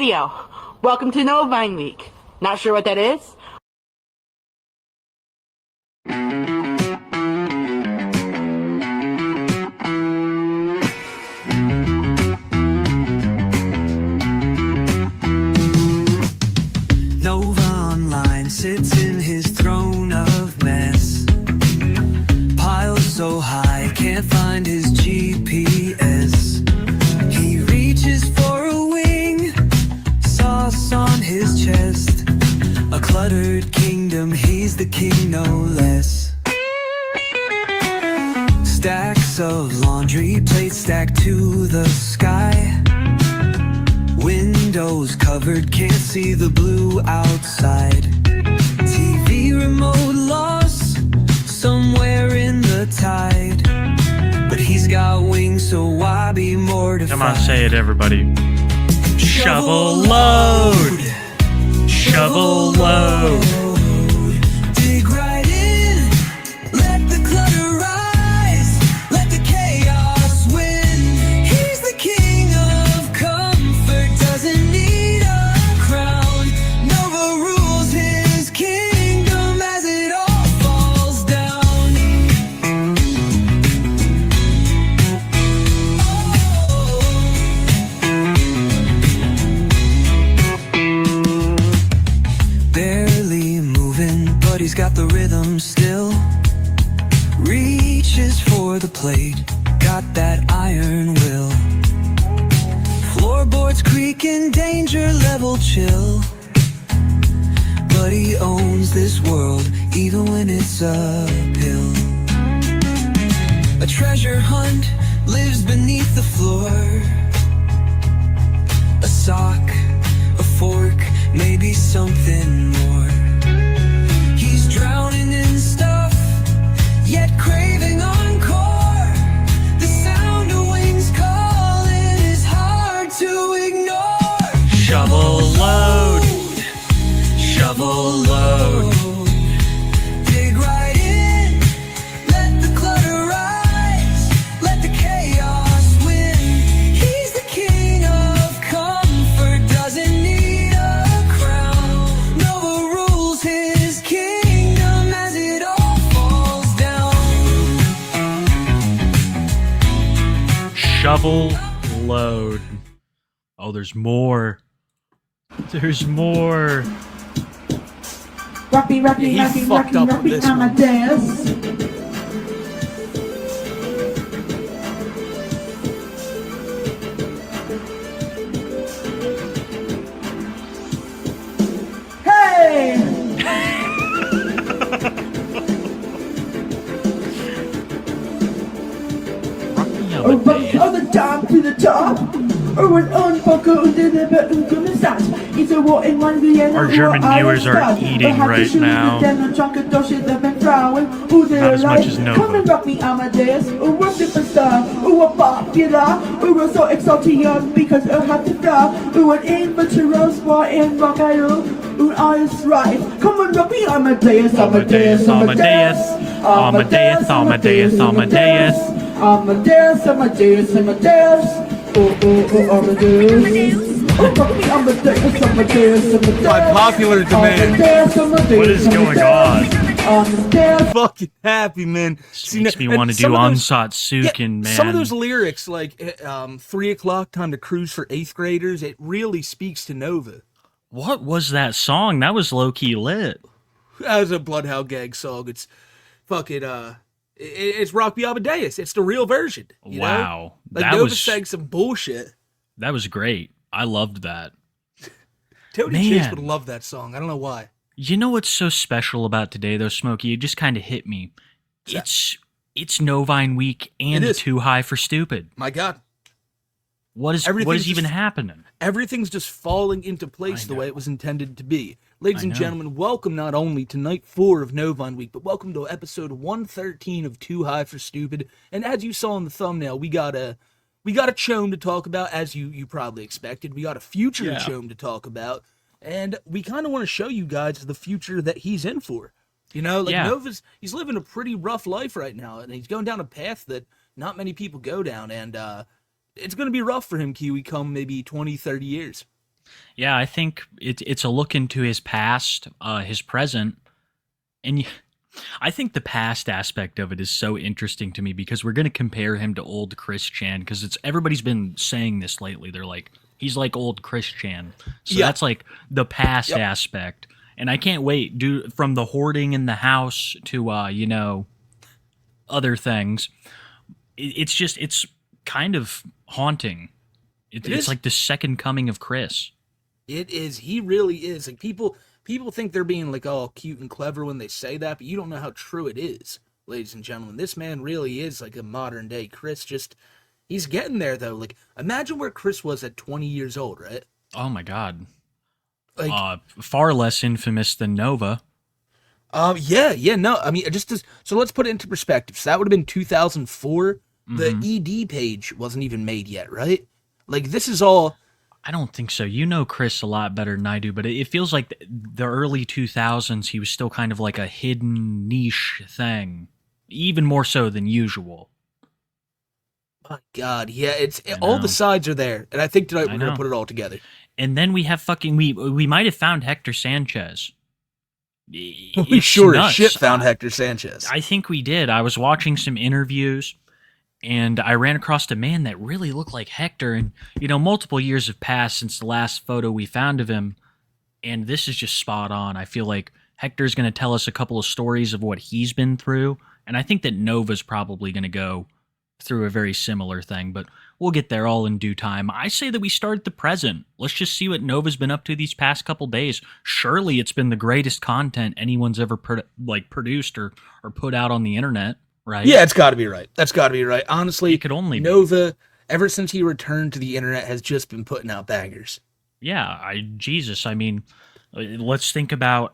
Radio. Welcome to Novine Week. Not sure what that is? Nova Online sits in his throne of mess. Piles so high, can't find his GPS. He reaches for a wing, sauce on his chest. A cluttered kingdom, he's the king no less. Stacks of laundry, plates stacked to the sky. Windows covered, can't see the blue outside. TV remote lost somewhere in the tide. But he's got wings, so why be mortified? Come on, say it, everybody. Shovel load! Shovel load! Dig right in, let the clutter rise, let the chaos win. He's the king of comfort, doesn't need a crown. Nova rules his kingdom as it all falls down. Barely moving, but he's got the rhythm still. Reaches for the plate, got that iron will. Floorboards creaking, danger level chill. But he owns this world, even when it's uphill. A treasure hunt lives beneath the floor. A sock, a fork, maybe something more. He's drowning in stuff, yet craving encore. The sound of wings calling is hard to ignore. Shovel load! Shovel load. Dig right in, let the clutter rise, let the chaos win. He's the king of comfort, doesn't need a crown. Nova rules his kingdom as it all falls down. Shovel load. Oh, there's more. There's more. Rocky, Rocky, He Rocky, fucked Rocky, up on Rocky, this one. Amadeus. Hey! Oh, but on the top to the top. Oh, and unbuckle under the button to the side. It's a war in one Vienna. Our German viewers are eating right now. Not Not as much as Nova. Come and rock me, Amadeus. Oh, a superstar. Oh, a popular. Oh, so exalted because I have to fly. Oh, an adventurous war in rock idol. Oh, ice right. Come and rock me, Amadeus. Amadeus, Amadeus, Amadeus, Amadeus, Amadeus. Amadeus, Amadeus, Amadeus. Oh, oh, oh, Amadeus. Oh, rock me, Amadeus, Amadeus, Amadeus. By popular demand. Amadeus, Amadeus, What is going on? Amadeus. Fucking happy, man. This makes me want to do Ansat Sukin, man. Some of those lyrics, like 3 o'clock, time to cruise for 8th graders, it really speaks to Nova. What was that song? That was low-key lit. That was a Bloodhound Gang song. It's fucking, it's Rock Me Amadeus. It's the real version. You know? Wow. Like, That Nova was sang some bullshit. that was great. I loved that. Tony Chase Man. would love that song. I don't know why. You know what's so special about today, though, Smokey? It just kind of hit me. It's Novine Week and It is. Too High for Stupid. My God. What is Everything's even just- happening? Everything's just falling into place I the way know. it was intended to be. Ladies I and know. gentlemen, welcome not only to night 4 of Novine Week, but welcome to episode 113 of Too High for Stupid. And as you saw in the thumbnail, we got a chome to talk about, as you probably expected. We got a future chome to talk about. And we kind of want to show you guys the future that he's in for. You know, like Nova's, he's living a pretty rough life right now, and he's going down a path that not many people go down, and it's going to be rough for him, Kiwi, come maybe 20, 30 years. Yeah, I think it's a look into his past, his present, and I think the past aspect of it is so interesting to me because we're going to compare him to old Chris Chan because it's everybody's been saying this lately. They're like, he's like old Chris Chan. So Yeah. that's like the past Yep. aspect. And I can't wait, dude, from the hoarding in the house to, other things. It's kind of haunting. It It's is. like the second coming of Chris. It is. He really is. Like people think they're being like all cute and clever when they say that, but you don't know how true it is, ladies and gentlemen. This man really is like a modern day Chris. Just he's getting there though. Like imagine where Chris was at 20 years old, right? Oh my god. Like Far less infamous than Nova. yeah, no. I mean, so let's put it into perspective. So that would have been 2004. The ED page wasn't even made yet, right? Like this is all. I don't think so. You know Chris a lot better than I do, but it feels like the early 2000s, he was still kind of like a hidden niche thing, even more so than usual. My God, yeah. I All know. the sides are there, and I think tonight I we're gonna know. put it all together. And then we have we might have found Hector Sanchez. We It's sure as nuts. shit found Hector Sanchez. I think we did. I was watching some interviews, and I ran across a man that really looked like Hector. And, multiple years have passed since the last photo we found of him, and this is just spot on. I feel like Hector's going to tell us a couple of stories of what he's been through, and I think that Nova's probably going to go through a very similar thing, but we'll get there all in due time. I say that we start at the present. Let's just see what Nova's been up to these past couple days. Surely it's been the greatest content anyone's ever produced or put out on the internet, right? Yeah, it's got to be right. That's got to be right. Honestly, It could only be. Nova, ever since he returned to the internet, has just been putting out bangers. Yeah, Jesus, I mean, let's think about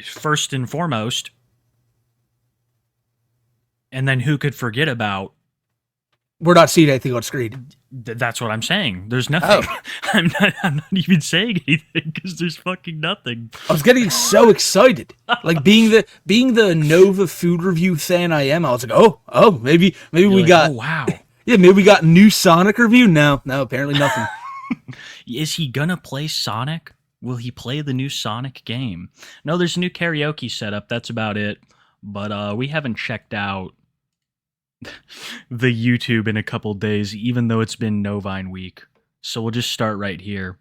first and foremost, and then who could forget about? We're not seeing anything on screen. That's what I'm saying. There's nothing. Oh. I'm not even saying anything because there's fucking nothing. I was getting so excited, like being the Nova food review fan I am. I was like, oh, maybe You're we like, got oh wow. yeah, maybe we got new Sonic review. No, apparently nothing. Is he gonna play Sonic? Will he play the new Sonic game? No, there's a new karaoke setup. That's about it. But we haven't checked out the YouTube in a couple days, even though it's been Novine week. So we'll just start right here.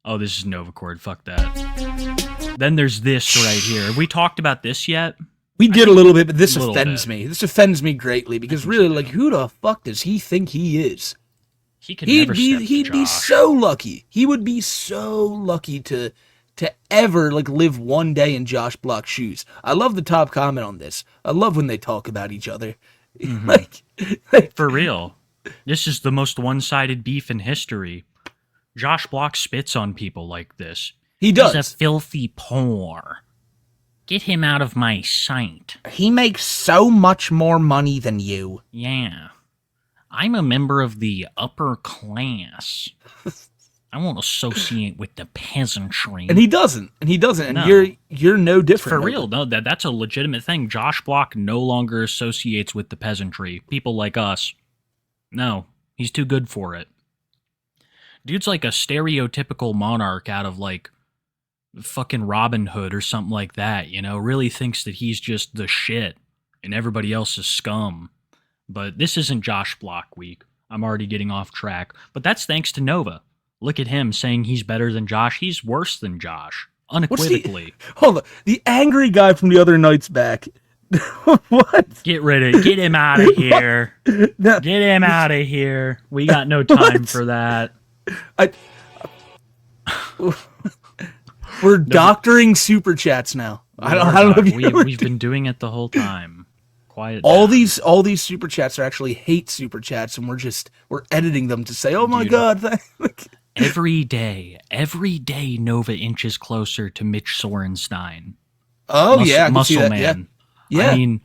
Oh, this is Novacord. Fuck that. Then there's this right here. Have we talked about this yet? We did a little bit, but this A little offends bit. me. This offends me greatly because really, like, who the fuck does he think he is? He could never step to He'd be Josh. so lucky. He would be so lucky to ever like live one day in Josh Block's shoes. I love the top comment on this. I love when they talk about each other. Mm-hmm. like For real. This is the most one-sided beef in history. Josh Block spits on people like this. he does. He's a filthy whore. Get him out of my sight. He makes so much more money than you. Yeah. I'm a member of the upper class. I won't associate with the peasantry. And he doesn't. And No. you're no different. For Nova. real, no, that's a legitimate thing. Josh Block no longer associates with the peasantry. People like us. No, he's too good for it. Dude's like a stereotypical monarch out of like fucking Robin Hood or something like that, really thinks that he's just the shit and everybody else is scum. But this isn't Josh Block week. I'm already getting off track. But that's thanks to Nova. Look at him saying he's better than Josh. He's worse than Josh. Unequivocally. Hold on. The angry guy from the other night's back. What? Get him out of here. No, Get him out of here. We got no time What? for that. we're doctoring super chats now. I don't know if you We've been doing it the whole time. Quiet all down. these super chats are actually hate super chats, and we're editing them to say, oh my Dude. god. Every day Nova inches closer to Mitch Sorenstein. Yeah, I can see Muscle that. Man. Yeah. I mean,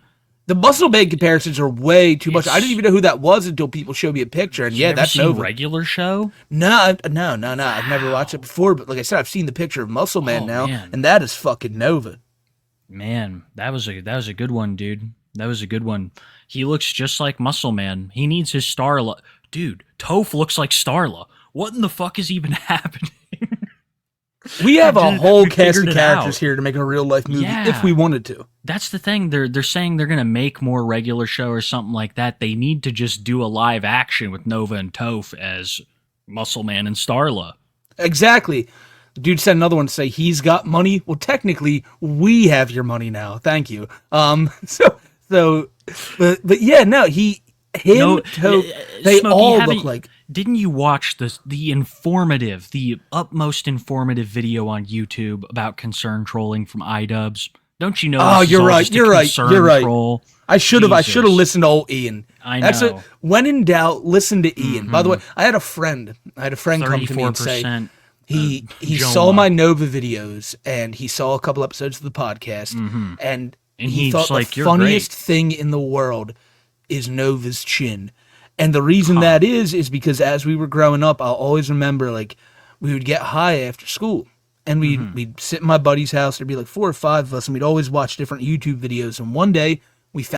The Muscle Man comparisons are way too much. I It's- didn't even know who that was until people showed me a picture, and yeah, never that's seen Nova. Regular Show. No. I've never watched it before, but like I said, I've seen the picture of Muscle Man Oh, now, man. and that is fucking Nova. Man, that was a good one, dude. That was a good one. He looks just like Muscle Man. He needs his Starla. Dude, Toph looks like Starla. What in the fuck is even happening? We have a whole We cast figured of it characters out. here to make a real life movie Yeah. if we wanted to. That's the thing. They're saying they're gonna make more regular show or something like that. They need to just do a live action with Nova and Toph as Muscle Man and Starla. Exactly. The dude said another one to say he's got money. Well, technically, we have your money now. Thank you. But yeah, no, Toph, they Smokey, all look like. Didn't you watch the utmost informative video on YouTube about concern trolling from iDubbbz? Don't you know? Oh, this is you're all right. just a You're right. concern You're right. troll? I should have Jesus. listened to old Ian. I know. When in doubt, listen to Ian. By the way, I had a friend come to me and say 34%. he Joma. saw my Nova videos and he saw a couple episodes of the podcast and he he's thought like, the "You're funniest great." thing in the world is Nova's chin. And the reason that is because as we were growing up, I'll always remember like we would get high after school and we'd sit in my buddy's house. There'd be like 4 or 5 of us and we'd always watch different YouTube videos. And one day we found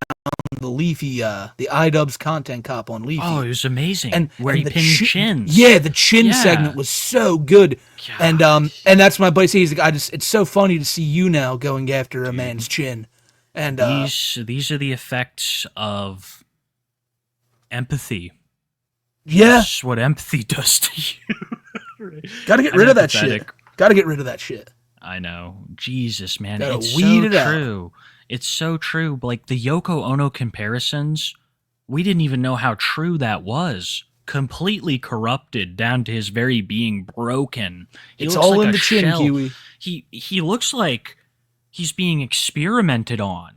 the Leafy, the iDubbbz content cop on Leafy. Oh, it was amazing. And Where he the pinned chins. Yeah, the chin Yeah. segment was so good. And that's my buddy. He's like, it's so funny to see you now going after a man's chin. And These are the effects of empathy. yeah, That's what empathy does to you. gotta get I'm rid of that empathetic. shit. Gotta get rid of that shit. I know. Jesus, man. Gotta It's weed so it out. true. It's so true. Like the Yoko Ono comparisons, we didn't even know how true that was. Completely corrupted down to his very being broken. He It's looks all like in a the chin, shell. Huey. He looks like he's being experimented on.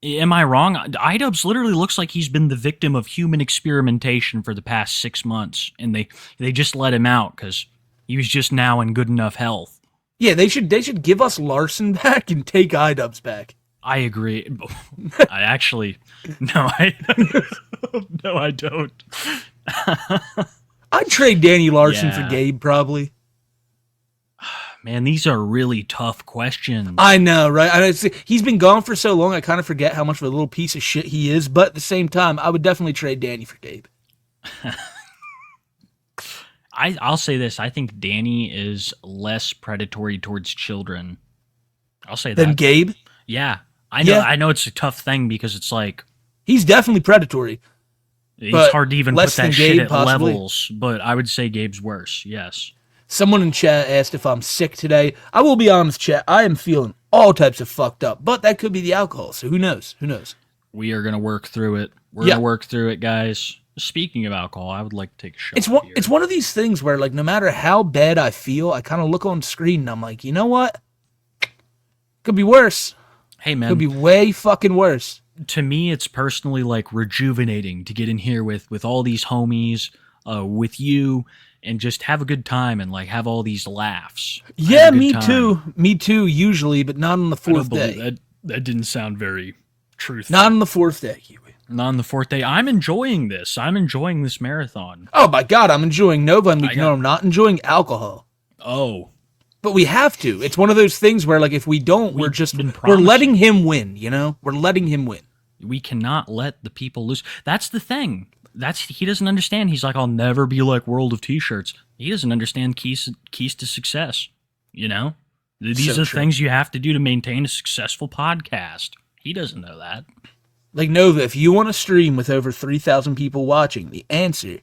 Am I wrong? iDubbbz literally looks like he's been the victim of human experimentation for the past 6 months, and they just let him out because he was just now in good enough health. Yeah, they should give us Larson back and take iDubbbz back. I agree. I actually no, no, I don't. I'd trade Danny Larson Yeah. for Gabe probably. Man, these are really tough questions. I know, right? He's been gone for so long, I kind of forget how much of a little piece of shit he is. But at the same time, I would definitely trade Danny for Gabe. I'll say this. I think Danny is less predatory towards children. I'll say that. Then Gabe, Yeah. I know Yeah. I know it's a tough thing because it's like he's definitely predatory. it's But hard to even less put that than shit Gabe, at possibly. levels, but I would say Gabe's worse. Yes. Someone in chat asked if I'm sick today. I will be honest, chat. I am feeling all types of fucked up, but that could be the alcohol. So who knows? Who knows? We are going to work through it. We're Yeah. going to work through it, guys. Speaking of alcohol, I would like to take a shot. Here. It's one of these things where like no matter how bad I feel, I kind of look on screen and I'm like, you know what? Could be worse. Hey, man. Could be way fucking worse. To me, it's personally like rejuvenating to get in here with all these homies, with you, and just have a good time and like have all these laughs. Yeah, Have a good me time. too. Me too. Usually, but not on the I don't fourth believe day. that didn't sound very truthful. Not on the fourth day, Huey. Not on the 4th day. I'm enjoying this. I'm enjoying this marathon. Oh my god, I'm enjoying Nova, and I you know got- I'm not enjoying alcohol. Oh, But we have to. It's one of those things where like if we don't, we're been we're promising. letting him win. You know, we're letting him win. we cannot let the people lose. That's the thing. He doesn't understand. He's like, I'll never be like World of T-shirts. He doesn't understand keys to success. You know, these So are true. things you have to do to maintain a successful podcast. He doesn't know that. Like Nova, if you want to stream with over 3,000 people watching, the answer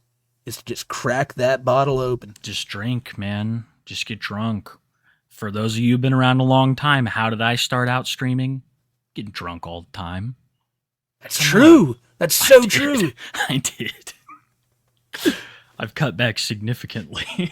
is to just crack that bottle open. Just drink, man. Just get drunk. For those of you who've been around a long time, how did I start out streaming? Getting drunk all the time. That's true. That's so true. I did. I've cut back significantly.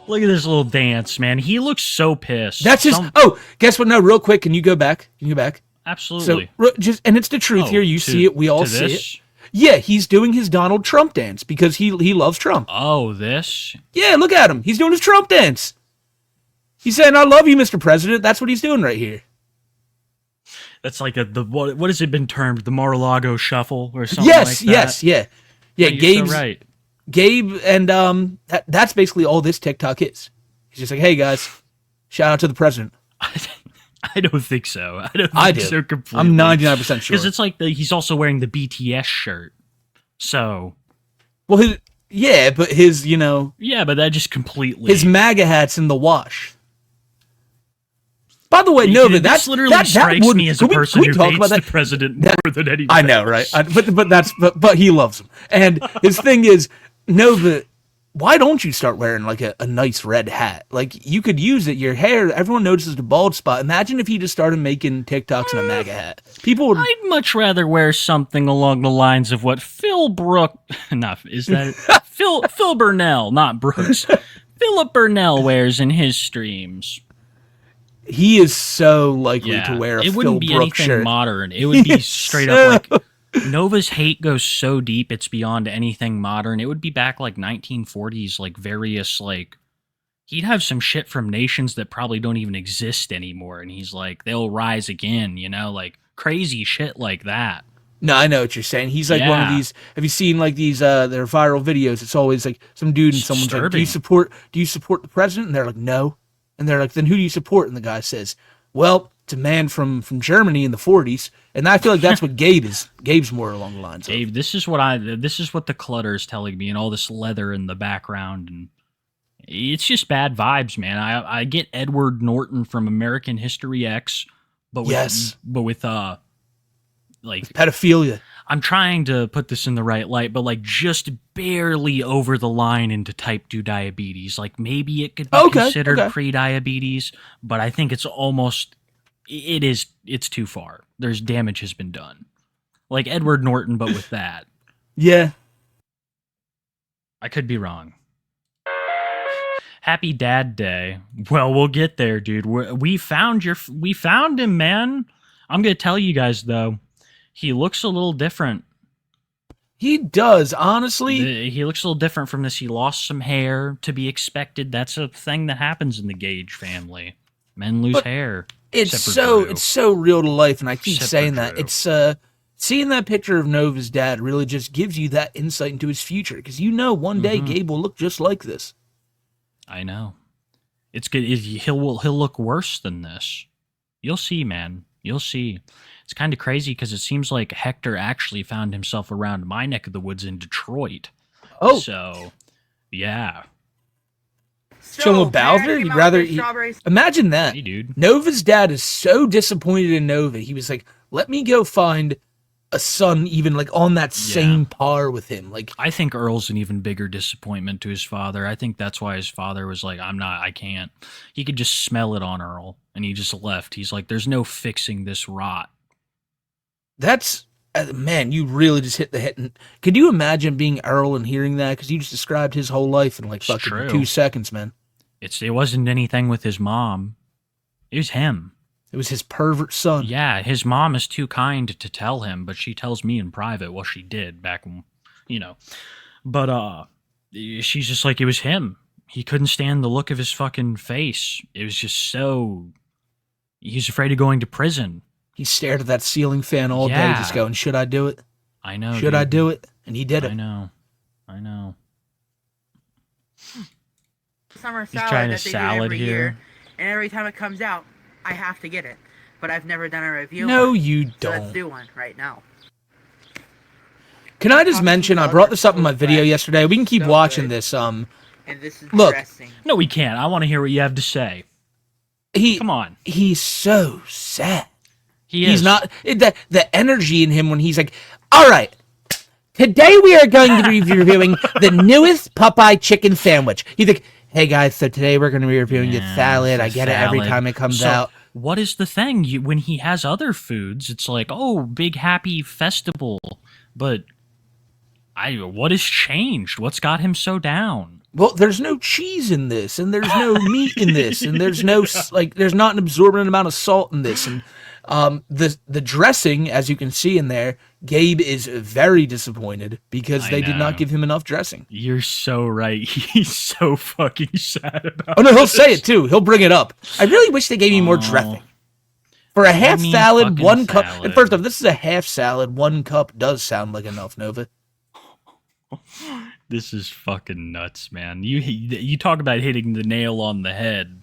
Look at this little dance, man. He looks so pissed. That's his. Oh, guess what? No, real quick. Can you go back? Can you go back? Absolutely. So just and it's the truth here. You see it. We all see it. Yeah, he's doing his Donald Trump dance because he loves Trump. Oh, this? Yeah, look at him. He's doing his Trump dance. He's saying, "I love you, Mr. President." That's what he's doing right here. That's like what has it been termed? The Mar-a-Lago shuffle or something Yes, like that? yes, yeah. Yeah, You're Gabe's so right. Gabe and that's basically all this TikTok is. He's just like, "Hey guys, shout out to the president." I don't think so. I don't think I do. so completely. I'm 99% sure. Because it's like he's also wearing the BTS shirt. So, Well, Yeah, but his, you know, Yeah, but that just completely... his MAGA hat's in the wash. By the way, Nova, This that's literally strikes me as a person who talk hates about the that? president more than anything. I know, right? But he loves him. And his thing is, Nova, why don't you start wearing like a nice red hat? Like, you could use it. Your hair, everyone notices the bald spot. Imagine if he just started making TikToks in a MAGA hat. People would. I'd much rather wear something along the lines of what Phil is that Phil Burnell, not Brooks. Philip Burnell wears in his streams. He is so likely to wear a it Phil wouldn't be Brooks anything shirt. modern. It would be straight up like Nova's hate goes so deep it's beyond anything modern. It would be back like 1940s, like various like he'd have some shit from nations that probably don't even exist anymore, and he's like they'll rise again, you know, like crazy shit like that. No, I know what you're saying. He's like one of these. Have you seen like these? Their viral videos. It's always like some dude and someone's like, "Do you support the president?" And they're like, "No." And they're like, "Then who do you support?" And the guy says, "Well, it's a man from Germany in the '40s." And I feel like that's what Gabe is. Gabe's more along the lines of. Gabe, this is what the clutter is telling me, and all this leather in the background, and it's just bad vibes, man. I get Edward Norton from American History X, but with, like pedophilia. I'm trying to put this in the right light, but like just barely over the line into type 2 diabetes. Like maybe it could be considered pre-diabetes, but I think it's too far. There's damage has been done. Like Edward Norton, but with that. Yeah. I could be wrong. Happy Dad Day. Well, we'll get there, dude. We found him, man. I'm going to tell you guys though. He looks a little different. He does, honestly. He looks a little different from this. He lost some hair, to be expected. That's a thing that happens in the Gage family. Men lose hair. It's so real to life, and I keep saying that. It's seeing that picture of Nova's dad really just gives you that insight into his future, because you know one day Gabe will look just like this. I know. It's good. He'll look worse than this. You'll see, man. You'll see. It's kind of crazy because it seems like Hector actually found himself around my neck of the woods in Detroit. Oh. So, yeah. So Bowser, you'd rather... Imagine that. Hey, dude. Nova's dad is so disappointed in Nova. He was like, let me go find a son even like on that same par with him. Like, I think Earl's an even bigger disappointment to his father. I think that's why his father was like, I can't. He could just smell it on Earl, and he just left. He's like, there's no fixing this rot. That's, man, you really just hit the hit. Could you imagine being Earl and hearing that? Because you just described his whole life in like fucking 2 seconds, man. It wasn't anything with his mom. It was him. It was his pervert son. Yeah, his mom is too kind to tell him, but she tells me in private what she did back when, you know. But she's just like, it was him. He couldn't stand the look of his fucking face. It was just so... He's afraid of going to prison. He stared at that ceiling fan all day just going, should I do it? I know, Should I do it? And he did it. I know. Summer He's salad trying to that they do salad every here. year, and every time it comes out, I have to get it. But I've never done a review. No, you So don't. let's do one right now. Can I just mention, I brought this up in my video yesterday. We can keep watching this. And this is look. dressing. No, we can't. I want to hear what you have to say. Come on. He's so sad. He's not the energy in him when he's like, all right, today we are going to be reviewing the newest Popeye chicken sandwich. He's like, hey guys, so today we're going to be reviewing the salad. I get it every time it comes out. What is the thing? When he has other foods, it's like, oh, big happy festival. But what has changed? What's got him so down? Well, there's no cheese in this, and there's no meat in this, and there's no there's not an absorbent amount of salt in this, and the dressing, as you can see in there, Gabe is very disappointed because they did not give him enough dressing. You're so right. He's so fucking sad about Oh no, he'll say it too. He'll bring it up. I really wish they gave me more dressing. For a half salad, 1 cup. And first off, this is a half salad. 1 cup does sound like enough, Nova. This is fucking nuts, man. You talk about hitting the nail on the head.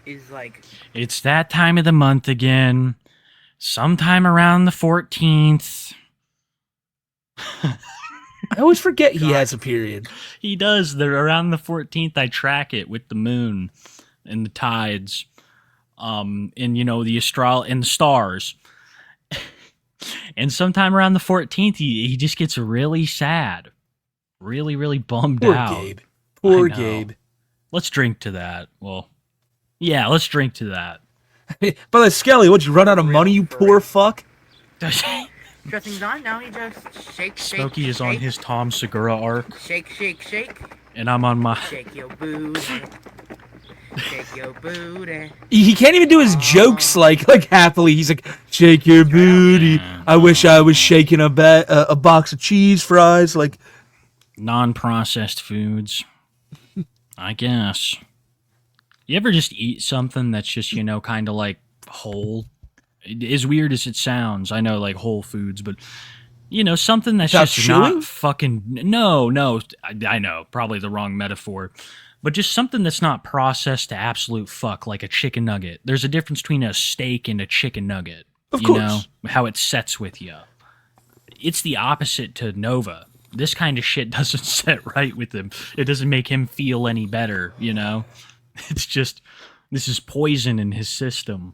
Is like, it's that time of the month again. Sometime around the 14th. I always forget he has a period. He does. They're around the 14th. I track it with the moon and the tides, and the and the stars. And sometime around the 14th, he just gets really sad, really, really bummed Poor out. Gabe. Poor Gabe. Let's drink to that. Well, yeah, let's drink to that. By the way, Skelly, what'd you run out of money, you poor fuck? Dressing's on, now he just shake. Smokey is on his Tom Segura arc. Shake. And I'm on my... Shake your booty. Shake your booty. He can't even do his jokes like happily. He's like, shake your booty. I wish I was shaking a box of cheese fries. Like, non-processed foods, I guess. You ever just eat something that's just, kind of like whole? As weird as it sounds, I know, like Whole Foods, but, something that's Without just chewing? not fucking... No, I know, probably the wrong metaphor. But just something that's not processed to absolute fuck, like a chicken nugget. There's a difference between a steak and a chicken nugget. Of course. How it sets with you. It's the opposite to Nova. This kind of shit doesn't set right with him. It doesn't make him feel any better, It's just, this is poison in his system.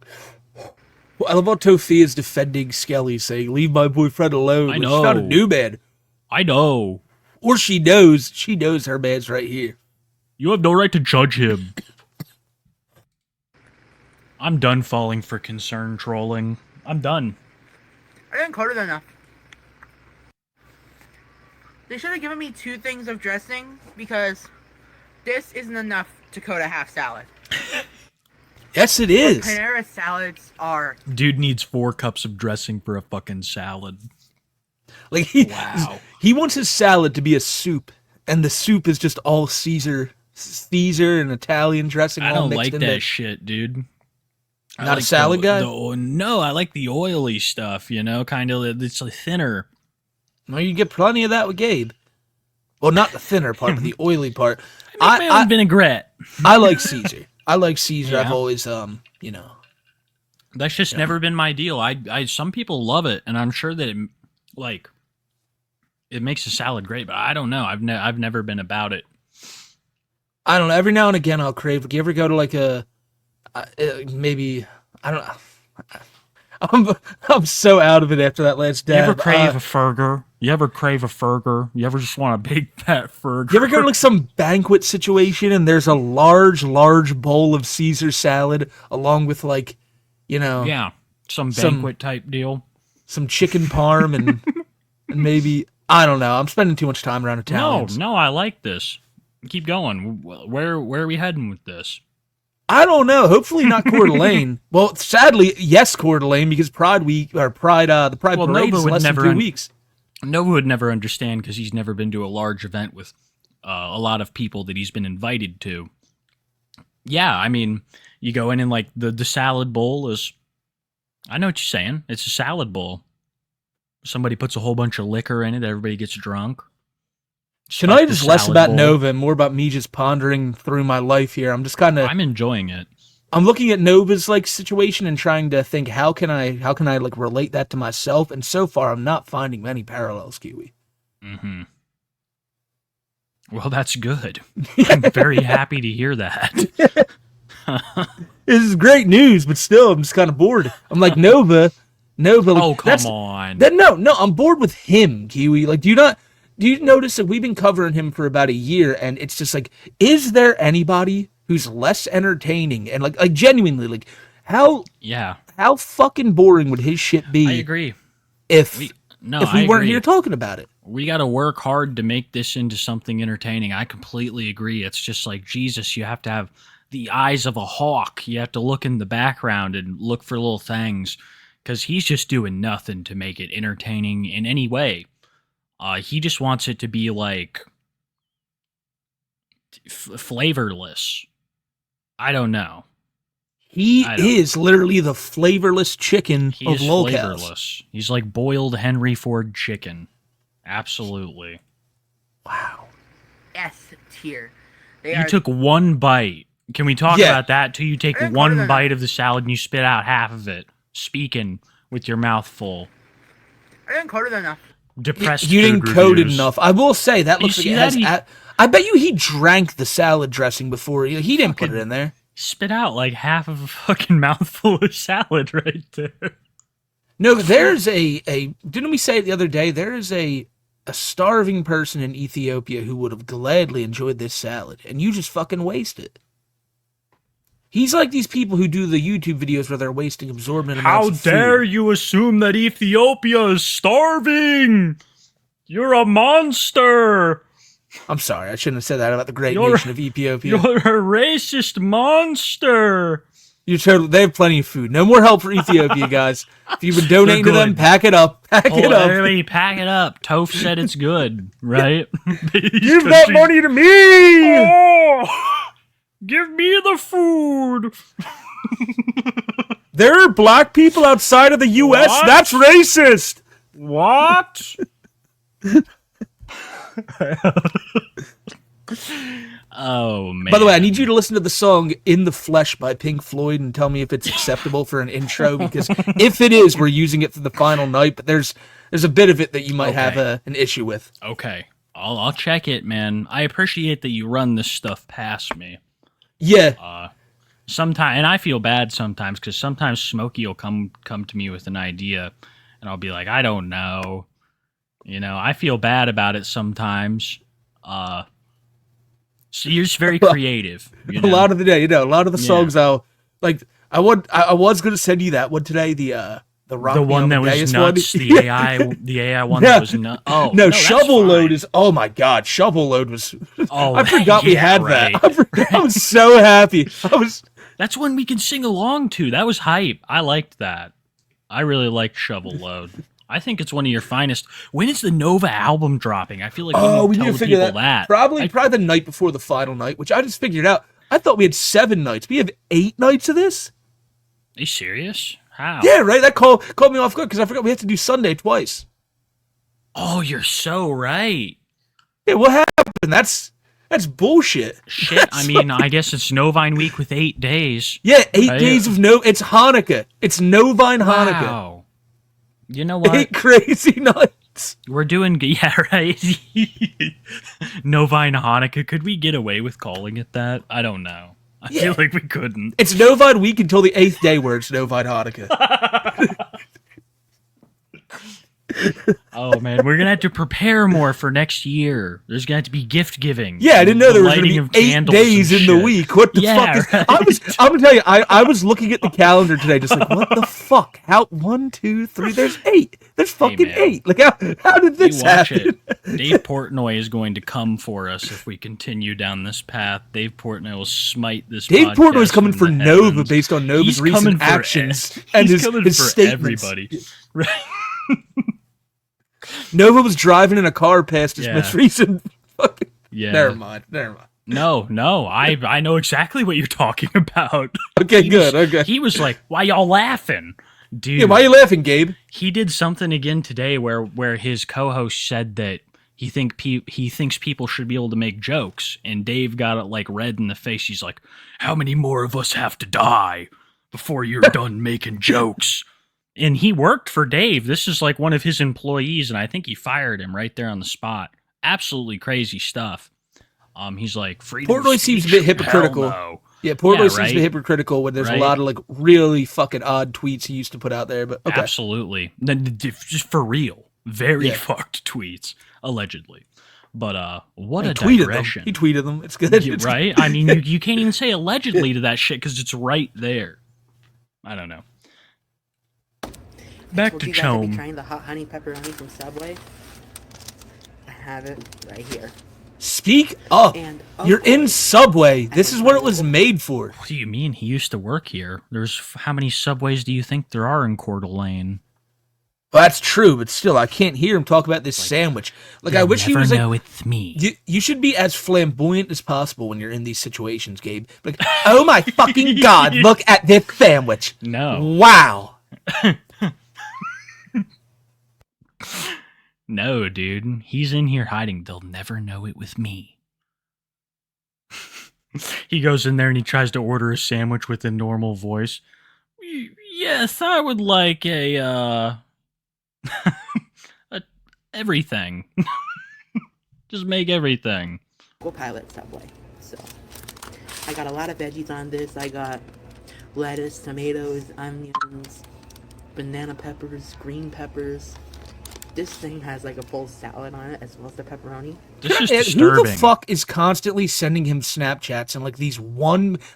Well, I love how Tophia is defending Skelly, saying, leave my boyfriend alone. I She's know. not a new man. I know. Or she knows her man's right here. You have no right to judge him. I'm done falling for concern trolling. I'm done. I didn't code it enough. They should have given me 2 things of dressing, because this isn't enough to code a half salad. Yes, it is. Panera salads are... Dude needs 4 cups of dressing for a fucking salad. Like Wow. He wants his salad to be a soup, and the soup is just all Caesar and Italian dressing. I all don't mixed like in that there. shit, dude. I Not a like salad guy? No, I like the oily stuff, kind of, it's like thinner. No, you get plenty of that with Gabe. Well, not the thinner part, but the oily part. I make my own vinaigrette. I like Caesar. Yeah. I've always, That's just never been my deal. Some people love it, and I'm sure that it makes a salad great, but I don't know. I've never been about it. I don't know. Every now and again, I'll crave. You ever go to like maybe I don't know. I'm so out of it after that last dab. You ever crave a burger? You ever crave a burger? You ever just want a big fat burger? You ever go to like some banquet situation and there's a large bowl of Caesar salad along with like, yeah, some banquet type deal, some chicken parm and maybe I don't know. I'm spending too much time around Italians. No, I like this. Keep going. Where are we heading with this? I don't know. Hopefully not Coeur d'Alene. Well, sadly, yes, Coeur d'Alene, because the Pride Parade is less than 2 weeks. Nova would never understand because he's never been to a large event with a lot of people that he's been invited to. Yeah, I mean, you go in and like the salad bowl is... I know what you're saying. It's a salad bowl. Somebody puts a whole bunch of liquor in it. Everybody gets drunk. Tonight is less about Nova and more about me just pondering through my life here. I'm just kind of... I'm enjoying it. I'm looking at Nova's like situation and trying to think how can I like relate that to myself, and so far I'm not finding many parallels, Kiwi. Mm-hmm. Well, that's good. I'm very happy to hear that. This is great news, but still I'm just kind of bored. I'm like Nova. Like, oh, come on. No, I'm bored with him, Kiwi. Like, do you notice that we've been covering him for about a year, and it's just like, is there anybody who's less entertaining and like genuinely like how fucking boring would his shit be? I agree. If we weren't here talking about it. We got to work hard to make this into something entertaining. I completely agree. It's just like, Jesus, you have to have the eyes of a hawk. You have to look in the background and look for little things, because he's just doing nothing to make it entertaining in any way. He just wants it to be like flavorless. I don't know. He is literally the flavorless chicken of locales. Flavorless. He's like boiled Henry Ford chicken. Absolutely. Wow. S tier. You took one bite. Can we talk about that till you take one bite of the salad and you spit out half of it, speaking with your mouth full? I didn't code it enough. depressed. You didn't food code it reviews. enough. I will say that looks like see it that? has. I bet you he drank the salad dressing before. He didn't put it in there. Spit out like half of a fucking mouthful of salad right there. No, there's a. Didn't we say it the other day? There is a starving person in Ethiopia who would have gladly enjoyed this salad, and you just fucking waste it. He's like these people who do the YouTube videos where they're wasting absorbent amounts of food. How dare you assume that Ethiopia is starving? You're a monster. I'm sorry, I shouldn't have said that about the great You're- nation of Ethiopia. You're a racist monster. They have plenty of food. No more help for Ethiopia, guys. If you've been donating to them, good. pack it up. Pack it up. Everybody pack it up. Toph said it's good, right? Give that money to me! Oh, give me the food. There are black people outside of the U.S.? What? That's racist! What? Oh, man. By the way, I need you to listen to the song In the Flesh by Pink Floyd and tell me if it's acceptable for an intro, because if it is, we're using it for the final night, but there's a bit of it that you might have an issue with. Okay. I'll check it, man. I appreciate that you run this stuff past me. Yeah. Sometimes, and I feel bad sometimes, because sometimes Smokey will come to me with an idea, and I'll be like, I don't know. You know, I feel bad about it sometimes. So you're just very creative. You know? A lot of the day, a lot of the songs I was going to send you that one today, the Rock the Me one that was Amadeus nuts, one. the AI one that was nuts. Oh no, that's Shovel fine. Load is, oh my god, Shovel Load was, Oh, I forgot we yeah, had right. that. I was so happy. That's one we can sing along to. That was hype. I liked that. I really liked Shovel Load. I think it's one of your finest. When is the Nova album dropping? I feel like We need tell to figure people that. Probably the night before the final night, which I just figured out. I thought we had 7 nights. We have 8 nights of this? Are you serious? How? Yeah, right? That called me off guard because I forgot we have to do Sunday twice. Oh, you're so right. Yeah, what happened? That's bullshit. Shit, I mean, I guess it's Novine week with 8 days. Yeah, 8 Right? days of it's Hanukkah. It's Novine Hanukkah. Wow. You know what? 8 crazy nights. We're doing, yeah, right? Novine Hanukkah. Could we get away with calling it that? I don't know. I feel like we couldn't. It's Novine week until the 8th day where it's Novine Hanukkah. Oh, man, we're going to have to prepare more for next year. There's going to have to be gift giving. Yeah, I didn't know The there was going lighting to be of 8 candles days and in the shit. week. What the Yeah, fuck is... right. I'm going to tell you, I was looking at the calendar today just like, what the fuck? How 1, 2, 3, there's 8. There's fucking man. 8. Like, how did You this watch happen? it. Dave Portnoy is going to come for us if we continue down this path. Dave Portnoy will smite this Dave podcast Portnoy's coming from for the Nova heavens. based on Nova's He's recent coming for actions he's and his coming for statements. everybody. Right? Nova was driving in a car past his Yeah. most recent fucking... Yeah. Never mind. No, I know exactly what you're talking about. Okay, good. Okay. He was like, "Why y'all laughing, dude?" Yeah, why are you laughing, Gabe? He did something again today where his co-host said that he thinks people should be able to make jokes, and Dave got it like red in the face. He's like, "How many more of us have to die before you're done making jokes?" And he worked for Dave. This is like one of his employees, and I think he fired him right there on the spot. Absolutely crazy stuff. He's like, freedom of Portnoy seems a speech? bit hypocritical. Hell no. Yeah, Portnoy Yeah, seems to right? be hypocritical when there's Right? a lot of like really fucking odd tweets he used to put out there. But okay, Absolutely. Just for real. Very fucked tweets, allegedly. But what a digression. He tweeted them. It's good. Yeah, It's right? I mean, you can't even say allegedly to that shit because it's right there. I don't know. Back Would to you guys be Chome. trying the hot honey pepperoni from Subway? I have it right here. Speak up. And You're in Subway. This is what it was made for. What do you mean? He used to work here. How many subways do you think there are in Coeur d'Alene? Well, that's true, but still, I can't hear him talk about this sandwich. Like, I wish he was know like, it's me. you should be as flamboyant as possible when you're in these situations, Gabe. Like, oh my fucking god, look at this sandwich. No. Wow. No, dude. He's in here hiding. They'll never know it with me. He goes in there and he tries to order a sandwich with a normal voice. Yes, I would like a everything. Just make everything. Pilot Subway. So I got a lot of veggies on this. I got lettuce, tomatoes, onions, banana peppers, green peppers. This thing has like a full salad on it as well as the pepperoni. This is Who disturbing. the fuck is constantly sending him Snapchats and like these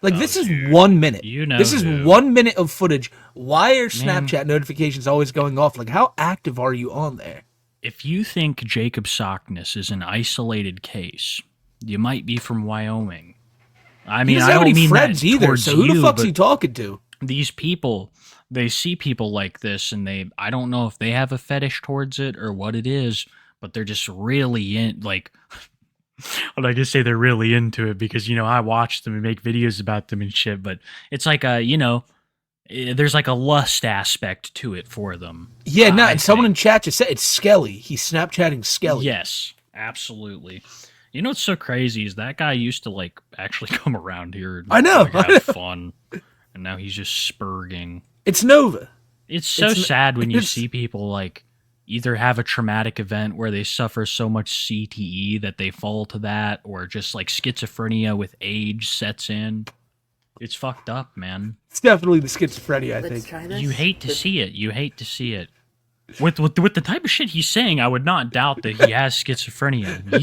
this is dude. 1 minute. You know this is who. 1 minute of footage. Why are Snapchat notifications always going off? Like, how active are you on there? If you think Jacob Sockness is an isolated case, you might be from Wyoming. I He mean, doesn't I have don't any mean friends that either. towards So who you, the fuck's but he talking to? these people, they see people like this, and I don't know if they have a fetish towards it or what it is, but they're just really like. Well, I just say they're really into it because I watch them and make videos about them and shit. But it's like there's like a lust aspect to it for them. Yeah, no, I and someone in think. chat just said it's Skelly. He's Snapchatting Skelly. Yes, absolutely. You know what's so crazy is that guy used to like actually come around here and I know, like, I have know. fun, and now he's just spurging. It's Nova. It's so sad when you see people like either have a traumatic event where they suffer so much CTE that they fall to that, or just like schizophrenia with age sets in. It's fucked up, man. It's definitely the schizophrenia, I Let's think. try this. You hate to see it. You hate to see it. With the type of shit he's saying, I would not doubt that he has schizophrenia.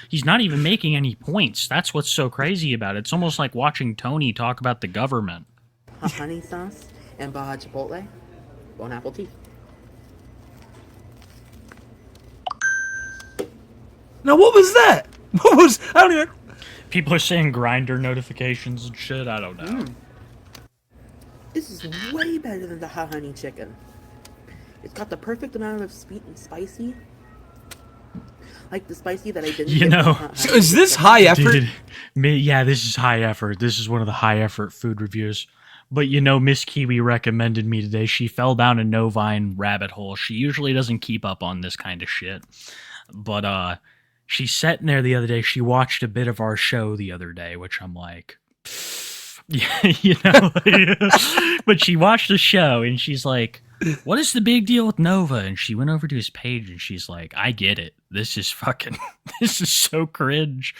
He's not even making any points. That's what's so crazy about it. It's almost like watching Tony talk about the government. Hot honey sauce and Baja Chipotle. Bon apple tea. Now, what was that? I don't even... People are saying grinder notifications and shit. I don't know. This is way better than the hot honey chicken. It's got the perfect amount of sweet and spicy. Like the spicy that I didn't get with the hot So honey is this chicken. high effort? Yeah, this is high effort. This is one of the high effort food reviews. But Miss Kiwi recommended me today. She fell down a Novine rabbit hole. She usually doesn't keep up on this kind of shit. But she's sitting there the other day. She watched a bit of our show the other day, which I'm like, yeah, but she watched the show and she's like, what is the big deal with Nova? And she went over to his page and she's like, I get it. This is so cringe.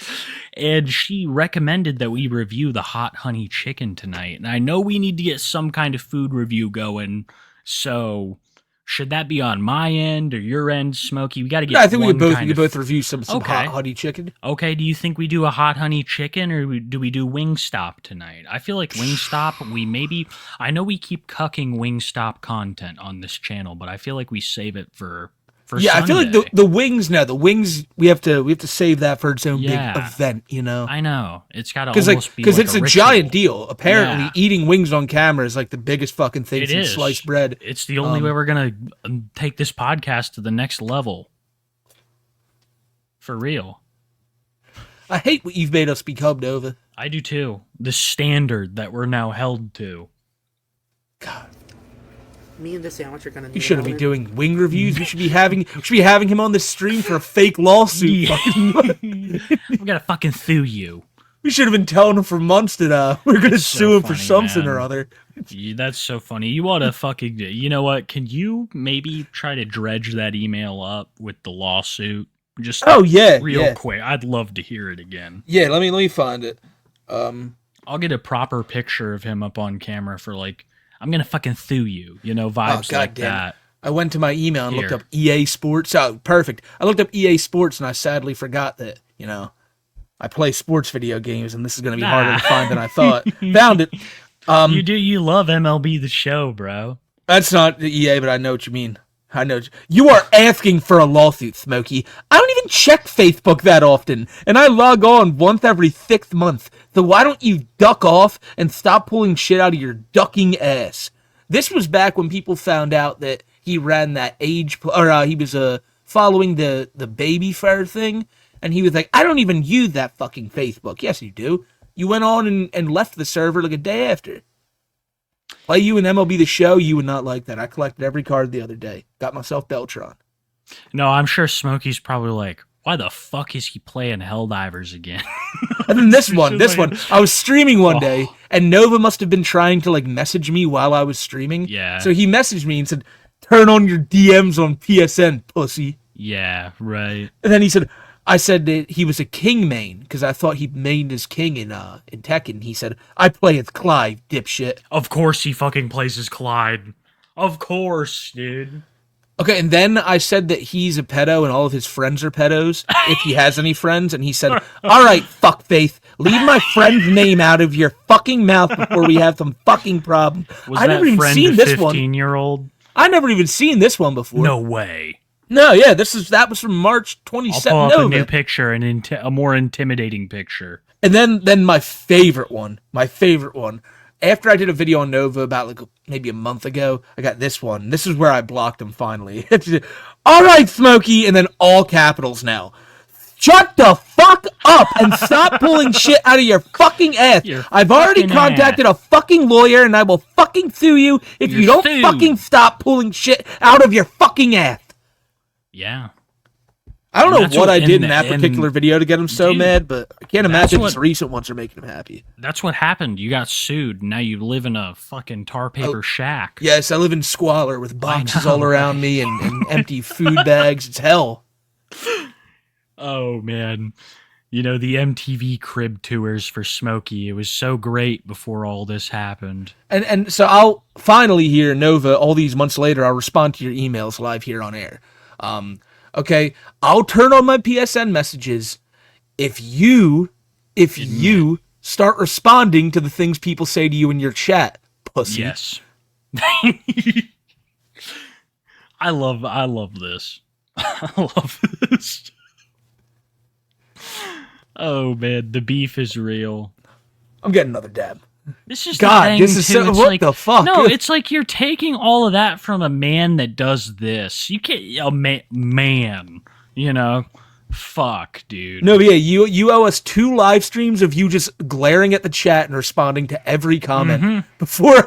And she recommended that we review the hot honey chicken tonight. And I know we need to get some kind of food review going. So should that be on my end or your end, Smokey? We got to get. Yeah, I think we one could both review some Okay. hot honey chicken. Okay, do you think we do a hot honey chicken or do we do Wingstop tonight? I feel like Wingstop, I know we keep cucking Wingstop content on this channel, but I feel like we save it for Yeah, I feel like Sunday. the wings. No, the wings. We have to save that for its own Yeah. big event. I know. It's got to Because almost be because like it's a a ritual. giant deal. Apparently, Yeah. eating wings on camera is like the biggest fucking thing It since is. sliced bread. It's the only way we're going to take this podcast to the next level. For real. I hate what you've made us become, Nova. I do too. The standard that we're now held to. God, Me and the sandwich are gonna need you shouldn't be a moment. doing wing reviews. We should be having him on the stream for a fake lawsuit. Yeah. Fucking- I'm going to fucking sue you. we should have been telling him for months that we're gonna That's sue so him for funny, something man. or other. Yeah, that's so funny. You ought to fucking. You know what? Can you maybe try to dredge that email up with the lawsuit? Just Oh yeah, real yeah. quick. I'd love to hear it again. Yeah, let me find it. I'll get a proper picture of him up on camera for like, I'm gonna fucking sue you. Vibes God like damn it. that. I went to my email and looked Here. up EA Sports. Oh, perfect. I looked up EA Sports and I sadly forgot that, I play sports video games and this is going to be harder to find than I thought. Found it. You love MLB the Show, bro. That's not the EA, but I know what you mean. I know. You are asking for a lawsuit, Smokey. I don't even check Facebook that often, and I log on once every 6th month. So why don't you duck off and stop pulling shit out of your ducking ass? This was back when people found out that he ran that he was following the baby fur thing, and he was like, I don't even use that fucking Facebook. Yes, you do. You went on and left the server like a day after. Play you in MLB The Show, you would not like that. I collected every card the other day. Got myself Beltron. No, I'm sure Smokey's probably like, why the fuck is he playing Helldivers again? And then this one. I was streaming one day, and Nova must have been trying to message me while I was streaming. Yeah. So he messaged me and said, turn on your DMs on PSN, pussy. Yeah, right. And then he said, I said that he was a king main, because I thought he mained as king in Tekken. He said, I play as Clive, dipshit. Of course he fucking plays as Clyde. Of course, dude. Okay, and then I said that he's a pedo and all of his friends are pedos, if he has any friends, and he said, all right, fuckface, leave my friend's name out of your fucking mouth before we have some fucking problem. Was I that never even friend seen a this one. 15-year-old? I never even seen this one before. No way. No, yeah, that was from March I'll 27th. pull up No, a new man. picture, a more intimidating picture. And then my favorite one. After I did a video on Nova about like maybe a month ago, I got this one. This is where I blocked him finally. All right, Smokey, and then all capitals now. Shut the fuck up and stop pulling shit out of your fucking ass. I've already fucking contacted a fucking lawyer and I will fucking sue you if you don't sued. fucking stop pulling shit out of your fucking ass. Yeah. I don't And know that's what I what- did in and- that particular and- video to get him so dude, mad, but I can't that's imagine what- his recent ones are making him happy. That's what happened. You got sued. Now you live in a fucking tar paper shack. Yes, I live in squalor with boxes know, all around me and empty food bags. It's hell. Oh, man. You know, the MTV crib tours for Smokey, it was so great before all this happened. And so I'll finally here, Nova, all these months later, I'll respond to your emails live here on air. Okay, I'll turn on my PSN messages if you start responding to the things people say to you in your chat, pussy. Yes. I love this. I love this. Oh man, the beef is real. I'm getting another dab. This is God, the thing, this is too. so- It's what like, the fuck? No, it's like you're taking all of that from a man that does this. You can't, man. You know, fuck, dude. No, but yeah, you owe us 2 live streams of you just glaring at the chat and responding to every comment before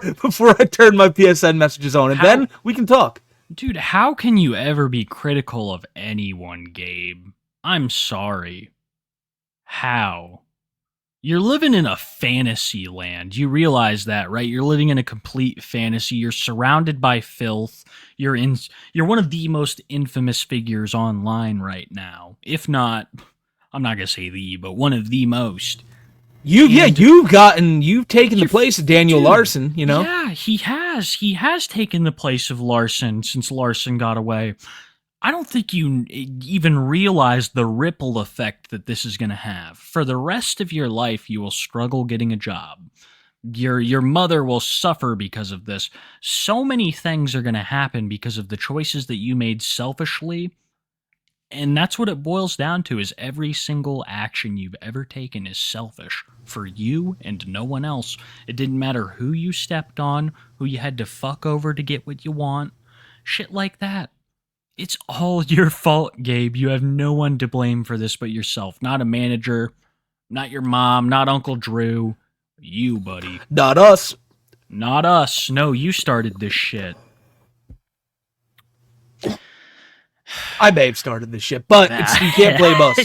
I turn my PSN messages on, and then we can talk. Dude, how can you ever be critical of anyone, Gabe? I'm sorry. How? You're living in a fantasy land. You realize that, right? You're living in a complete fantasy. You're surrounded by filth. You're one of the most infamous figures online right now. If not, I'm not going to say the, but one of the most. You've taken the place of Daniel Dude, Larson, you know? Yeah, he has. He has taken the place of Larson since Larson got away. I don't think you even realize the ripple effect that this is going to have. For the rest of your life, you will struggle getting a job. Your mother will suffer because of this. So many things are going to happen because of the choices that you made selfishly. And that's what it boils down to, is every single action you've ever taken is selfish for you and no one else. It didn't matter who you stepped on, who you had to fuck over to get what you want. Shit like that. It's all your fault, Gabe. You have no one to blame for this but yourself. Not a manager, not your mom, not Uncle Drew. You, buddy. Not us. Not us. No, you started this shit. I may have started this shit, but you can't blame us.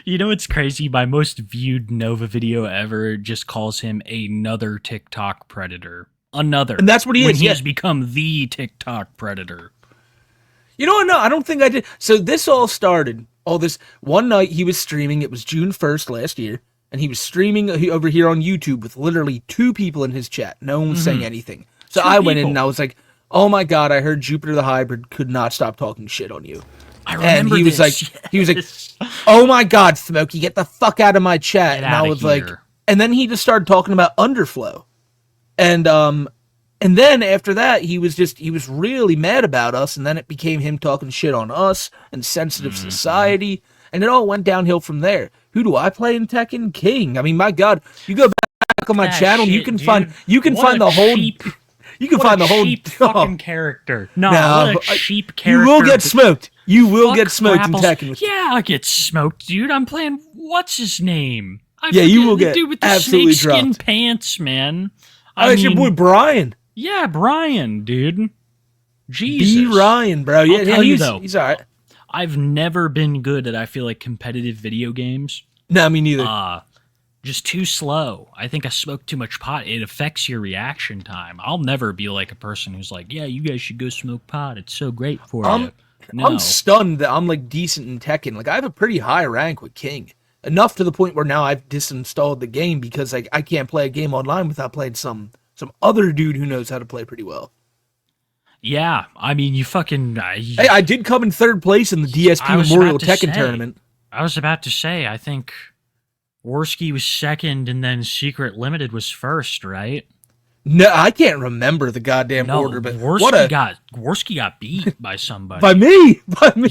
You know what's crazy? My most viewed Nova video ever just calls him another TikTok predator. Another. And that's what he when is, He yeah. has become the TikTok predator. You know what? No, I don't think I did. So this all started, all this, one night he was streaming. It was June 1st last year. And he was streaming over here on YouTube with literally 2 people in his chat. No one was saying anything. So 2 I went in people. and I was like, oh my God, I heard Jupiter the Hybrid could not stop talking shit on you. I remember And he was this. like, he was like, oh my God, Smokey, get the fuck out of my chat. Get And I outta was like, here. and then he just started talking about underflow. And then after that, he was really mad about us. And then it became him talking shit on us and sensitive society. And it all went downhill from there. Who do I play in Tekken? King. I mean, my God, you go back on my That channel, you shit, can dude. find What find a the whole cheap- you can What find a the whole cheap fucking character. No, No, what a I- cheap character. You will get smoked. You will Fuck get smoked in Grapples. Tekken. Yeah, I get smoked, dude. I'm playing. What's his name? Yeah, you forget will the get dude with the absolutely snakeskin dropped. pants, man. Oh, it's your boy Brian. Yeah, Brian, dude. Jesus. B. Ryan, bro. Yeah, I'll tell you, he's, though. he's all right. I've never been good at, I feel like, competitive video games. No, me neither. just too slow. I think I smoked too much pot. It affects your reaction time. I'll never be like a person who's like, yeah, you guys should go smoke pot. It's so great for you. No. I'm stunned that I'm like decent in Tekken. Like I have a pretty high rank with King. Enough to the point where now I've disinstalled the game because like I can't play a game online without playing some other dude who knows how to play pretty well. Yeah, I mean, you fucking... hey, I did come in 3rd place in the DSP Memorial Tekken tournament. I was about to say, I think Worski was 2nd and then Secret Limited was 1st, right? No, I can't remember the goddamn order, but Worski got beat by somebody. By me!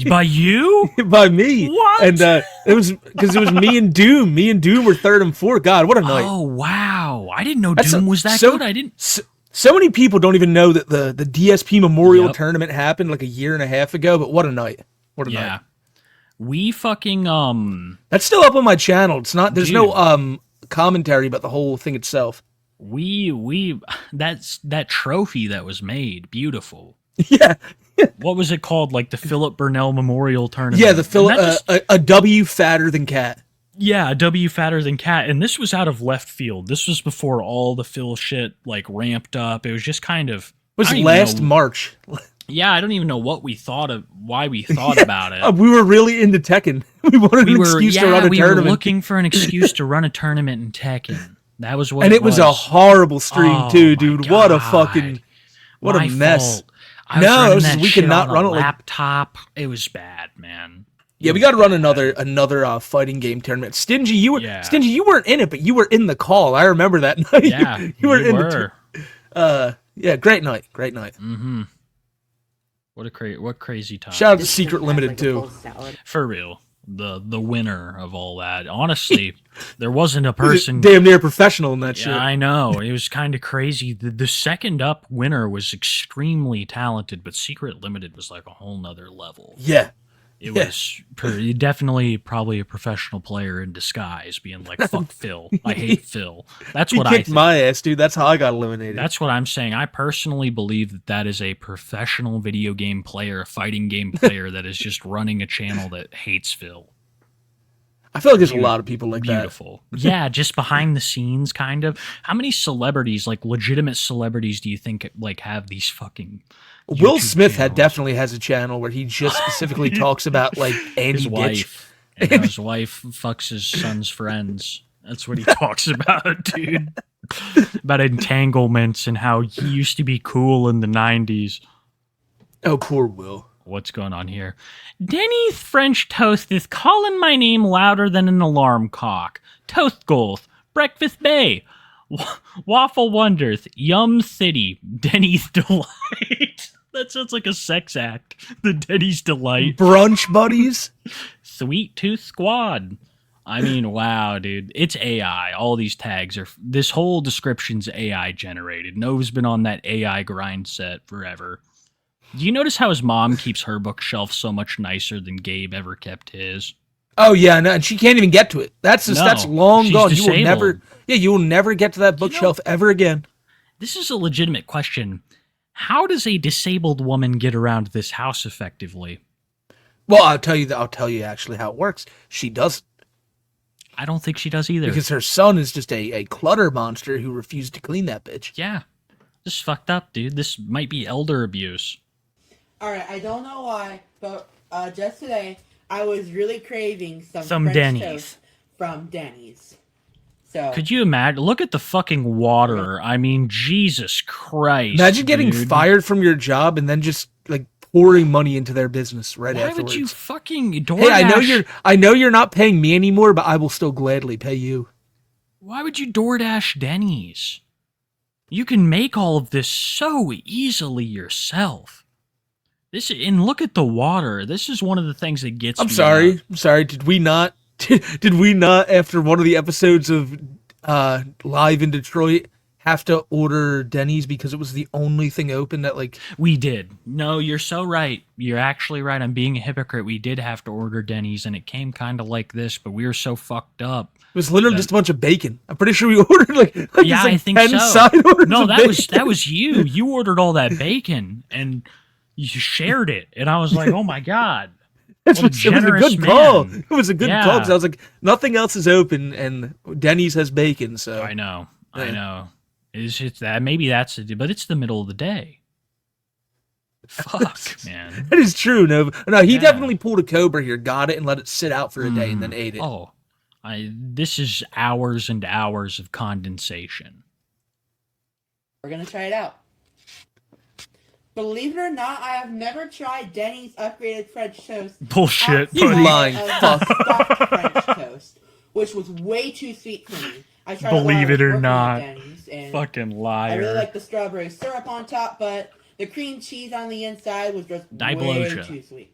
By you? By me. What? And it was because it was me and Doom. Me and Doom were 3rd and 4th. God, what a night. Oh, wow. I didn't know Doom was that good. I didn't... So many people don't even know that the DSP Memorial Tournament happened like a year and a half ago, but what a night. What a night. We fucking, That's still up on my channel. It's not, there's Dude. no, commentary about the whole thing itself. That's that trophy that was made. Beautiful. Yeah. What was it called? Like the Philip Burnell Memorial Tournament. Yeah, the Philip, a W fatter than cat. Yeah, a W fatter than cat. And this was out of left field. This was before all the Phil shit like ramped up. It was just kind of... It was last March. Yeah, I don't even know what we thought of, why we thought about it. We were really into Tekken. We wanted an excuse to run a tournament. We were looking for an excuse to run a tournament in Tekken. That was what and it was. And it was a horrible stream too, dude. What a fucking... What a mess. No, we could not run a laptop. It was bad, man. Yeah, we got to run another fighting game tournament. Stingy, you weren't in it, but you were in the call. I remember that night. Yeah, you were in the. Yeah, great night. Mm-hmm. What crazy time. Shout out to Secret Limited too. For real, the winner of all that. Honestly, there wasn't a person damn near professional in that shit. I know. It was kind of crazy. The second up winner was extremely talented, but Secret Limited was like a whole nother level. Yeah. It was definitely probably a professional player in disguise, being like, fuck Phil. I hate Phil. That's what I think. He kicked my ass, dude. That's how I got eliminated. That's what I'm saying. I personally believe that is a professional video game player, a fighting game player that is just running a channel that hates Phil. I feel like there's a lot of people like that. Beautiful. Yeah, just behind the scenes, kind of. How many celebrities, like legitimate celebrities, do you think like have these fucking... Will YouTube Smith channels? Definitely has a channel where he just specifically talks about like Andy his wife. And how his wife fucks his son's friends. That's what he talks about, dude. About entanglements and how he used to be cool in the 90s. Oh, poor Will. What's going on here? Denny's French toast is calling my name louder than an alarm clock. Toast goals. Breakfast Bay. Waffle Wonders. Yum City. Denny's Delight. That sounds like a sex act. The Denny's Delight. Brunch Buddies. Sweet Tooth Squad. I mean, wow, dude. It's AI. All these tags are... This whole description's AI generated. Nova's been on that AI grind set forever. Do you notice how his mom keeps her bookshelf so much nicer than Gabe ever kept his? Oh yeah, no, and she can't even get to it. That's long gone. Disabled. You will never get to that bookshelf ever again. This is a legitimate question. How does a disabled woman get around this house effectively? Well, I'll tell you actually how it works. She doesn't. I don't think she does either. Because her son is just a clutter monster who refused to clean that bitch. Yeah. This is fucked up, dude. This might be elder abuse. Alright, I don't know why, but just today, I was really craving some French Denny's toast from Denny's. So could you imagine? Look at the fucking water. I mean, Jesus Christ. Imagine getting fired from your job and then just like pouring money into their business afterwards. Why would you fucking DoorDash? Hey, I know you're not paying me anymore, but I will still gladly pay you. Why would you DoorDash Denny's? You can make all of this so easily yourself. And look at the water. This is one of the things that gets me. I'm sorry. Did we not after one of the episodes of Live in Detroit have to order Denny's because it was the only thing open that like we did? No, you're so right. You're actually right. I'm being a hypocrite. We did have to order Denny's and it came kind of like this, but we were so fucked up. It was literally just a bunch of bacon. I'm pretty sure we ordered like yeah, I think 10 so. Side orders no, of that was you. You ordered all that bacon and you shared it, and I was like, oh my god. It was a generous good call. man. It was a good Yeah. call because I was like, nothing else is open, and Denny's has bacon. So I know. I Yeah. know. It's that. Maybe that's it. But it's the middle of the day. Fuck, man. that is true. No, he Yeah. definitely pulled a Cobra here, got it, and let it sit out for a day, and then ate it. Oh, this is hours and hours of condensation. We're gonna try it out. Believe it or not, I have never tried Denny's upgraded French toast. Bullshit. outside You lying of fuck. the stuffed French toast, which was way too sweet for me. I tried Believe it or not. Denny's, and Fucking I liar. really like the strawberry syrup on top, but the cream cheese on the inside was just way Diblosia. too sweet.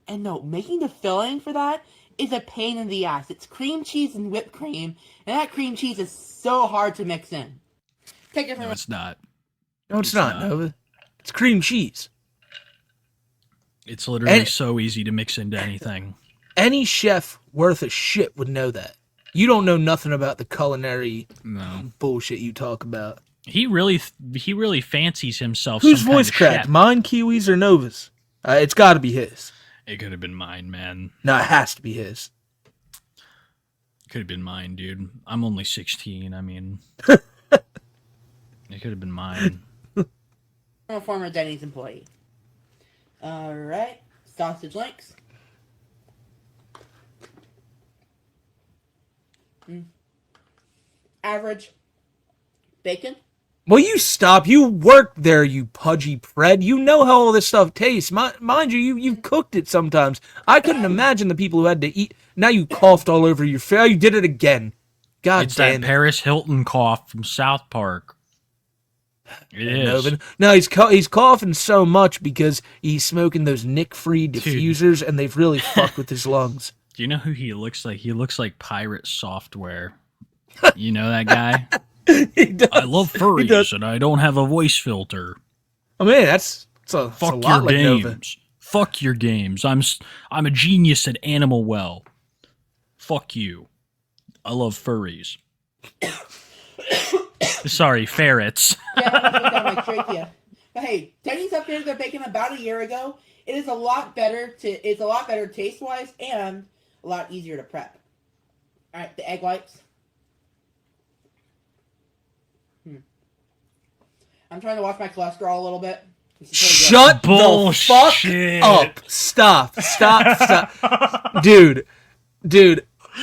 And no, making the filling for that is a pain in the ass. It's cream cheese and whipped cream, and that cream cheese is so hard to mix in. Take it from No, it's not. No, it's not, Nova. It's cream cheese. It's literally And- so easy to mix into anything. Any chef worth a shit would know that. You don't know nothing about the culinary No. bullshit you talk about. He really fancies himself. Whose some kind voice of cracked? chef. Mine, Kiwi's, or Nova's? It's got to be his. It could have been mine, man. No, it has to be his. Could have been mine, dude. I'm only 16. I mean, it could have been mine. I'm a former Denny's employee. Alright, sausage links. Average. Bacon. Well, you stop. You worked there, you pudgy pred. You know how all this stuff tastes. Mind you, you've cooked it sometimes. I couldn't imagine the people who had to eat. Now you coughed all over your face. You did it again. God It's damn that it. Paris Hilton cough from South Park. It is. Novin. No, he's coughing so much because he's smoking those nick-free diffusers, and they've really fucked with his lungs. Do you know who he looks like? He looks like Pirate Software. You know that guy? He does. I love He does. furries and I don't have a voice filter. I mean, that's a Fuck lot your like games. Nova. Fuck your games. I'm a genius at animal well. Fuck you. I love furries. Sorry, ferrets. Yeah, I almost went down my trachea. But hey, Denny's upgraded their bacon about a year ago. It is a lot better it's a lot better taste wise and a lot easier to prep. Alright, the egg whites. I'm trying to watch my cholesterol a little bit. This is pretty good. Shut Bullshit. the fuck up. Stop. Dude,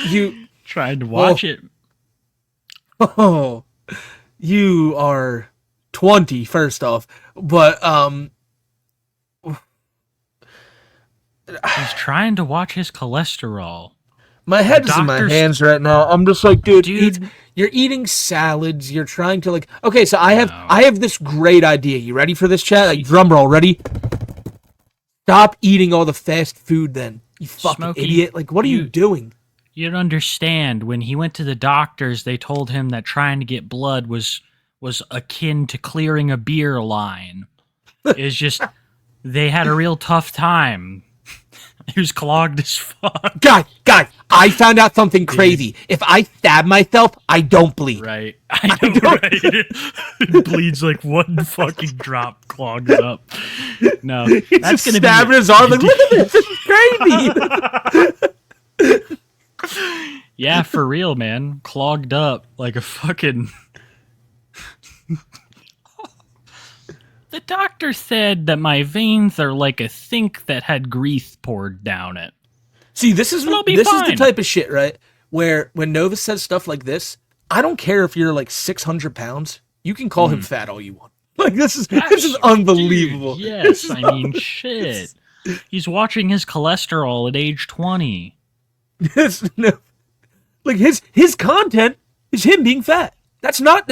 you, Trying to watch it. oh, you are 20, first off. But, He's trying to watch his cholesterol. my head's in my doctor's- hands right now. I'm just like, dude, Dude. you're eating salads. You're trying to okay, so I No. have this great idea. You ready for this, chat? Like, drum roll, ready? Stop eating all the fast food then. You fucking Smokey, idiot. Like, what are you doing? You don't understand. When he went to the doctors, they told him that trying to get blood was akin to clearing a beer line. It's just they had a real tough time. He was clogged as fuck. God, I found out something crazy. If I stab myself, I don't bleed. Right. I know, right? It bleeds like one fucking drop clogs up. No. He's That's just gonna stabbing be his arm like, look at this is crazy. Yeah, for real, man. Clogged up like a fucking The doctor said that my veins are like a sink that had grease poured down it. See, this is It'll be this is fine. the type of shit, right? Where when Nova says stuff like this, I don't care if you're like 600 pounds. You can call him fat all you want. Like this is unbelievable. Dude, yes, I mean shit. He's watching his cholesterol at age 20. No, like his content is him being fat. That's not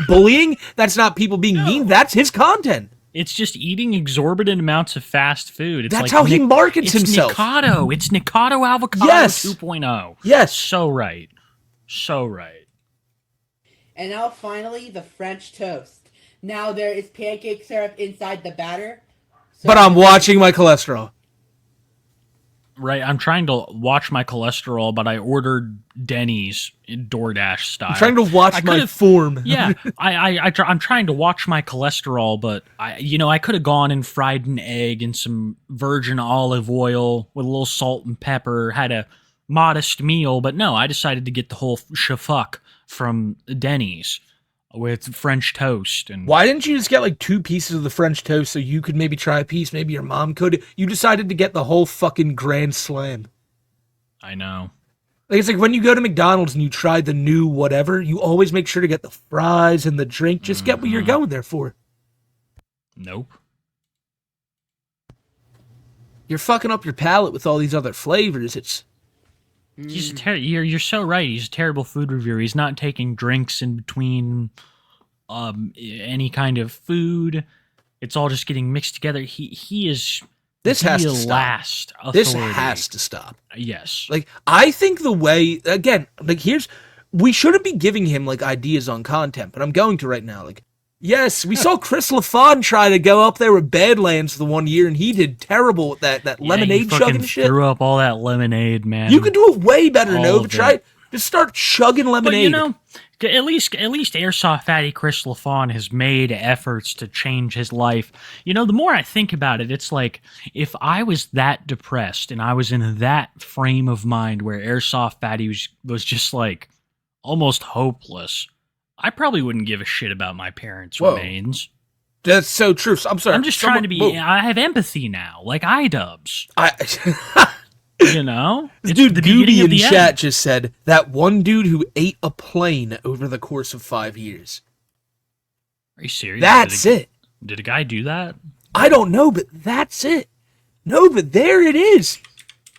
bullying. That's not people being mean. That's his content. It's just eating exorbitant amounts of fast food. It's That's like how he markets himself. It's Nikocado. It's Nikocado Avocado Yes. 2.0. Yes. So right. So right. And now finally the French toast. Now there is pancake syrup inside the batter. So But I'm watching my cholesterol. Right, I'm trying to watch my cholesterol, but I ordered Denny's DoorDash style. I'm trying to watch my form. Yeah, I'm trying to watch my cholesterol, but I could have gone and fried an egg in some virgin olive oil with a little salt and pepper, had a modest meal, but no, I decided to get the whole shafuck from Denny's with French toast. And why didn't you just get like 2 pieces of the French toast so you could maybe try a piece? Maybe your mom could. You decided to get the whole fucking grand slam. I know. Like, it's like when you go to McDonald's and you try the new whatever, you always make sure to get the fries and the drink. Just get what you're going there for. Nope. You're fucking up your palate with all these other flavors. It's You're so right. He's a terrible food reviewer. He's not taking drinks in between any kind of food. It's all just getting mixed together. He is this has to the stop. last authority. This has to stop. Yes. Like, I think the way, again, like, we shouldn't be giving him like ideas on content, but I'm going to right now. Like, yes, we saw Chris LaFon try to go up there with Badlands the one year, and he did terrible with that lemonade chugging shit. Threw up all that lemonade, man. You could do it way better, All Nova. of Try it. just start chugging lemonade. But at least Airsoft Fatty Chris LaFon has made efforts to change his life. The more I think about it, it's like if I was that depressed and I was in that frame of mind where Airsoft Fatty was just like almost hopeless, I probably wouldn't give a shit about my parents' remains. That's so true. I'm sorry. I'm just trying to be. Whoa. I have empathy now, like iDubbbz. This It's dude the beginning Goody of in the chat end. just said that one dude who ate a plane over the course of 5 years. Are you serious? That's it. Did a guy do that? I don't know, but that's it. No, but there it is.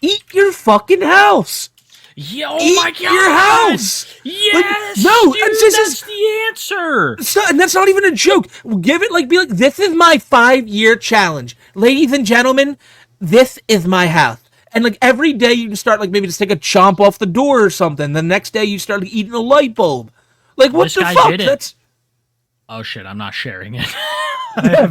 Eat your fucking house. Yeah, oh Eat my god! your house. Yes, no, dude, this that's is the answer. and that's not even a joke. Give it be like, this is my 5-year challenge, ladies and gentlemen. This is my house, and like every day you can start like maybe just take a chomp off the door or something. The next day you start like, eating a light bulb. Like what This the guy fuck? did it. That's Oh shit! I'm not sharing it. yeah,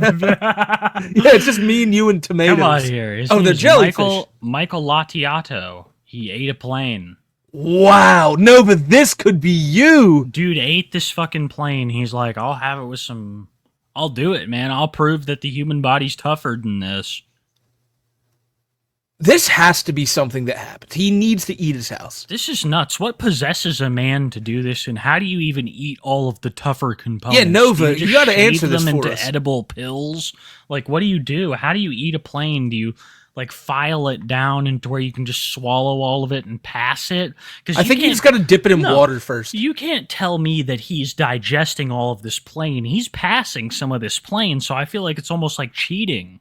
it's just me and you and tomatoes. Come on here. His Oh, name the is jellyfish. Michael Latiato. He ate a plane. Wow, no, but this could be you. Dude ate this fucking plane. He's like, I'll have it with some. I'll do it, man. I'll prove that the human body's tougher than this. This has to be something that happened. He needs to eat his house. This is nuts. What possesses a man to do this, and how do you even eat all of the tougher components? Yeah, Nova, Do you you gotta shave answer this them for into us. edible pills? Like, what do you do? How do you eat a plane? Do you like file it down into where you can just swallow all of it and pass it? Because I think you just got to dip it in water first. You can't tell me that he's digesting all of this plane. He's passing some of this plane, so I feel like it's almost like cheating.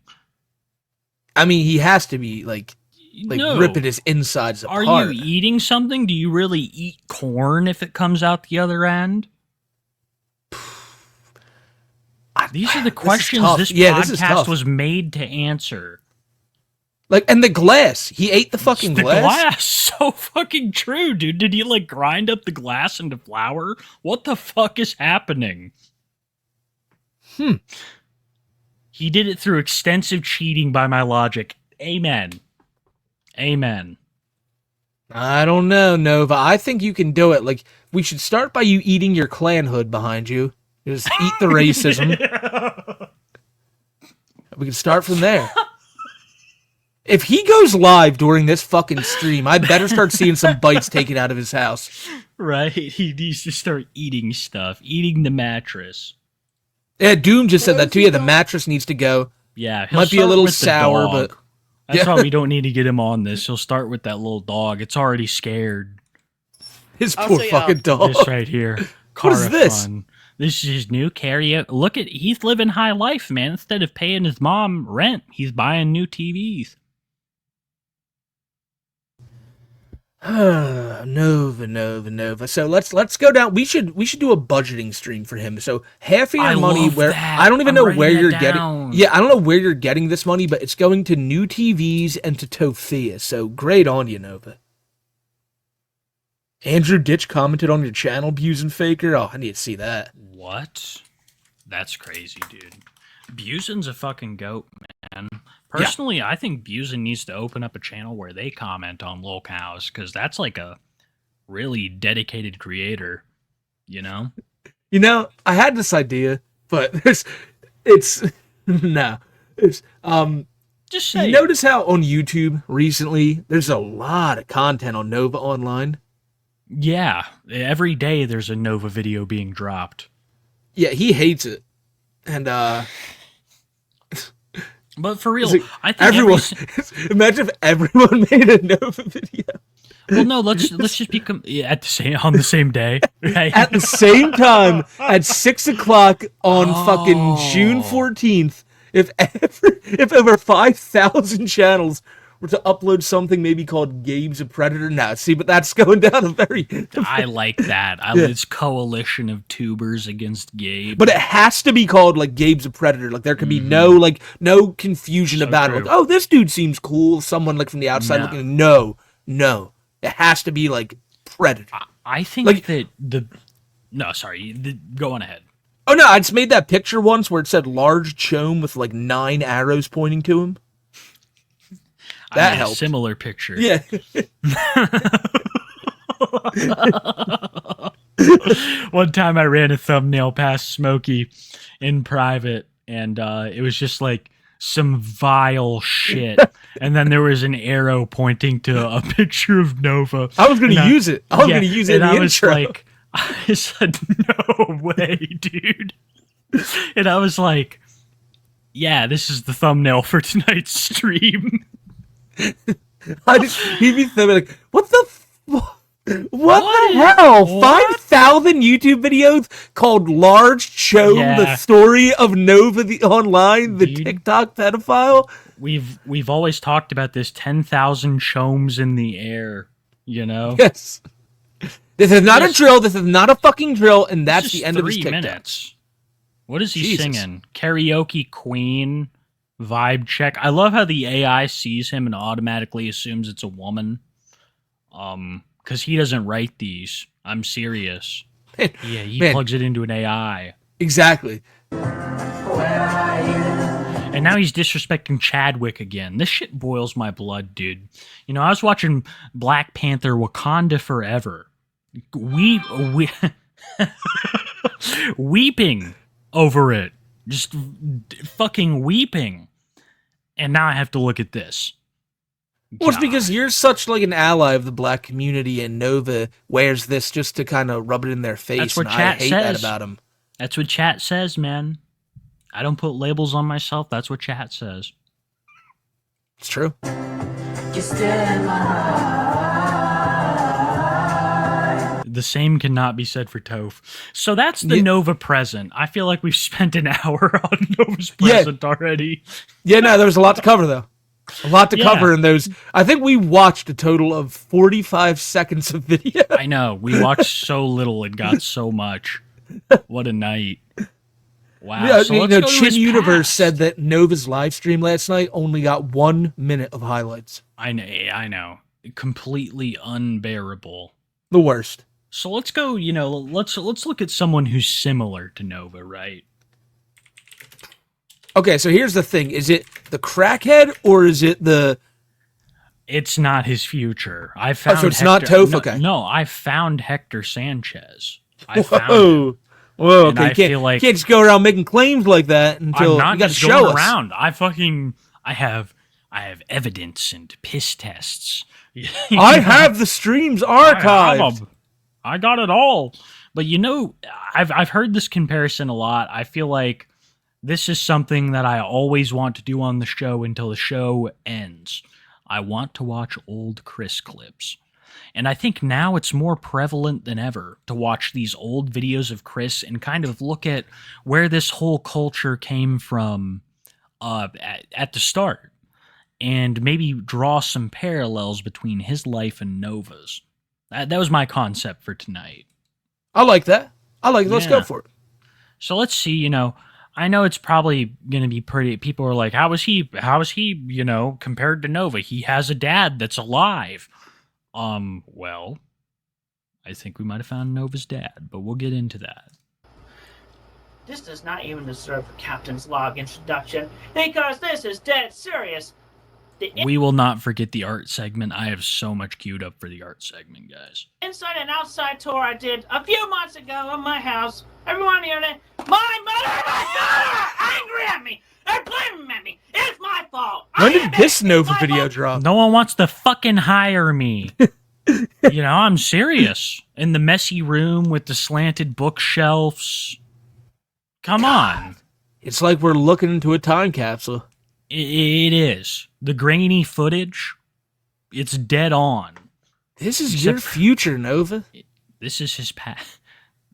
I mean, he has to be like No. ripping his insides Are apart. you eating something? Do you really eat corn if it comes out the other end? These are the questions tough. this Yeah, this is podcast tough. was made to answer. Like, and the glass. He ate the fucking The glass. glass, so fucking true, dude. Did he like grind up the glass into flour? What the fuck is happening? He did it through extensive cheating by my logic. Amen. Amen. I don't know, Nova. I think you can do it. Like, we should start by you eating your clan hood behind you. Just eat the racism. We can start from there. If he goes live during this fucking stream, I better start seeing some bites taken out of his house. Right? He needs to start eating stuff. Eating the mattress. Yeah, Doom just said that too. Yeah, the mattress needs to go. Yeah. he'll Might be a start little with the sour, dog. but That's yeah. why we don't need to get him on this. He'll start with that little dog. It's already scared. His I'll poor say, fucking dog. This right here. What is this? Carafun. This is his new karaoke. Look at, he's living high life, man. Instead of paying his mom rent, he's buying new TVs. Nova. So let's go down. We should do a budgeting stream for him. So half of your I money, love where that. I don't even I'm know writing where that you're down. getting. Yeah, I don't know where you're getting this money, but it's going to new TVs and to Tophia. So great on you, Nova. Andrew Ditch commented on your channel, Buse and Faker. Oh, I need to see that. What? That's crazy, dude. Busen's a fucking goat, man. Personally, I think Busen needs to open up a channel where they comment on lol cows, because that's like a really dedicated creator, you know? I had this idea, but it's no. It's Just you say notice how on YouTube recently there's a lot of content on Nova Online? yeah, every day there's a Nova video being dropped. Yeah, he hates it. And But for real, like, I think everyone imagine if everyone made a Nova video. well, no, let's just become on the same day, right? At the same time, at 6 o'clock on fucking June 14th, if over 5,000 channels were to upload something maybe called Gabe's a Predator. Now, see, but that's going down a very... I like that. It's coalition of tubers against Gabe. But it has to be called, like, Gabe's a Predator. Like, there can be no confusion So about it. true. Like, oh, this dude seems cool. Someone, like, from the outside looking... No. It has to be, like, Predator. I think like- that no, sorry, go on ahead. Oh, no, I just made that picture once where it said large chome with, like, 9 arrows pointing to him. That I made helped. a similar picture. Yeah. One time I ran a thumbnail past Smokey in private, and it was just like some vile shit. And then there was an arrow pointing to a picture of Nova. I was going to use it. I was Yeah, going to use it in and the I was intro. like, I said, no way, dude. And I was like, yeah, this is the thumbnail for tonight's stream. He'd be thinking like, what the the What? hell? What? 5,000 YouTube videos called Large Chome, Yeah. the story of Nova the Online, the Dude. TikTok pedophile? We've always talked about this 10,000 chomes in the air, you know? Yes. This is not a Yes. drill. This is not a fucking drill, and that's It's the just end of his 3 TikTok. minutes. What is he Jesus. singing? Karaoke Queen, vibe check. I love how the AI sees him and automatically assumes it's a woman. Because he doesn't write these. I'm serious. Yeah, he Man. plugs it into an AI. Exactly. And now he's disrespecting Chadwick again. This shit boils my blood, dude. You know, I was watching Black Panther Wakanda Forever. Weeping over it. Just fucking weeping. And now I have to look at this. Well, it's God. because you're such like an ally of the black community, and Nova wears this just to kind of rub it in their face. That's what and chat I hate that says. about him. That's what chat says, man. I don't put labels on myself. That's what chat says. It's true. The same cannot be said for Toph. So that's the Yeah. Nova present. I feel like we've spent an hour on Nova's Yeah. present already. Yeah, no, there was a lot to cover though. A lot to Yeah. cover in those. I think we watched a total of 45 seconds of video. I know. We watched so little and got so much. What a night. Wow. Yeah, So you let's know, go to Chin his Universe past. said that Nova's live stream last night only got 1 minute of highlights. I know. Completely unbearable. The worst. So let's go, let's look at someone who's similar to Nova, right? Okay, so here's the thing. Is it the crackhead or is it the... It's not his future. I found so it's not Toph? Okay. No, I found Hector Sanchez. I found him. Whoa. Whoa, And okay. I You can't, feel like- can't just go around making claims like that until I'm not you got to just show going us. around. I have evidence and piss tests. I have the streams archived. I got it all. But I've heard this comparison a lot. I feel like this is something that I always want to do on the show until the show ends. I want to watch old Chris clips. And I think now it's more prevalent than ever to watch these old videos of Chris and kind of look at where this whole culture came from at the start. And maybe draw some parallels between his life and Nova's. That was my concept for tonight. I like that. Let's go Yeah. for it. So let's see, I know it's probably going to be pretty. People are like, how is he, compared to Nova? He has a dad that's alive. Well, I think we might have found Nova's dad, but we'll get into that. This does not even deserve a captain's log introduction, because this is dead serious. We will not forget the art segment. I have so much queued up for the art segment, guys. Inside and outside tour I did a few months ago of my house. Everyone on the internet, my mother and my daughter are angry at me. They're blaming at me. It's my fault. When did this Nova video drop? No one wants to fucking hire me. You know, I'm serious. In the messy room with the slanted bookshelves. Come on. It's like we're looking into a time capsule. It is. The grainy footage, it's dead on. This is your future, Nova. This is his path.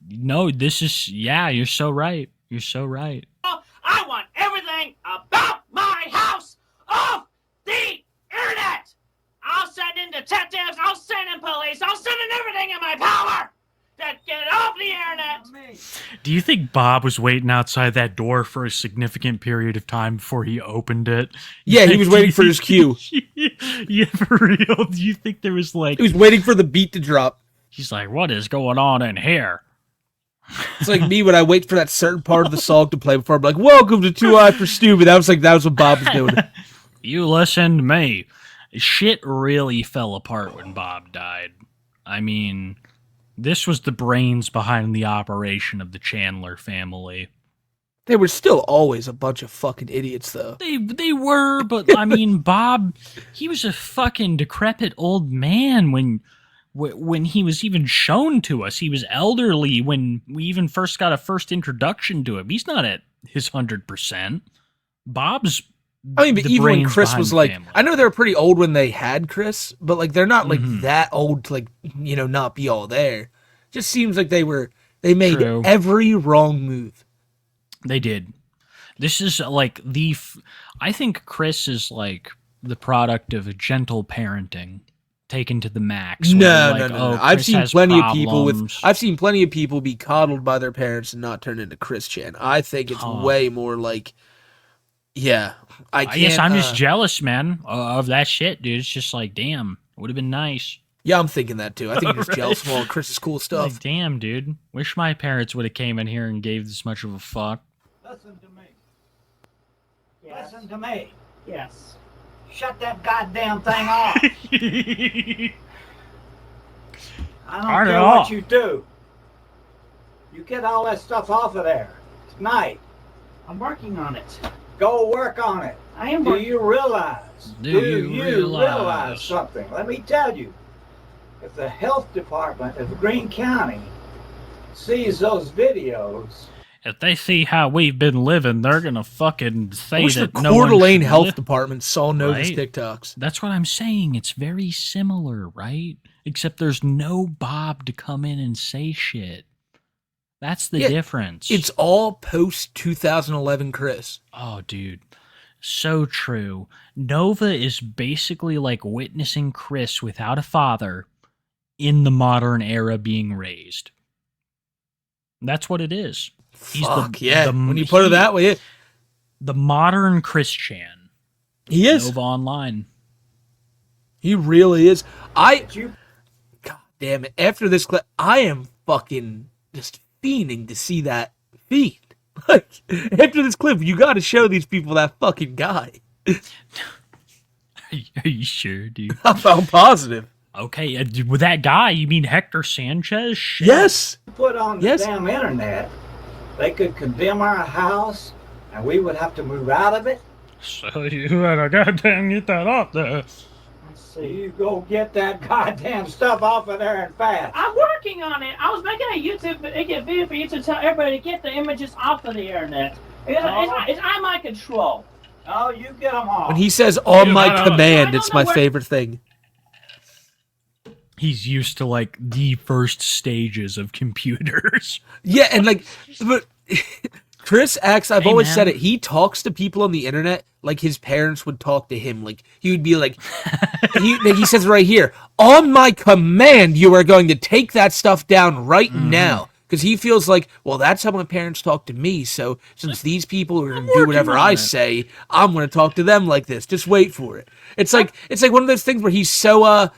No, this is... Yeah, you're so right. You're so right. I want everything about my house off the internet. I'll send in detectives. I'll send in police. I'll send in everything in my power to get it off the internet. Do you think Bob was waiting outside that door for a significant period of time before he opened it? Yeah, he was waiting for his cue. Yeah, for real. Do you think there was like... He was waiting for the beat to drop. He's like, what is going on in here? It's like me when I wait for that certain part of the song to play before I'm like, welcome to Too High for Stupid. That was what Bob was doing. You listen to me. Shit really fell apart when Bob died. I mean, this was the brains behind the operation of the Chandler family. They were still always a bunch of fucking idiots, though. They were, but I mean, Bob, he was a fucking decrepit old man when he was even shown to us. He was elderly when we even first got a first introduction to him. He's not at his 100%. Bob's... I mean, but even when Chris was like, I know they were pretty old when they had Chris, but like they're not like that old to like, you know, not be all there. Just seems like they made every wrong move. They did. This is like I think Chris is like the product of a gentle parenting taken to the max. No. I've seen plenty of people be coddled by their parents and not turn into Chris Chan. I think it's way more like, yeah. I guess I'm just jealous, man, of that shit, dude. It's just like, damn, it would have been nice. Yeah, I'm thinking that too. I think you're just jealous of all of Chris's cool stuff. Like, damn, dude. Wish my parents would have came in here and gave this much of a fuck. Listen to me. Yes. Listen to me. Yes. Shut that goddamn thing off. I don't care what you do. You get all that stuff off of there tonight. I'm working on it. Go work on it. I am Do working. you realize? Do you realize something? Let me tell you. If the health department of Greene County sees those videos, if they see how we've been living, they're gonna fucking say that the no one Coeur d'Alene should Health live. Department saw Nova's Right? TikToks. That's what I'm saying. It's very similar, right? Except there's no Bob to come in and say shit. That's the difference. It's all post 2011 Chris. Oh, dude. So true. Nova is basically like witnessing Chris without a father in the modern era being raised. That's what it is. Fuck, when you put it that way, the modern Chris Chan. He is. Nova Online. He really is. God damn it. After this clip, I am fucking just fiending to see that feed. Like, after this clip, you gotta show these people that fucking guy. Are you sure, dude? I'm positive. Okay, with that guy, you mean Hector Sanchez? Shit. Yes. put on the damn internet, they could condemn our house and we would have to move out of it. So you better goddamn get that off there. So you go get that goddamn stuff off of there and fast. I'm working on it. I was making a YouTube video for you to tell everybody to get the images off of the internet. It's on my control. Oh, you get them off. When he says on my command, it's my favorite thing. He's used to like the first stages of computers. Yeah, and like, but Chris acts, I've always said it, he talks to people on the internet like his parents would talk to him. Like, he would be like, he says right here, on my command, you are going to take that stuff down right now. Because he feels like, well, that's how my parents talk to me, so since these people are going to do whatever I say, I'm going to talk to them like this. Just wait for it. It's like one of those things where he's so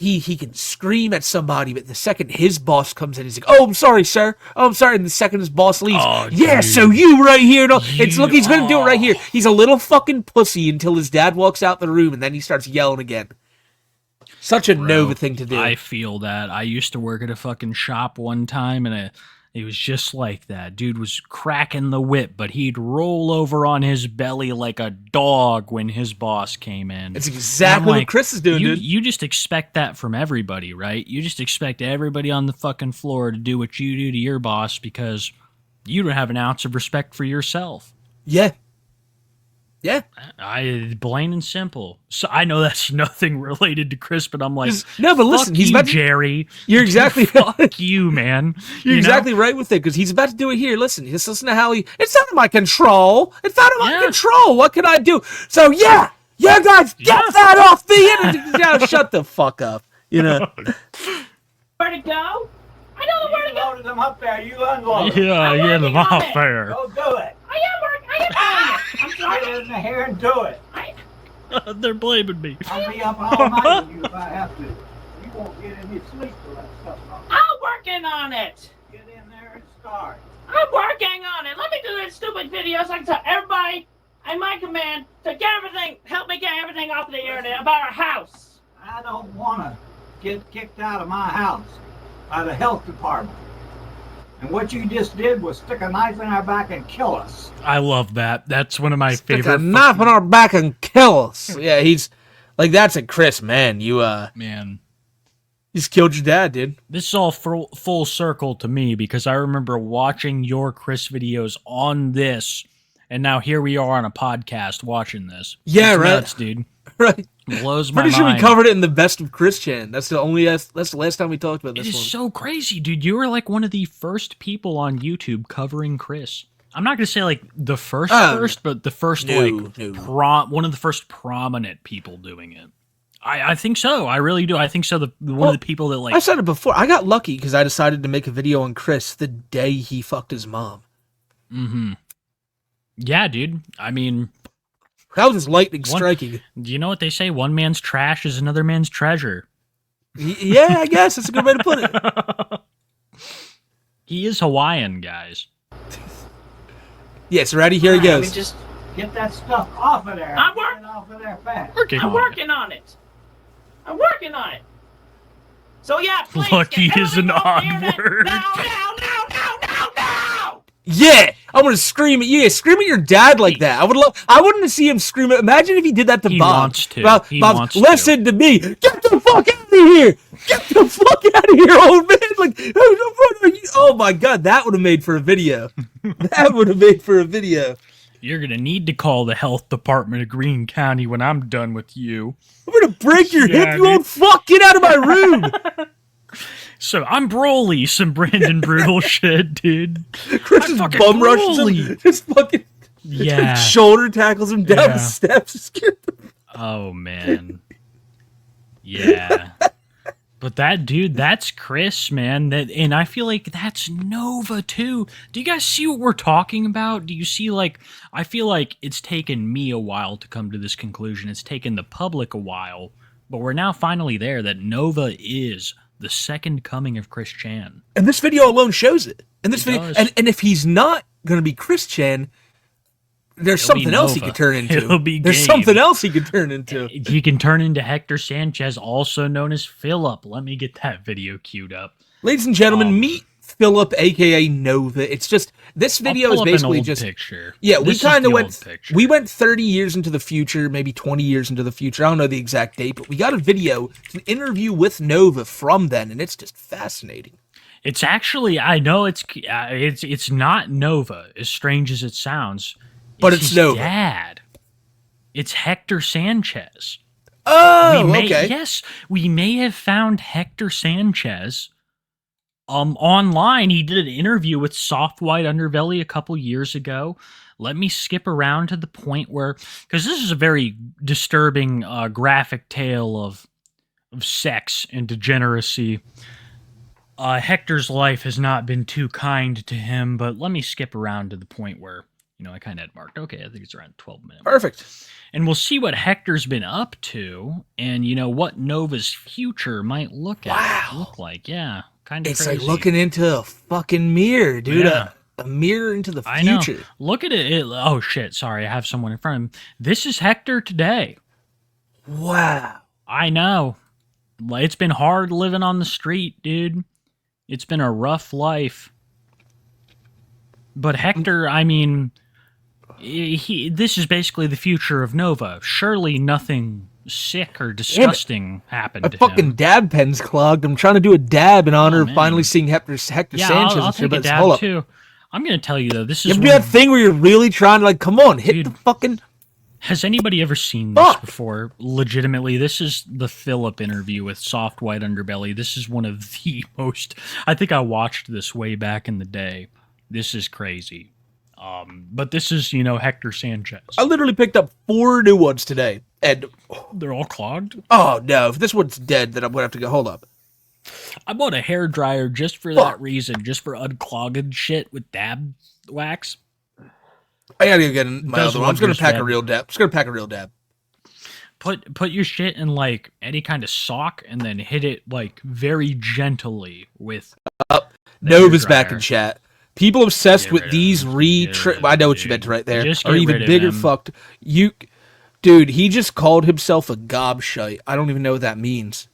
he can scream at somebody, but the second his boss comes in, he's like, "Oh, I'm sorry, sir. Oh, I'm sorry." And the second his boss leaves, yeah, dude. so you right here. No, it's look, he's gonna do it right here. He's a little fucking pussy until his dad walks out the room, and then he starts yelling again. Such a Nova thing to do. I feel that. I used to work at a fucking shop one time, and it was just like that. Dude was cracking the whip, but he'd roll over on his belly like a dog when his boss came in. It's exactly what Chris is doing, dude. You just expect that from everybody, right? You just expect everybody on the fucking floor to do what you do to your boss because you don't have an ounce of respect for yourself. Yeah. Yeah. Plain and simple. So I know that's nothing related to Chris, but I'm like, no, but listen, he's about to, Jerry. You're exactly fuck you, man. You're exactly right with it because he's about to do it here. Listen, just listen to how it's out of my control. It's out of my control. What can I do? So yeah, guys, get that off the internet. Now shut the fuck up. You know. Where to go? I know the where to go. Loaded them up there. You unloaded. Yeah, them off there. Go do it. I am doing it. I'm sorry. Get in here and do it. They're blaming me. I'll be up all night with you if I have to. You won't get any sleep till that stuff's off. I'm working on it. Get in there and start. I'm working on it. Let me do this stupid video so I can tell everybody at my command to get everything, help me get everything off the internet about our house. I don't want to get kicked out of my house by the health department. And what you just did was stick a knife in our back and kill us. I love that. That's one of my favorite. Stick a knife in our back and kill us. Yeah, he's like, that's a Chris, man. You man, he's killed your dad, dude. This is all full circle to me because I remember watching your Chris videos on this, and now here we are on a podcast watching this. Yeah, it's right, nuts, dude. Right. Blows my Pretty mind. sure we covered it in the best of Chris Chan. That's the last time we talked about this It is one. so crazy, dude. You were like one of the first people on YouTube covering Chris. I'm not gonna say like the first, but the first one of the first prominent people doing it. I think so. I really do. I think so. One of the people that like I said it before. I got lucky because I decided to make a video on Chris the day he fucked his mom. Mm-hmm. Yeah, dude. I mean, that was lightning striking. Do you know what they say? One man's trash is another man's treasure. Yeah, I guess that's a good way to put it. He is Hawaiian, guys. Yes, ready? Here he goes. I mean, just get that stuff off of there. I'm Get it off of there fast. I'm working on it. I'm working on it. So yeah, please. Lucky get is an everything off the odd internet. word. Now. Yeah, I'm gonna scream at you. Yeah, scream at your dad like that. I wouldn't see him scream. Imagine if he did that to He Bob. wants to. Bob, He Bob, wants to. listen to me. Get the fuck out of here. Get the fuck out of here, old man. Like, who the fuck are you? Oh my god, that would have made for a video. That would have made for a video. You're gonna need to call the health department of Greene County when I'm done with you. I'm gonna break your Yeah, hip, you old fuck. Get out of my room. So I'm Broly, some Brandon Brutal shit, dude. Chris just fucking bum rushes Broly. him. Just fucking Yeah. shoulder tackles him down Yeah. the steps. Oh man. Yeah. But that dude, that's Chris, man. And I feel like that's Nova too. Do you guys see what we're talking about? Do you see I feel like it's taken me a while to come to this conclusion. It's taken the public a while, but we're now finally there that Nova is the second coming of Chris Chan. And this video alone shows it. And this It video, does. and if he's not gonna be Chris Chan, there's It'll be something else he Nova. could turn into. It'll be There's Gabe. something else he could turn into. He can turn into Hector Sanchez, also known as Philip. Let me get that video queued up. Ladies and gentlemen, meet Philip, aka Nova. It's just this video I'll is pull up an basically old just picture. yeah. This We is kind the of old went picture. we went 30 years into the future, maybe 20 years into the future. I don't know the exact date, but we got a video, an interview with Nova from then, and it's just fascinating. It's actually, I know it's not Nova, as strange as it sounds. But it's his Nova. Dad. It's Hector Sanchez. Oh, okay. okay. Yes, we may have found Hector Sanchez online. He did an interview with Soft White Underbelly a couple years ago. Let me skip around to the point where, because this is a very disturbing graphic tale of sex and degeneracy. Hector's life has not been too kind to him, but let me skip around to the point where I kind of had marked. Okay, I think it's around 12 minutes. Perfect. And we'll see what Hector's been up to, and what Nova's future might look like. Yeah, kind of. It's crazy. like looking into a fucking mirror, dude. Yeah. A mirror into the I know. future. Look at it. Oh shit! Sorry, I have someone in front of him. This is Hector today. Wow. I know. It's been hard living on the street, dude. It's been a rough life. But Hector, I mean, this is basically the future of Nova. Surely nothing sick or disgusting happened My to fucking him. dab pen's clogged. I'm trying to do a dab in honor of man. finally seeing Hector Yeah, Sanchez. I'll and shit, take a but dab hold up. too. I'm going to tell you, though, this You is ever do that thing where you're really trying to, like, come on, hit Dude. the fucking... Has anybody ever seen this Fuck. before? Legitimately, this is the Phillip interview with Soft White Underbelly. This is one of the most... I think I watched this way back in the day. This is crazy. But this is, Hector Sanchez. I literally picked up 4 new ones today, and... They're all clogged. Oh, no, if this one's dead, then I'm gonna have to go, hold up. I bought a hairdryer just for that reason, just for unclogging shit with dab wax. I gotta go get my Does other one. I'm just gonna wonders, pack man. a real dab. Just gonna pack a real dab. Put your shit in like any kind of sock and then hit it like very gently with Nova's back hairdryer. in chat. People obsessed Get with rid of these him. re... Get rid of I know him, what you dude. meant right there. Just Or get even rid of bigger him. fucked. Dude, he just called himself a gobshite. I don't even know what that means.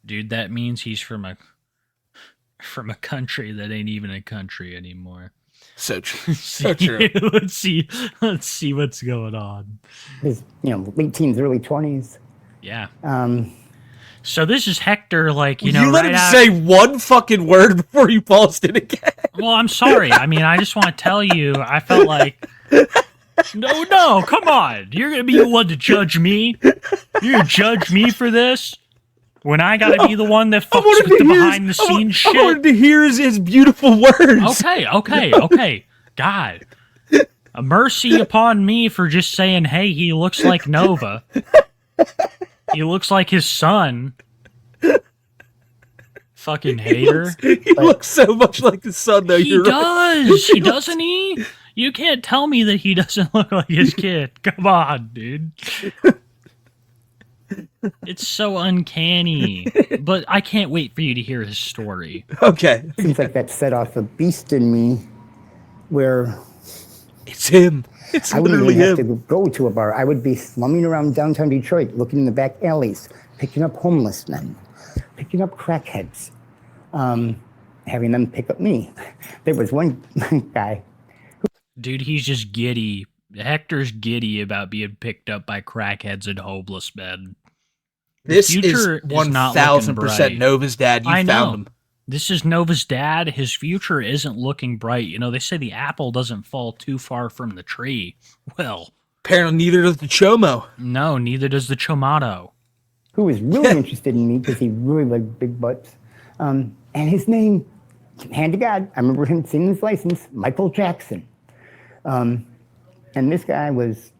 Dude, that means he's from a country that ain't even a country anymore. So true. So true. Let's see what's going on. His, late teens, early 20s. Yeah. Um, So this is Hector, like, You right let him out- say one fucking word before you paused it again. Well, I'm sorry. I mean, I just want to tell you, I felt like, no, come on. You're going to be the one to judge me? You're going to judge me for this? When I got to be the one that fucks with the behind-the-scenes shit? I wanted to hear his beautiful words. Okay. God. A mercy upon me for just saying, hey, he looks like Nova. He looks like his son. Fucking hater. He looks so much like his son, though. He You're right. does. He doesn't he? You can't tell me that he doesn't look like his kid. Come on, dude. It's so uncanny. But I can't wait for you to hear his story. Okay. seems like that set off a beast in me where It's him. It's I wouldn't literally even have him. to go to a bar. I would be slumming around downtown Detroit, looking in the back alleys, picking up homeless men, picking up crackheads, having them pick up me. There was one guy. Dude, he's just giddy. Hector's giddy about being picked up by crackheads and homeless men. This future is is not 1,000% looking bright. Nova's dad. You I know. found him. This is Nova's dad. His future isn't looking bright. They say the apple doesn't fall too far from the tree. Well, Apparently, neither does the Chomo. no, neither does the Chomato. Who was really interested in me because he really liked big butts. And his name, hand to God, I remember him seeing his license, Michael Jackson. And this guy was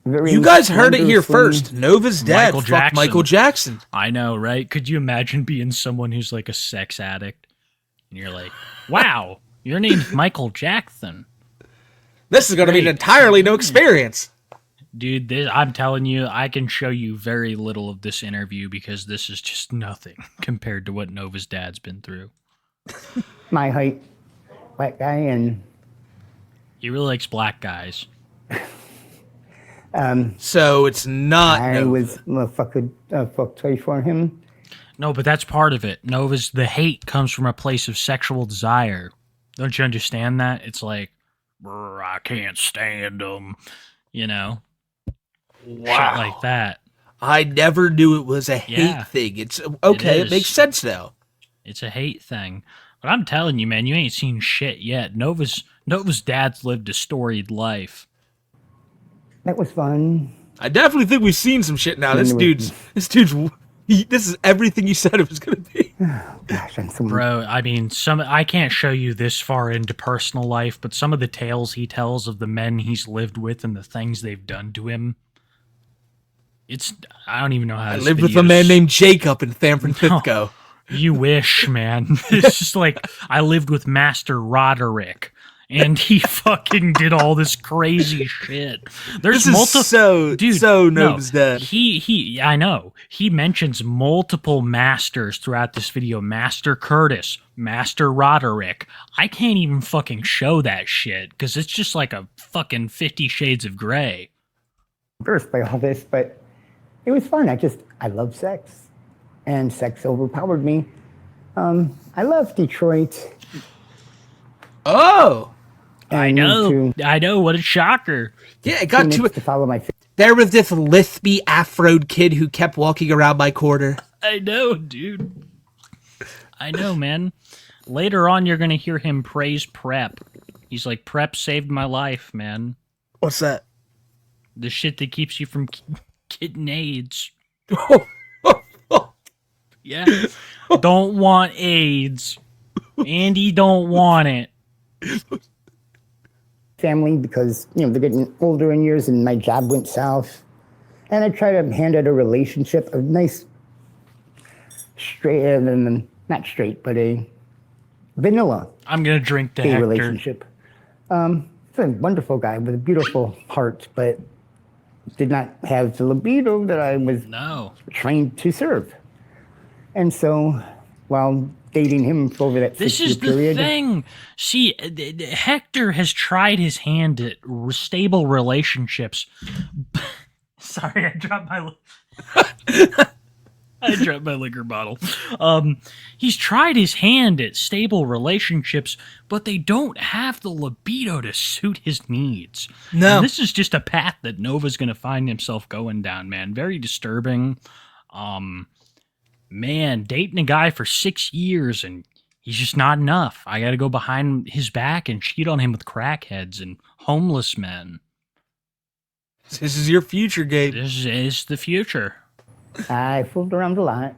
very... You guys heard it here wonderfully- first. Nova's dad Michael fucked Jackson. Michael Jackson. I know, right? Could you imagine being someone who's like a sex addict? And you're like, wow, your name's Michael Jackson. This is going to be an Great. entirely new experience. Dude, I'm telling you, I can show you very little of this interview because this is just nothing compared to what Nova's dad's been through. My height, white guy, and He really likes black guys. So it's not I Nova. was a fuck toy for him. No, but that's part of it. The hate comes from a place of sexual desire. Don't you understand that? It's like, "Brr, I can't stand them, Wow. shit like that. I never knew it was a hate Yeah. thing. It's okay. It is. makes sense now. It's a hate thing. But I'm telling you, man, you ain't seen shit yet. Nova's dad's lived a storied life. That was fun. I definitely think we've seen some shit now. This This is everything you said it was going to be. Gosh, I'm so... Bro, I mean, I can't show you this far into personal life, but some of the tales he tells of the men he's lived with and the things they've done to him, I don't even know how I this lived with a video's- man named Jacob in San Francisco. You wish, man. It's just like, I lived with Master Roderick. and he fucking did all this crazy shit. There's This is so Nova's dad. I know. He mentions multiple masters throughout this video. Master Curtis, Master Roderick. I can't even fucking show that shit because it's just like a fucking 50 Shades of Grey. Versed by all this, but it was fun. I love sex, and sex overpowered me. I love Detroit. Oh, I know. What a shocker. Yeah, it got to follow my. There was this lispy afroed kid who kept walking around my corner. I know, dude. I know, man. Later on, you're gonna hear him praise prep. He's like, "Prep saved my life, man." What's that? The shit that keeps you from getting AIDS. Yeah. Don't want AIDS. Andy don't want it. Family, because they're getting older in years, and my job went south, and I try to hand out a relationship, a nice straight, not straight, but a vanilla I'm gonna drink the gay Hector. relationship. He's a wonderful guy with a beautiful heart, but did not have the libido that I was trained to serve. And so, while dating him for over that 6-year period... This is the thing. See, Hector has tried his hand at stable relationships. Sorry, I dropped my... I dropped my liquor bottle. He's tried his hand at stable relationships, but they don't have the libido to suit his needs. No. And this is just a path that Nova's going to find himself going down, man. Very disturbing. Man, dating a guy for 6 years and he's just not enough. I got to go behind his back and cheat on him with crackheads and homeless men. This is your future, Gabe. This is the future. I fooled around a lot.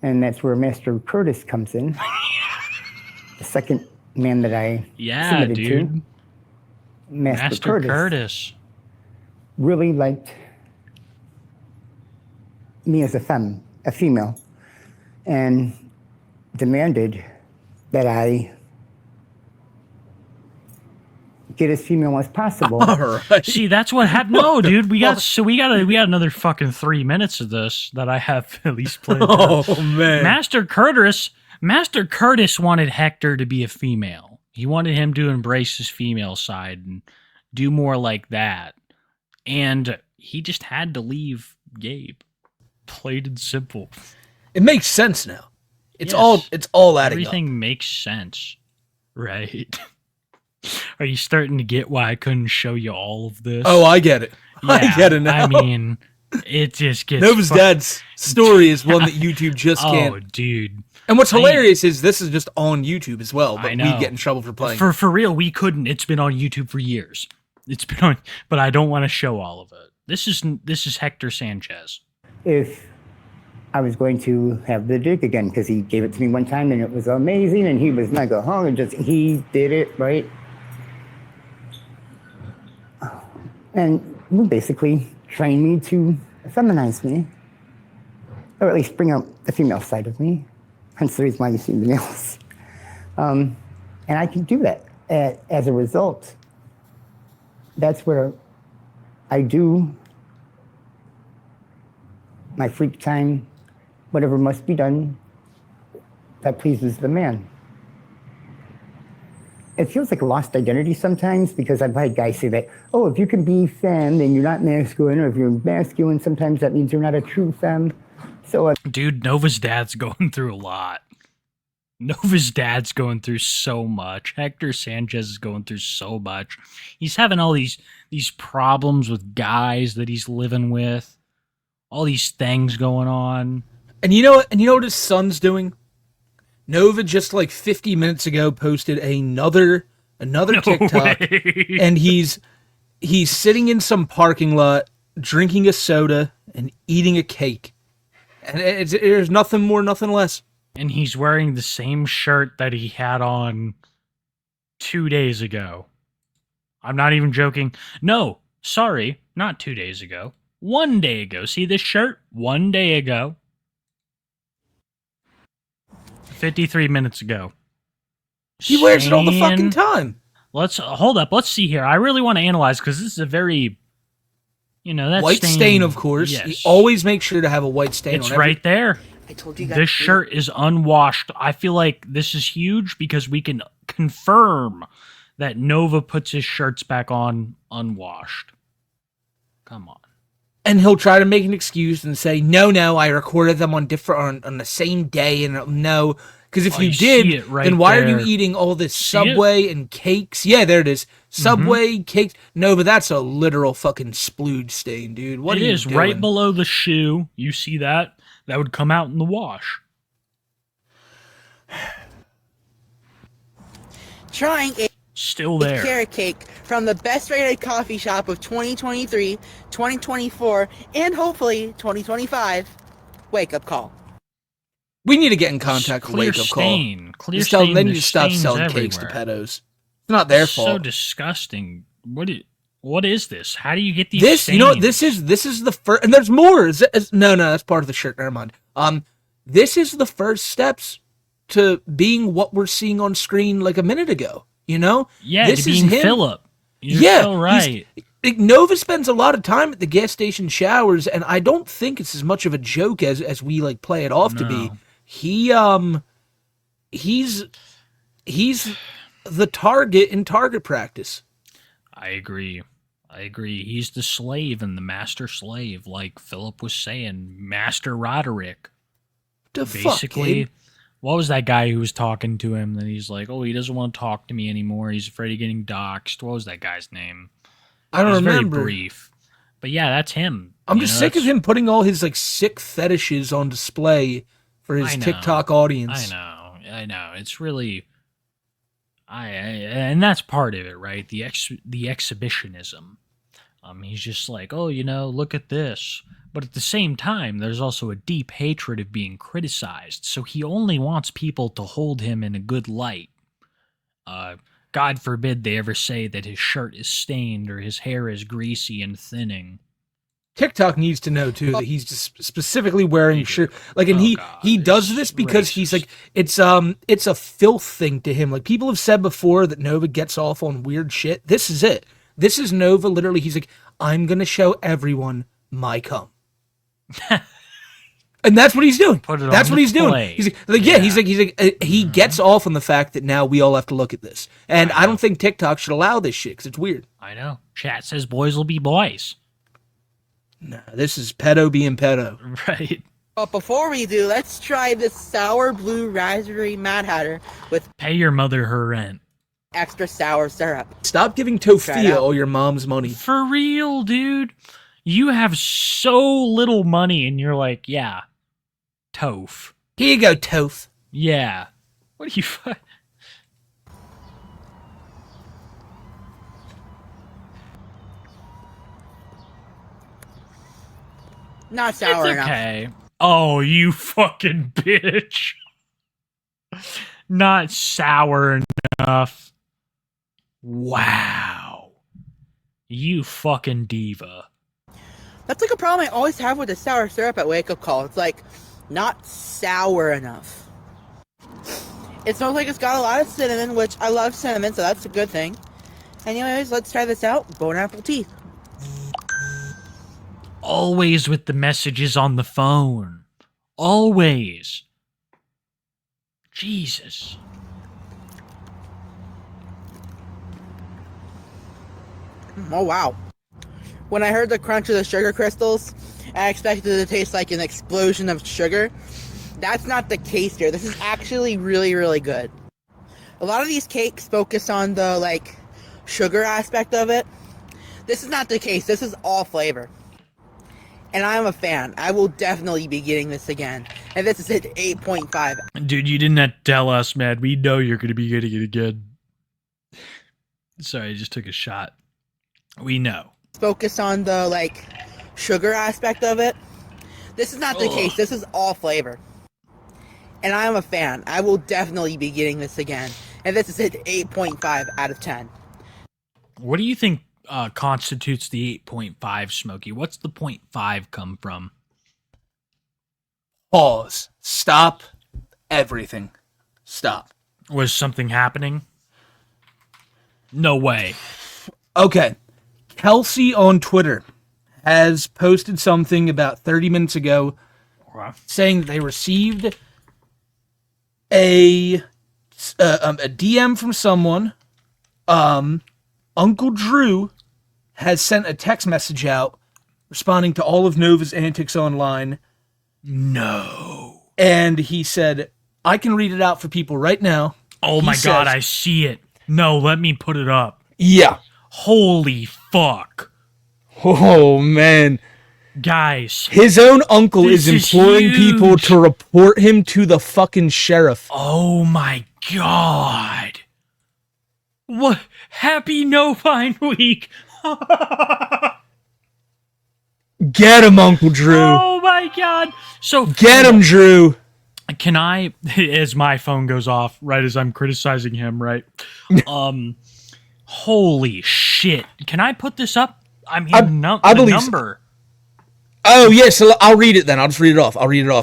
And that's where Master Curtis comes in. The second man that I submitted to. Master Curtis really liked me as a female, and demanded that I get as female as possible. All right. See, that's what happened. No, dude, we got another fucking 3 minutes of this that I have at least played. Oh man, Master Curtis wanted Hector to be a female. He wanted him to embrace his female side and do more like that. And he just had to leave Gabe. Plain and simple. It makes sense now. It's Yes. all adding Everything up. makes sense. Right. Are you starting to get why I couldn't show you all of this? Oh, I get it. I get it now. I mean, it just gets... Nova's dad's story is one that YouTube just can't... Oh, dude. And what's hilarious is this is just on YouTube as well, but I we know. get in trouble for playing. For real, we couldn't. It's been on YouTube for years. It's been on... But I don't want to show all of it. This is Hector Sanchez. If I was going to have the dick again, because he gave it to me one time and it was amazing, and he was like he did it, right? And he basically trained me to feminize me, or at least bring out the female side of me. Hence the reason why you see the males. And I can do that. As a result, that's where I do my freak time, whatever must be done that pleases the man. It feels like a lost identity sometimes, because I've had guys say that, oh, if you can be femme, then you're not masculine, or if you're masculine, sometimes that means you're not a true femme. So, dude, Nova's dad's going through a lot. Nova's dad's going through so much. Hector Sanchez is going through so much. He's having all these problems with guys that he's living with. All these things going on. And you know what his son's doing? Nova just like 50 minutes ago posted another TikTok, way. and he's sitting in some parking lot drinking a soda and eating a cake. And there's nothing more, nothing less. And he's wearing the same shirt that he had on 2 days ago. I'm not even joking. No, sorry, not 2 days ago. 1 day ago. See this shirt? 1 day ago. 53 minutes ago. He wears it all the Stain. fucking time. Let's hold up. Let's see here. I really want to analyze because this is a very, that White stain, of course. Yes. He always makes sure to have a white stain It's on every... right there. I told you guys. This shirt is unwashed. I feel like this is huge because we can confirm that Nova puts his shirts back on unwashed. Come on. And he'll try to make an excuse and say, no, I recorded them on the same day, and no... Because if you see did, it right then why are there. you eating all this See it? Subway and cakes? Yeah, there it is. Subway, cakes. No, but that's a literal fucking splooge stain, dude. What It are you is doing? right below the shoe. You see that? That would come out in the wash. Trying a Still there. carrot cake from the best rated coffee shop of 2023, 2024, and hopefully 2025. Wake up call. We need to get in contact with Clear Wake Up stain. Call. Clear Just tell them stain. they need There's to stop stains selling cakes to everywhere. pedos. It's not their It's fault. so disgusting. What is this? How do you get these This, stains? you know, this is the first, and there's more. No, that's part of the shirt. Never mind. This is the first steps to being what we're seeing on screen like a minute ago. You know? Yeah, this to is being him. Philip. You're Yeah, so right. Nova spends a lot of time at the gas station showers, and I don't think it's as much of a joke as we like play it off to be. He's the target in target practice. I agree. He's the slave and the master slave, like Philip was saying. Master Roderick. The Basically, fuck, kid? what was that guy who was talking to him? That he's like, oh, he doesn't want to talk to me anymore. He's afraid of getting doxxed. What was that guy's name? I don't It was remember. Very brief. But yeah, that's him. I'm just sick of him putting all his like sick fetishes on display for his I know. TikTok audience. I know. It's really, and that's part of it, right? The exhibitionism. He's just like, oh, look at this. But at the same time, there's also a deep hatred of being criticized. So he only wants people to hold him in a good light. God forbid they ever say that his shirt is stained or his hair is greasy and thinning. TikTok needs to know too that he's just specifically wearing shirt like, and he does this because he's like, it's a filth thing to him. Like people have said before that Nova gets off on weird shit. This is it. This is Nova. Literally, he's like, I'm gonna show everyone my cum. And that's what he's doing. That's what he's doing. He's like, he gets off on the fact that now we all have to look at this. And I don't think TikTok should allow this shit because it's weird. I know. Chat says boys will be boys. No, this is pedo being pedo. Right. But before we do, let's try this sour blue raspberry Mad Hatter with Pay your mother her rent. extra sour syrup. Stop giving Try it Tophia out. all your mom's money. For real, dude. You have so little money and you're like, yeah, Toph. Here you go, Toph. Yeah. What do you... Not sour It's enough. okay. Oh, you fucking bitch. Not sour enough. Wow. You fucking diva. That's like a problem I always have with the sour syrup at Wake Up Call. It's like, not sour enough. It smells like it's got a lot of cinnamon, which I love cinnamon, so that's a good thing. Anyways, let's try this out. Bone apple teeth. Always with the messages on the phone. Always. Jesus. Oh, wow. When I heard the crunch of the sugar crystals, I expected it to taste like an explosion of sugar. That's not the case here. This is actually really, really good. A lot of these cakes focus on the, like, sugar aspect of it. This is not the case. This is all flavor. And I'm a fan. I will definitely be getting this again. And this is at 8.5. Dude, you didn't have to tell us, man. We know you're going to be getting it again. Sorry, I just took a shot. We know. Focus on the, like, sugar aspect of it. This is not the case. This is all flavor. And I'm a fan. I will definitely be getting this again. And this is at 8.5 out of 10. What do you think constitutes the 8.5, Smokey? What's the 0.5 come from? Pause. Stop everything. Stop. Was something happening? No way. Okay. Kelsey on Twitter has posted something about 30 minutes ago saying that they received a DM from someone. Uncle Drew has sent a text message out responding to all of Nova's antics online. No. And he said, I can read it out for people right now. Oh my God, I see it. No, let me put it up. Yeah. Holy fuck. Oh, man. Guys. His own uncle This is imploring is people huge. to report him to the fucking sheriff. Oh my God. What? Happy Novine week. Get him, Uncle Drew. Oh my God. So Get him, Drew. can I, as my phone goes off, right as I'm criticizing him, right? Holy shit. Can I put this up? I mean, I the believe so. number. Oh, yes. So I'll read it then. I'll just read it off.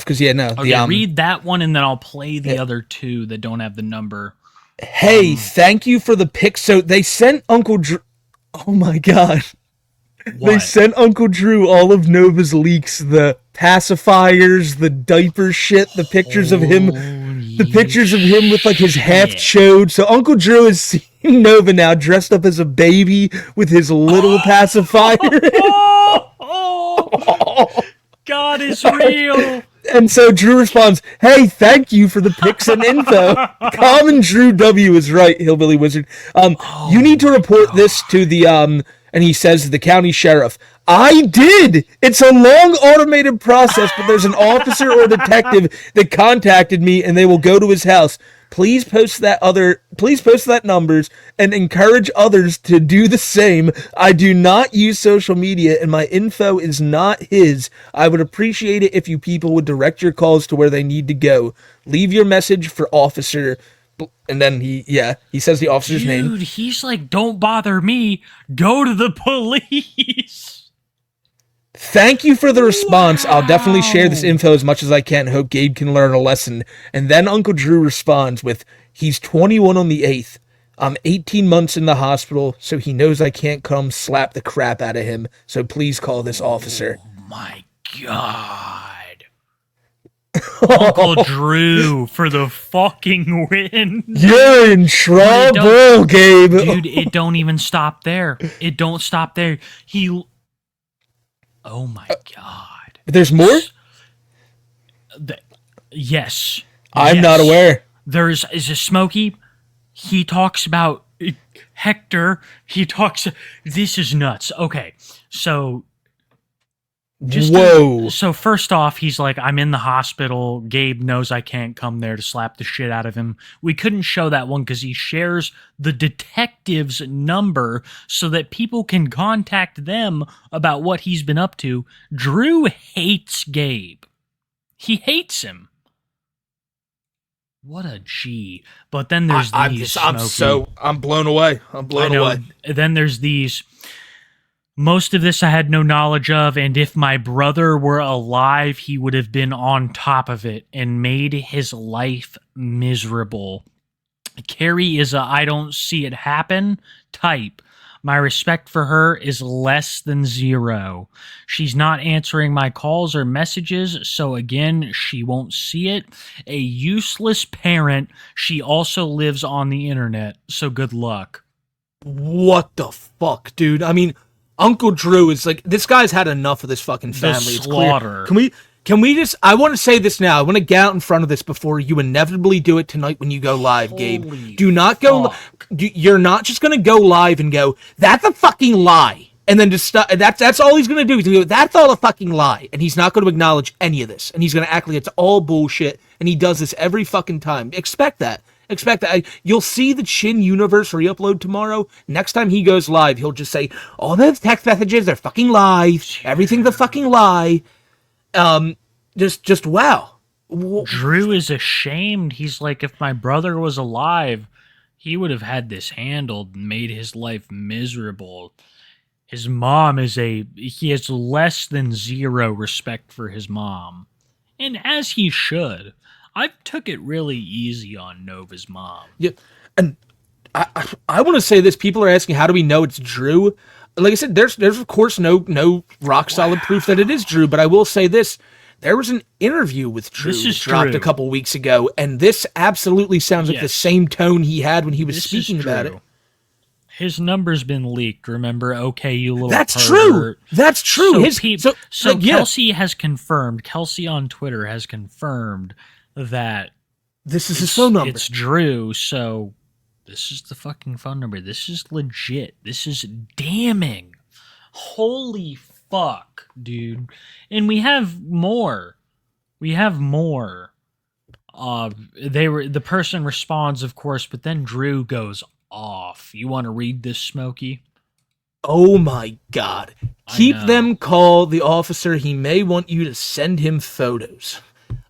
Because, yeah, no. Okay, read that one, and then I'll play the other two that don't have the number. Hey, thank you for the pic. So they sent Uncle Drew. Oh, my God. What? They sent Uncle Drew all of Nova's leaks, the pacifiers, the diaper shit, the pictures of him, the pictures of him with like his half showed. So Uncle Drew is seeing Nova now dressed up as a baby with his little pacifier. God is real. And so Drew responds, hey, thank you for the pics and info. Common Drew W is right, Hillbilly Wizard. You need to report this to the, and he says the county sheriff. I did! It's a long automated process, but there's an officer or detective that contacted me and they will go to his house. Please post that numbers and encourage others to do the same. I do not use social media and my info is not his. I would appreciate it if you people would direct your calls to where they need to go. Leave your message for officer. And then he says the officer's name. Dude, he's like, don't bother me. Go to the police. Thank you for the response. I'll definitely share this info as much as I can. Hope Gabe can learn a lesson. And then Uncle Drew responds with, he's 21 on the 8th. I'm 18 months in the hospital, so he knows I can't come slap the crap out of him. So please call this officer. Oh my God. Uncle Drew for the fucking win. You're in trouble, Gabe. Dude, it don't even stop there. It don't stop there. Oh my God. There's more? Yes. I'm not aware. Is a Smokey. He talks about Hector. This is nuts. Okay. So So first off, he's like, I'm in the hospital. Gabe knows I can't come there to slap the shit out of him. We couldn't show that one because he shares the detective's number so that people can contact them about what he's been up to. Drew hates Gabe. He hates him. What a G. But then there's these. I'm blown away. Then there's these. Most of this I had no knowledge of, and if my brother were alive, he would have been on top of it and made his life miserable. Carrie is a I don't see it happen type. My respect for her is less than zero. She's not answering my calls or messages, so again, she won't see it. A useless parent. She also lives on the internet, so good luck. What the fuck, dude? I mean, Uncle Drew is like, this guy's had enough of this fucking family. The slaughter. It's clear. Can we just, I want to say this now. I want to get out in front of this before you inevitably do it tonight when you go live, Gabe. Do not go, you're not just going to go live and go, that's a fucking lie. And then just, that's all he's going to do. He's going to go, that's all a fucking lie. And he's not going to acknowledge any of this. And he's going to act like it's all bullshit. And he does this every fucking time. Expect that. You'll see the Chin Universe re-upload tomorrow. Next time he goes live, he'll just say, all those text messages are fucking lies. Everything's a fucking lie. Just wow. Drew is ashamed. He's like, if my brother was alive, he would have had this handled and made his life miserable. His mom he has less than zero respect for his mom. And as he should. I've took it really easy on Nova's mom. Yeah, and I want to say this. People are asking, how do we know it's Drew? Like I said, there's of course no rock solid proof that it is Drew, but I will say this. There was an interview with Drew that dropped a couple weeks ago, and this absolutely sounds like the same tone he had when he was speaking about it. His number's been leaked, remember? Okay, you little That's pervert. true. That's true. So Kelsey has confirmed, Kelsey on Twitter has confirmed that this is his phone number. It's Drew, so this is the fucking phone number. This is legit. This is damning. Holy fuck, dude. And we have more. The person responds, of course, but then Drew goes off. You want to read this, Smokey? Oh my god. Keep them call the officer. He may want you to send him photos.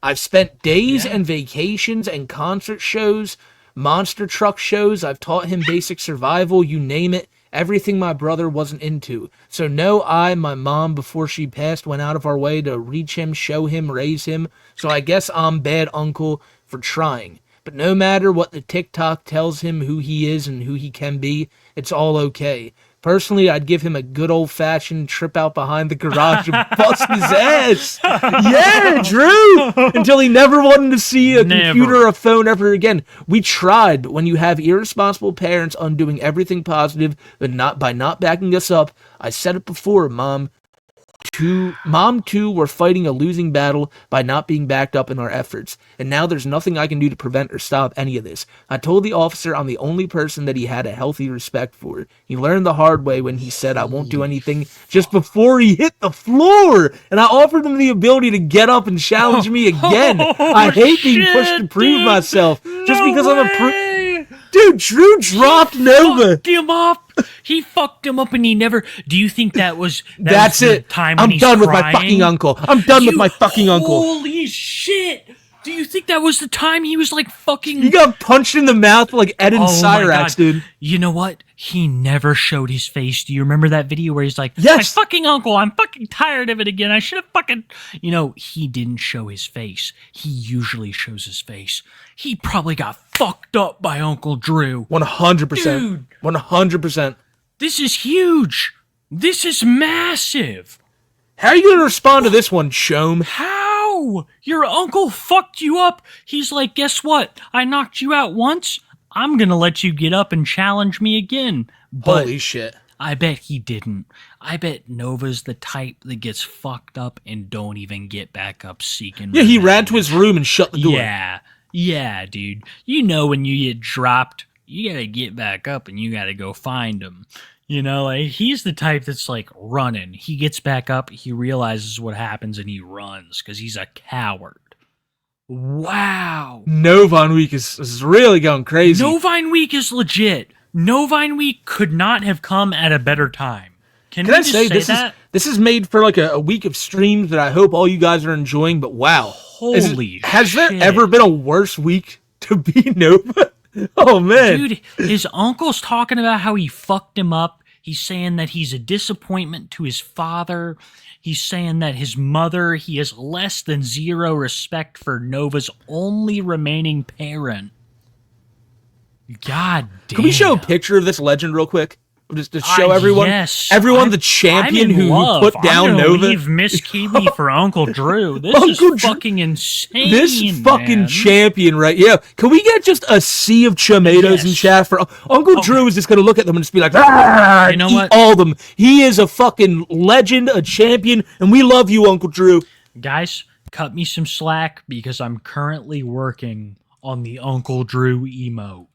I've spent days and vacations and concert shows, monster truck shows. I've taught him basic survival, you name it. Everything my brother wasn't into. So no, my mom, before she passed, went out of our way to reach him, show him, raise him. So I guess I'm bad uncle for trying. But no matter what the TikTok tells him who he is and who he can be, it's all okay. Personally, I'd give him a good old-fashioned trip out behind the garage and bust his ass. Yeah, Drew! Until he never wanted to see a computer or a phone ever again. We tried, but when you have irresponsible parents undoing everything positive but by not backing us up, I said it before, Mom too were fighting a losing battle by not being backed up in our efforts, and now there's nothing I can do to prevent or stop any of this. I told the officer I'm the only person that he had a healthy respect for. He learned the hard way when he said I won't do anything just before he hit the floor, and I offered him the ability to get up and challenge me again. I hate being pushed to prove myself just because I'm a Dude, Drew dropped Nova. He fucked him up and he never... Do you think that's it. Time I'm when done he's with my fucking uncle. I'm done with my fucking uncle. Holy shit. Do you think that was the time he was like fucking... He got punched in the mouth like Ed and Cyrax, dude. You know what? He never showed his face. Do you remember that video where he's like, yes, my fucking uncle, I'm fucking tired of it again. I should have fucking... You know, he didn't show his face. He usually shows his face. He probably got fucked up by Uncle Drew. 100%. Dude. 100%. This is huge. This is massive. How are you going to respond to this one, Shome? How? Your uncle fucked you up. He's like, guess what? I knocked you out once. I'm going to let you get up and challenge me again. But holy shit. I bet he didn't. I bet Nova's the type that gets fucked up and don't even get back up seeking revenge. He ran to his room and shut the door. Yeah, dude. You know when you get dropped, you gotta get back up and you gotta go find him. You know, like, he's the type that's like running. He gets back up, he realizes what happens, and he runs because he's a coward. Wow. Novine Week is really going crazy. Novine Week is legit. Novine Week could not have come at a better time. Can I say that? This is made for like a week of streams that I hope all you guys are enjoying, but wow. Holy shit. Has there ever been a worse week to be Nova? Oh, man. Dude, his uncle's talking about how he fucked him up. He's saying that he's a disappointment to his father. He's saying that his mother, he has less than zero respect for Nova's only remaining parent. God damn. Can we show a picture of this legend real quick? Just to show everyone, the champion who put down Nova. Leave Miss Kiwi for Uncle Drew. This is fucking insane. This fucking champion, right? Yeah. Can we get just a sea of tomatoes in chat for Uncle Drew? Is just gonna look at them and just be like, you know what? All of them. He is a fucking legend, a champion, and we love you, Uncle Drew. Guys, cut me some slack because I'm currently working on the Uncle Drew emote.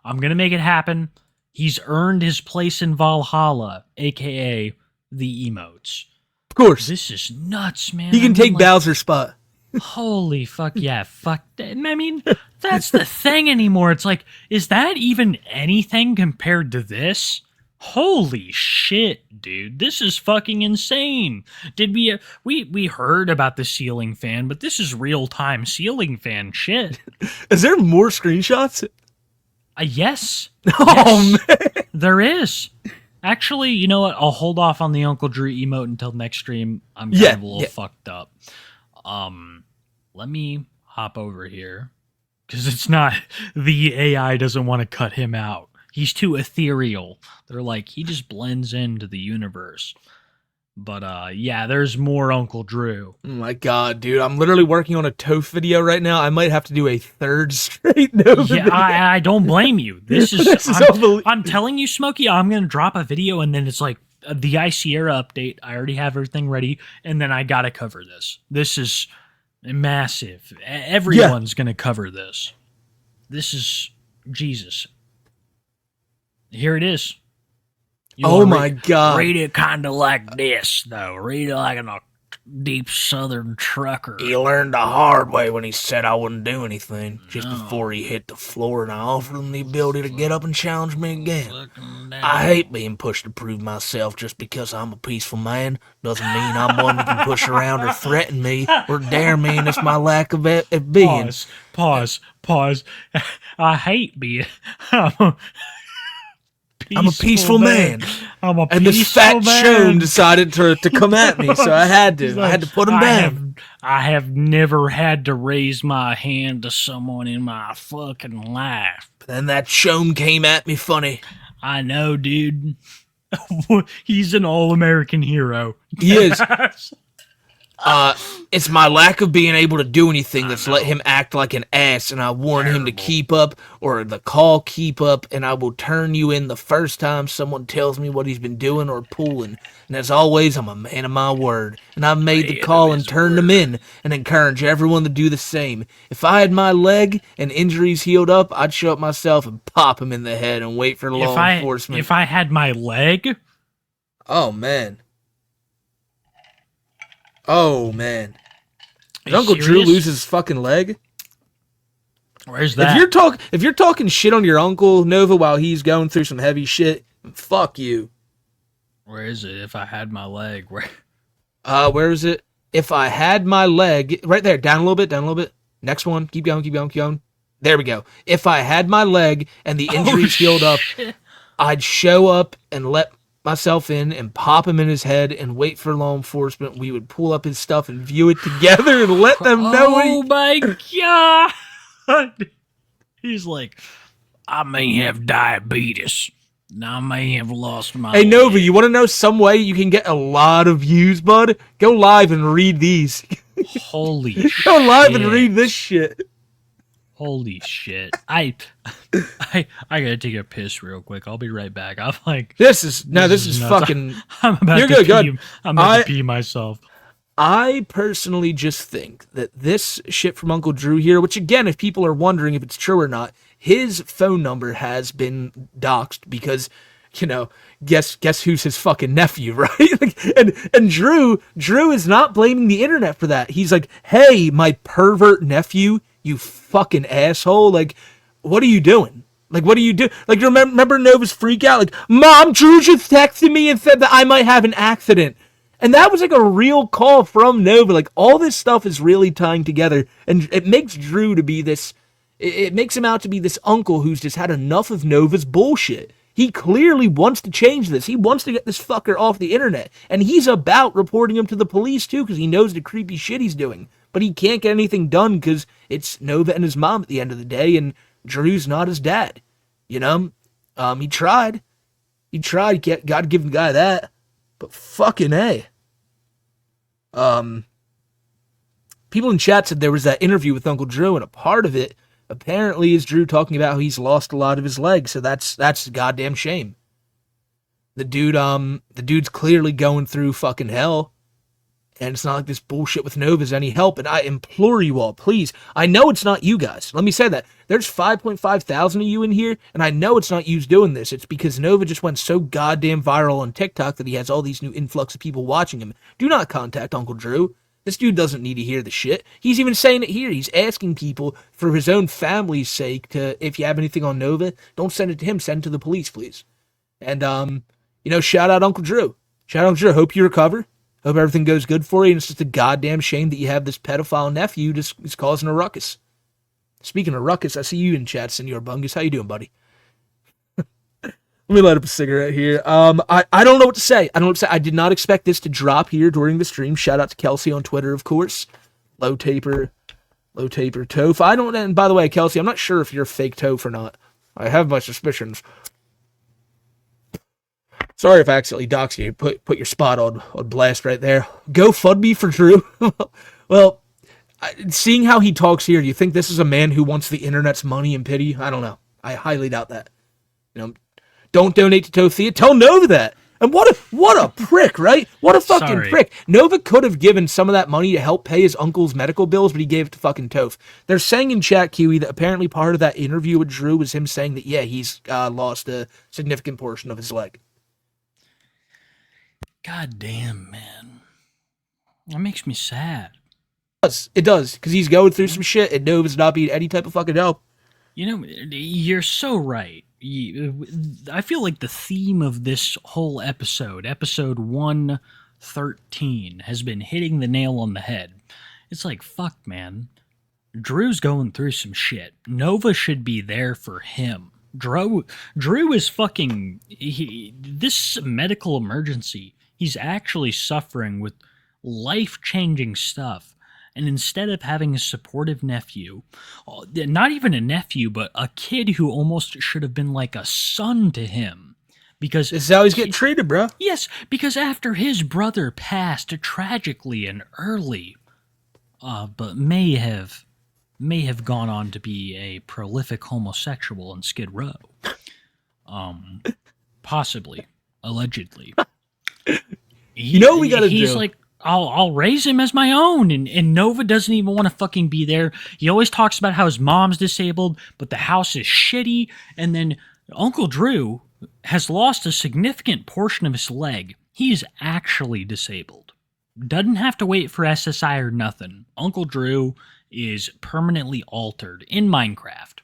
I'm gonna make it happen. He's earned his place in Valhalla, a.k.a. the emotes. Of course. This is nuts, man. He can take Bowser's spot. Holy fuck, yeah, fuck. I mean, that's the thing anymore. It's like, is that even anything compared to this? Holy shit, dude. This is fucking insane. Did we heard about the ceiling fan, but this is real-time ceiling fan shit. Is there more screenshots? Yes. Oh, man. There is. Actually, you know what? I'll hold off on the Uncle Drew emote until next stream. I'm kind of a little fucked up. Let me hop over here because it's not the AI doesn't want to cut him out. He's too ethereal. They're like, he just blends into the universe. But yeah, there's more Uncle Drew. Oh my god, dude. I'm literally working on a Toph video right now. I might have to do a third straight Nova video. I don't blame you. This is, unbelievable. I'm telling you, Smokey, I'm going to drop a video and then it's like the Sierra update. I already have everything ready and then I got to cover this. This is massive. Everyone's going to cover this. This is Jesus. Here it is. Oh my god. Read it kind of like this, though. Read it like a deep southern trucker. He learned the hard way when he said I wouldn't do anything just before he hit the floor, and I offered him the ability to get up and challenge me again. I hate being pushed to prove myself just because I'm a peaceful man. Doesn't mean I'm one that can push around or threaten me or dare me, and it's my lack of being. Pause. I hate being... I'm a peaceful man. And this fat Shone decided to come at me, so I had to. I had to put him down. I have never had to raise my hand to someone in my fucking life. But then that Shone came at me funny. I know, dude. He's an all-American hero. He is. It's my lack of being able to do anything that's let him act like an ass, and I warn him to keep up, or the call keep up, and I will turn you in the first time someone tells me what he's been doing or pulling. And as always, I'm a man of my word, and I've made the call and turned him in, and encourage everyone to do the same. If I had my leg and injuries healed up, I'd show up myself and pop him in the head and wait for law enforcement. If I had my leg? Oh, man. Oh, man. Did Uncle Drew lose his fucking leg? Where's that? If you're talking shit on your uncle, Nova, while he's going through some heavy shit, fuck you. Where is it? If I had my leg. Where is it? If I had my leg. Right there. Down a little bit. Next one. Keep going. There we go. If I had my leg and the injuries healed up, I'd show up and let myself in and pop him in his head and wait for law enforcement. We would pull up his stuff and view it together and let them know. Oh my god! He's like, I may have diabetes. I may have lost my Hey, Nova, leg. you want to know some way you can get a lot of views, bud? Go live and read these. Holy shit. Go live and read this shit. Holy shit. I gotta take a piss real quick. I'll be right back. I'm like, This is nuts. fucking. I'm about You're to good. pee. I'm about to pee myself. I personally just think that this shit from Uncle Drew here, which again, if people are wondering if it's true or not, his phone number has been doxed because, you know, guess who's his fucking nephew, right? and Drew is not blaming the internet for that. He's like, hey, my pervert nephew, you fucking asshole. Like, what are you doing? Like, what do you do? Like, remember Nova's freak out? Like, Mom, Drew just texted me and said that I might have an accident. And that was like a real call from Nova. Like, all this stuff is really tying together. And it makes Drew to be this, it makes him out to be this uncle who's just had enough of Nova's bullshit. He clearly wants to change this. He wants to get this fucker off the internet. And he's about reporting him to the police too, because he knows the creepy shit he's doing. But he can't get anything done because it's Nova and his mom at the end of the day, and Drew's not his dad. You know? He tried. Gotta give the guy that. But fucking A. People in chat said there was that interview with Uncle Drew, and a part of it apparently is Drew talking about how he's lost a lot of his legs, so that's a goddamn shame. The dude's clearly going through fucking hell. And it's not like this bullshit with Nova's any help. And I implore you all, please. I know it's not you guys. Let me say that. There's 5.5 thousand of you in here, and I know it's not you doing this. It's because Nova just went so goddamn viral on TikTok that he has all these new influx of people watching him. Do not contact Uncle Drew. This dude doesn't need to hear the shit. He's even saying it here. He's asking people for his own family's sake to, if you have anything on Nova, don't send it to him. Send it to the police, please. And, shout out Uncle Drew. Shout out Uncle Drew. Hope you recover. Hope everything goes good for you, and it's just a goddamn shame that you have this pedophile nephew just is causing a ruckus. Speaking of ruckus, I see you in chat, Senor Bungus. How you doing, buddy? Let me light up a cigarette here. I don't know what to say. I did not expect this to drop here during the stream. Shout out to Kelsey on Twitter, of course. Low Taper. Low taper Toph. I don't, and by the way, Kelsey, I'm not sure if you're fake Toph or not. I have my suspicions. Sorry if I accidentally doxed you. Put your spot on blast right there. GoFundMe for Drew. Well, seeing how he talks here, do you think this is a man who wants the internet's money and pity? I don't know. I highly doubt that. Don't donate to Tophia. Tell Nova that. And what a prick, right? What a fucking prick. Nova could have given some of that money to help pay his uncle's medical bills, but he gave it to fucking Toph. They're saying in chat, Kiwi, that apparently part of that interview with Drew was him saying that, yeah, he's lost a significant portion of his leg. God damn, man. That makes me sad. It does, because he's going through some shit and Nova's not being any type of fucking help. You're so right. I feel like the theme of this whole episode 113, has been hitting the nail on the head. It's like, fuck, man. Drew's going through some shit. Nova should be there for him. Drew is fucking... this medical emergency, he's actually suffering with life-changing stuff. And instead of having a supportive nephew, not even a nephew, but a kid who almost should have been like a son to him. Because this is how he's getting treated, bro. Yes, because after his brother passed tragically and early, but may have gone on to be a prolific homosexual in Skid Row. Possibly. Allegedly. You know what we gotta do? He's like, I'll raise him as my own, and Nova doesn't even want to fucking be there. He always talks about how his mom's disabled, but the house is shitty, and then Uncle Drew has lost a significant portion of his leg. He's actually disabled. Doesn't have to wait for SSI or nothing. Uncle Drew is permanently altered in Minecraft.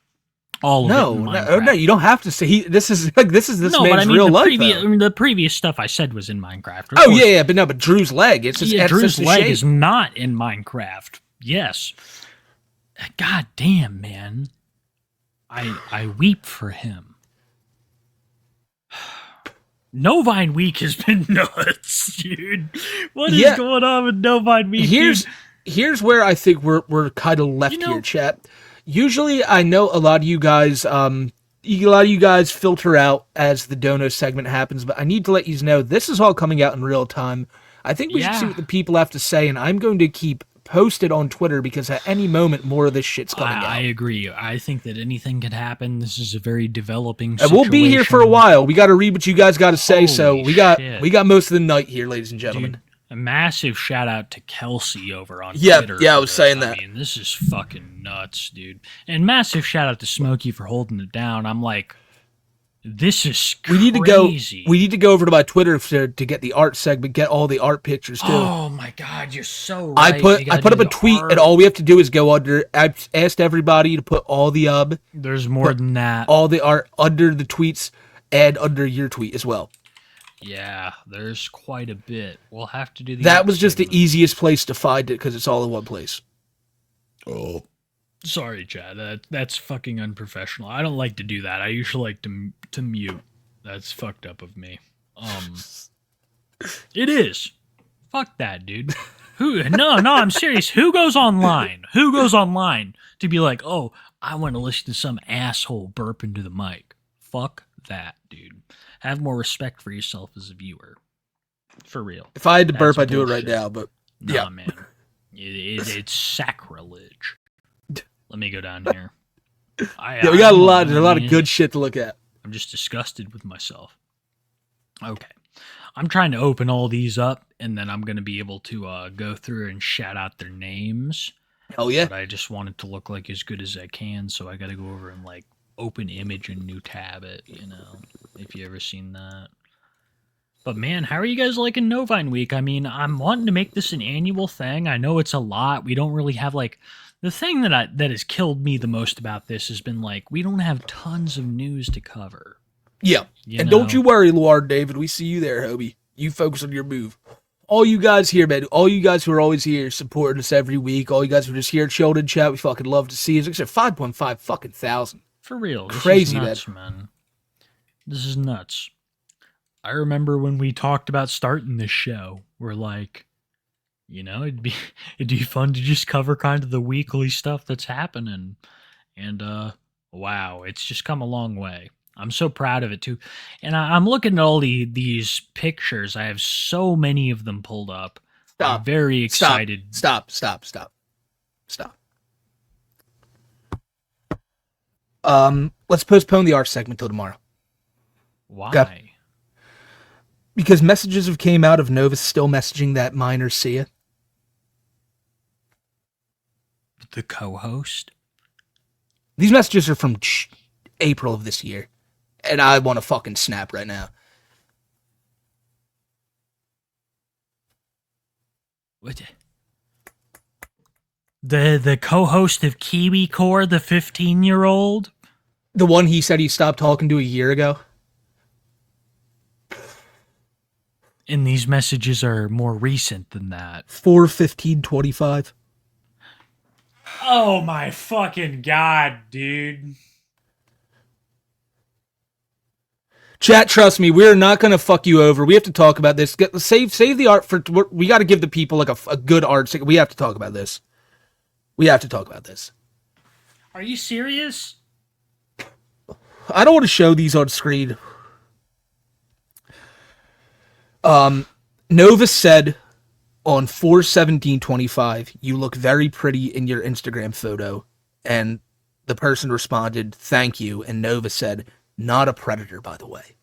All of it in Minecraft. No, you don't have to say this is this man's real life. The previous stuff I said was in Minecraft. Oh yeah, but Drew's leg. It's just Drew's leg is not in Minecraft. Yes. God damn, man. I weep for him. Novine Week has been nuts, dude. What is going on with Novine Week? Here's where I think we're kind of left here, chat. Usually, I know a lot of you guys filter out as the dono segment happens, but I need to let you know this is all coming out in real time. I think we should see what the people have to say, and I'm going to keep posted on Twitter because at any moment more of this shit's coming out. I agree. I think that anything could happen. This is a very developing situation. And we'll be here for a while. We got to read what you guys got to say, so we got most of the night here, ladies and gentlemen. Dude, a massive shout out to Kelsey over on Twitter. Yeah, I was saying that. I mean, this is fucking nuts, dude. And massive shout out to Smokey for holding it down. I'm like, this is crazy. We need to go over to my Twitter to get the art segment, get all the art pictures too. Oh my god, you're so right. I put up a tweet and all we have to do is go under. I asked everybody to put all the there's more than that. All the art under the tweets and under your tweet as well. Yeah, there's quite a bit. We'll have to do the... That was just the easiest place to find it because it's all in one place. Oh. Sorry, Chad. That's fucking unprofessional. I don't like to do that. I usually like to mute. That's fucked up of me. It is. Fuck that, dude. No, I'm serious. Who goes online? Who goes online to be like, oh, I want to listen to some asshole burp into the mic? Fuck that, dude. Have more respect for yourself as a viewer. For real. If I had to burp, I'd do it right now, but nah, man. It's sacrilege. Let me go down here. We got there's a lot of good shit to look at. I'm just disgusted with myself. Okay. I'm trying to open all these up, and then I'm going to be able to go through and shout out their names. Hell yeah. But I just want it to look like as good as I can, so I got to go over and open image and new tab it, if you ever seen that. But man, how are you guys liking Novine Week? I mean, I'm wanting to make this an annual thing. I know it's a lot. We don't really have the thing that has killed me the most about this has been we don't have tons of news to cover. Yeah. Don't you worry, Lord David. We see you there, Hobie. You focus on your move. All you guys here, man. All you guys who are always here supporting us every week. All you guys who are just here chilling in chat. We fucking love to see you. Like I said, 5.5 fucking thousand. For real. Crazy, this is nuts, man. This is nuts. I remember when we talked about starting this show, we're like, You know, it'd be fun to just cover kind of the weekly stuff that's happening. And wow, it's just come a long way. I'm so proud of it too. And I'm looking at all these pictures. I have so many of them pulled up. I'm very excited. Stop. Let's postpone the art segment till tomorrow. Why? Okay. Because messages have came out of Nova still messaging that minor Sia. The co-host? These messages are from April of this year. And I want to fucking snap right now. What? The co-host of Kiwi Core, the 15-year-old? The one he said he stopped talking to a year ago? And these messages are more recent than that. 4/15/25. Oh my fucking god, dude. Chat, trust me, we're not going to fuck you over. We have to talk about this. Save the art for... We got to give the people like a good art. We have to talk about this. Are you serious? I don't want to show these on screen. Nova said on 4/17/25, you look very pretty in your Instagram photo. And the person responded, thank you. And Nova said, not a predator, by the way.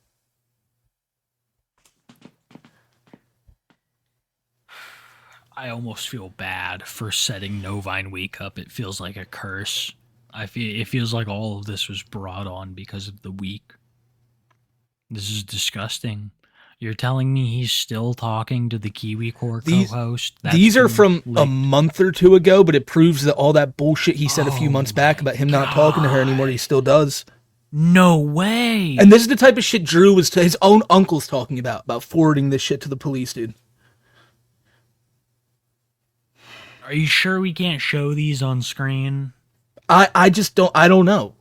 I almost feel bad for setting Novine Week up. It feels like a curse. It feels like all of this was brought on because of the week. This is disgusting. You're telling me he's still talking to the Kiwi Core co-host? These are from a month or two ago, but it proves that all that bullshit he said a few months back about him not talking to her anymore, he still does. No way. And this is the type of shit Drew was his own uncle's talking about forwarding this shit to the police, dude. Are you sure we can't show these on screen? I just don't know.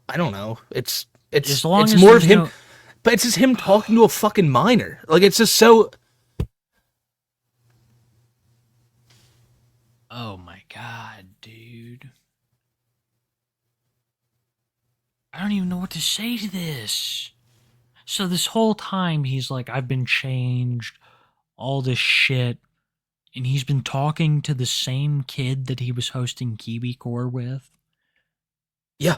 It's as more of him, but it's just him talking to a fucking minor. Like, it's just so... Oh my god, dude. I don't even know what to say to this. So this whole time he's like, I've been changed, all this shit, and he's been talking to the same kid that he was hosting Kiwi Core with? Yeah.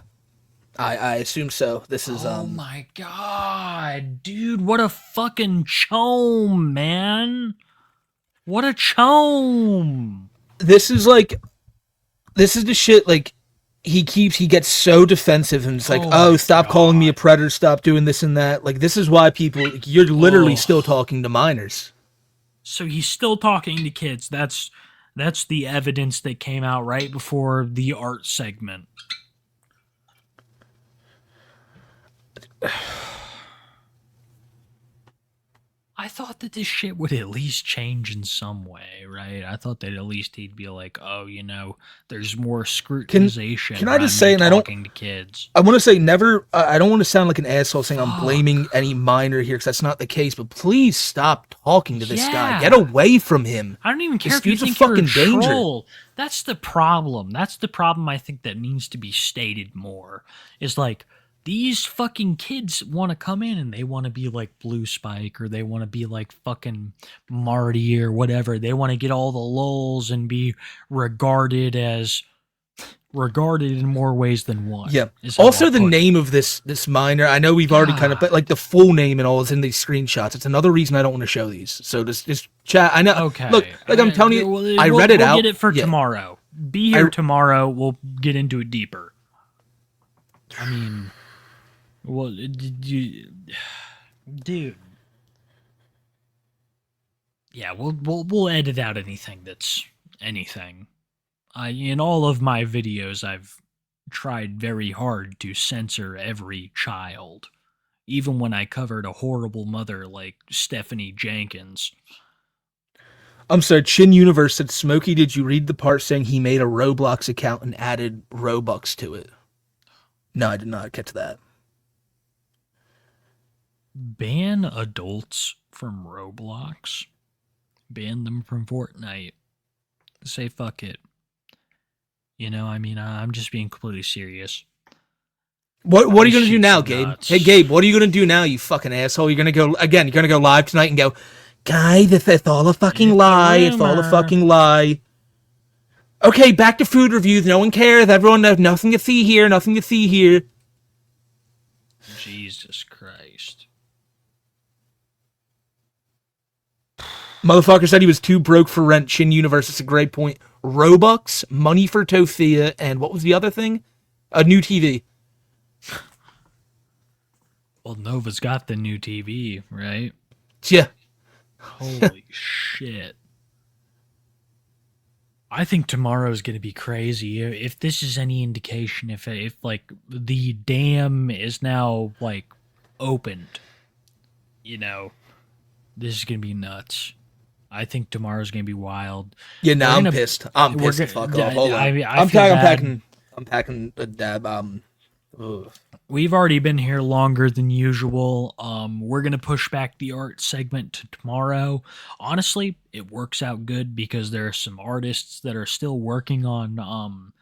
I assume so. This is, Oh my god, dude, what a fucking chome, man. What a chome. This is the shit, like, he gets so defensive and it's like, stop calling me a predator, stop doing this and that. Like, this is why people, you're literally still talking to minors. So he's still talking to kids. That's the evidence that came out right before the art segment. I thought that this shit would at least change in some way, right? I thought that at least he'd be like, oh, you know, there's more scrutinization. Can I just say, and talking to kids. I want to say never, I don't want to sound like an asshole saying I'm blaming any minor here, because that's not the case, but please stop talking to this guy. Get away from him. I don't even care this if you dude's think a fucking you're a danger. troll. That's the problem. That's the problem I think that needs to be stated more. Is like, these fucking kids want to come in and they want to be like Blue Spike, or they want to be like fucking Marty or whatever. They want to get all the lulz and be regarded in more ways than one. Yeah. Also, the name of this minor, I know we've already kind of, but like the full name and all is in these screenshots. It's another reason I don't want to show these. So just chat. I know. Okay. Look, like I'm telling you, I read it out. We'll get it for tomorrow. Be here tomorrow. We'll get into it deeper. I mean, well, dude. Yeah, we'll edit out anything that's anything. In all of my videos, I've tried very hard to censor every child, even when I covered a horrible mother like Stephanie Jenkins. I'm sorry, Chin Universe said, Smokey, did you read the part saying he made a Roblox account and added Robux to it? No, I did not get to that. Ban adults from Roblox. Ban them from Fortnite. Say fuck it. You know, I mean, I'm just being completely serious. What are you gonna do Shit's now, Gabe? nuts. Hey, Gabe, what are you gonna do now, you fucking asshole? You're gonna go live tonight and go, guys, it's all a fucking lie. It's all a fucking lie. Okay, back to food reviews. No one cares. Everyone knows nothing to see here. Nothing to see here. Jesus Christ. Motherfucker said he was too broke for rent. Chin Universe, it's a great point. Robux, money for Tophia, and what was the other thing? A new TV. Well, Nova's got the new TV, right? Yeah. Holy shit. I think tomorrow's going to be crazy. If this is any indication, if like the dam is now like opened, you know, this is going to be nuts. I think tomorrow's going to be wild. Yeah, no, I'm pissed. I'm pissed. Fuck off. Hold on. I'm packing a dab. Ugh. We've already been here longer than usual. We're going to push back the art segment to tomorrow. Honestly, it works out good because there are some artists that are still working on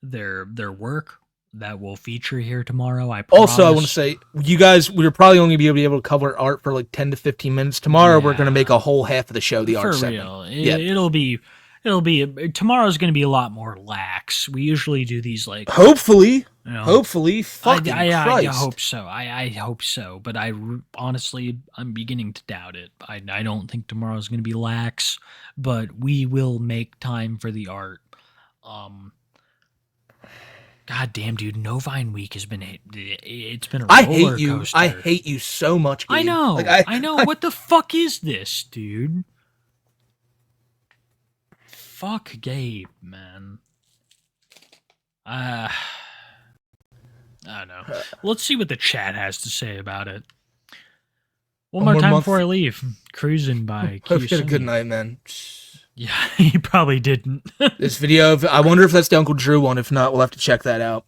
their work that will feature here tomorrow. I promise. Also, I want to say, you guys, we're probably only going to be able to cover art for like 10 to 15 minutes. Tomorrow, we're going to make a whole half of the show the art segment. For real. It'll be tomorrow's going to be a lot more lax. We usually do these like hopefully, fucking Christ. I hope so. I hope so, but honestly, I'm beginning to doubt it. I don't think tomorrow's going to be lax, but we will make time for the art. God damn, dude, Novine week has been it's been a roller coaster. I hate you so much, Gabe. I know. Like, I know. What the fuck is this, dude? Fuck Gabe, man. I don't know. Let's see what the chat has to say about it. One more time before I leave. Cruising by Hope you had a good night, man. Yeah, he probably didn't. This video, I wonder if that's the Uncle Drew one. If not, we'll have to check that out.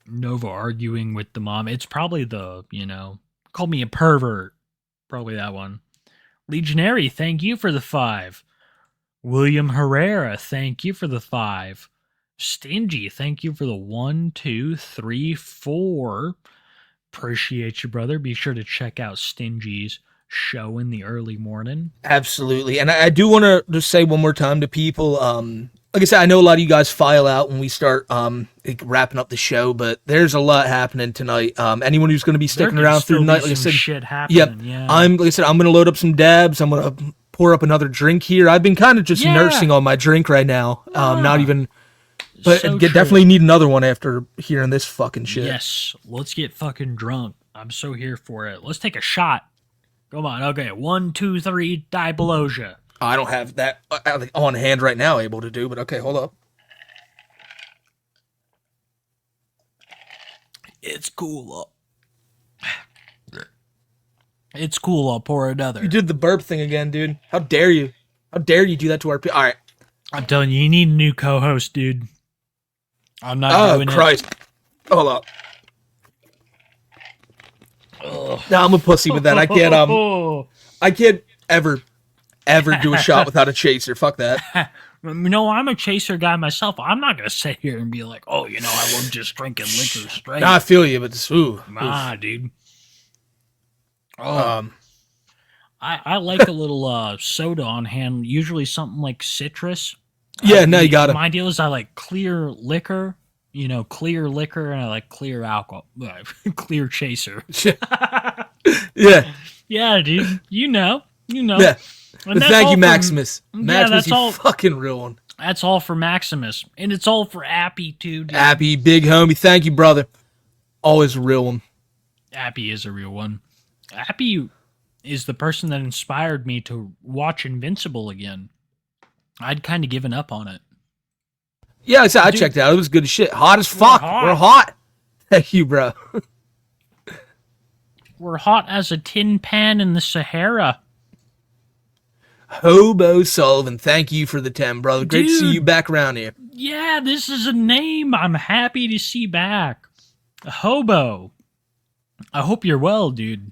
Nova arguing with the mom. It's probably the, call me a pervert. Probably that one. Legionary, thank you for the 5. William Herrera, thank you for the 5. Stingy, thank you for the 1, 2, 3, 4. Appreciate you, brother. Be sure to check out Stingy's show in the early morning. Absolutely. And I do want to just say one more time to people, like I said, I know a lot of you guys file out when we start wrapping up the show, but there's a lot happening tonight. Anyone who's going to be sticking around through the night, like I said, shit happening. Yeah. I'm going to load up some dabs. I'm going to pour up another drink here. I've been kind of just nursing on my drink right now. Not even, but So definitely need another one after hearing this fucking shit. Yes, let's get fucking drunk. I'm so here for it. Let's take a shot. Come on. Okay, 1, 2, 3, Dibalosia. I don't have that on hand right now able to do, but okay, hold up. It's cool. It's cool. I'll pour another. You did the burp thing again, dude. How dare you? How dare you do that to our people? All right. I'm telling you, you need a new co-host, dude. I'm not doing it. Oh, Christ. Hold up. Nah, I'm a pussy with that. I can't ever do a shot without a chaser. Fuck that. No, I'm a chaser guy myself. I'm not going to sit here and be like, oh, I love just drinking liquor straight. Nah, I feel you, but ooh. Nah, dude. Oh. I like a little soda on hand, usually something like citrus. Yeah, no, you got it. My deal is I like clear liquor, and I like clear alcohol. Clear chaser. Yeah. Yeah, dude. You know. Yeah. Thank you, Maximus. Maximus, that's you all. Fucking real one. That's all for Maximus. And it's all for Appy, too, dude. Appy, big homie. Thank you, brother. Always a real one. Appy is a real one. Appy is the person that inspired me to watch Invincible again. I'd kind of given up on it. Yeah, I checked it out. It was good as shit. Hot as fuck. We're hot. Thank you, bro. We're hot as a tin pan in the Sahara. Hobo Sullivan, thank you for the 10, brother. Great to see you back around here. Yeah, this is a name I'm happy to see back. Hobo. I hope you're well, dude.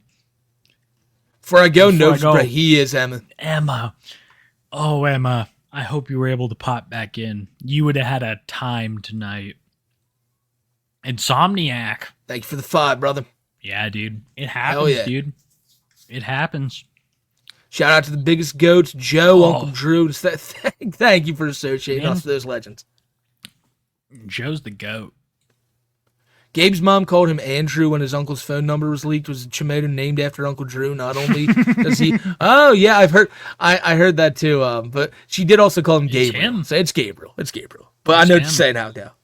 Before I go, bro, he is Emma. Emma. Oh, Emma. I hope you were able to pop back in. You would have had a time tonight. Insomniac. Thank you for the 5, brother. Yeah, dude. It happens, yeah. dude. It happens. Shout out to the biggest goats, Joe, Oh. Uncle Drew. Thank you for associating Man. us with those legends. Joe's the GOAT. Gabe's mom called him Andrew when his uncle's phone number was leaked. Was a tomato named after Uncle Drew? Not only does he... Oh, yeah, I've heard... I heard that too, but she did also call him Gabriel. him. So it's Gabriel. It's Gabriel. But I It's know what him. you're saying now, Gal.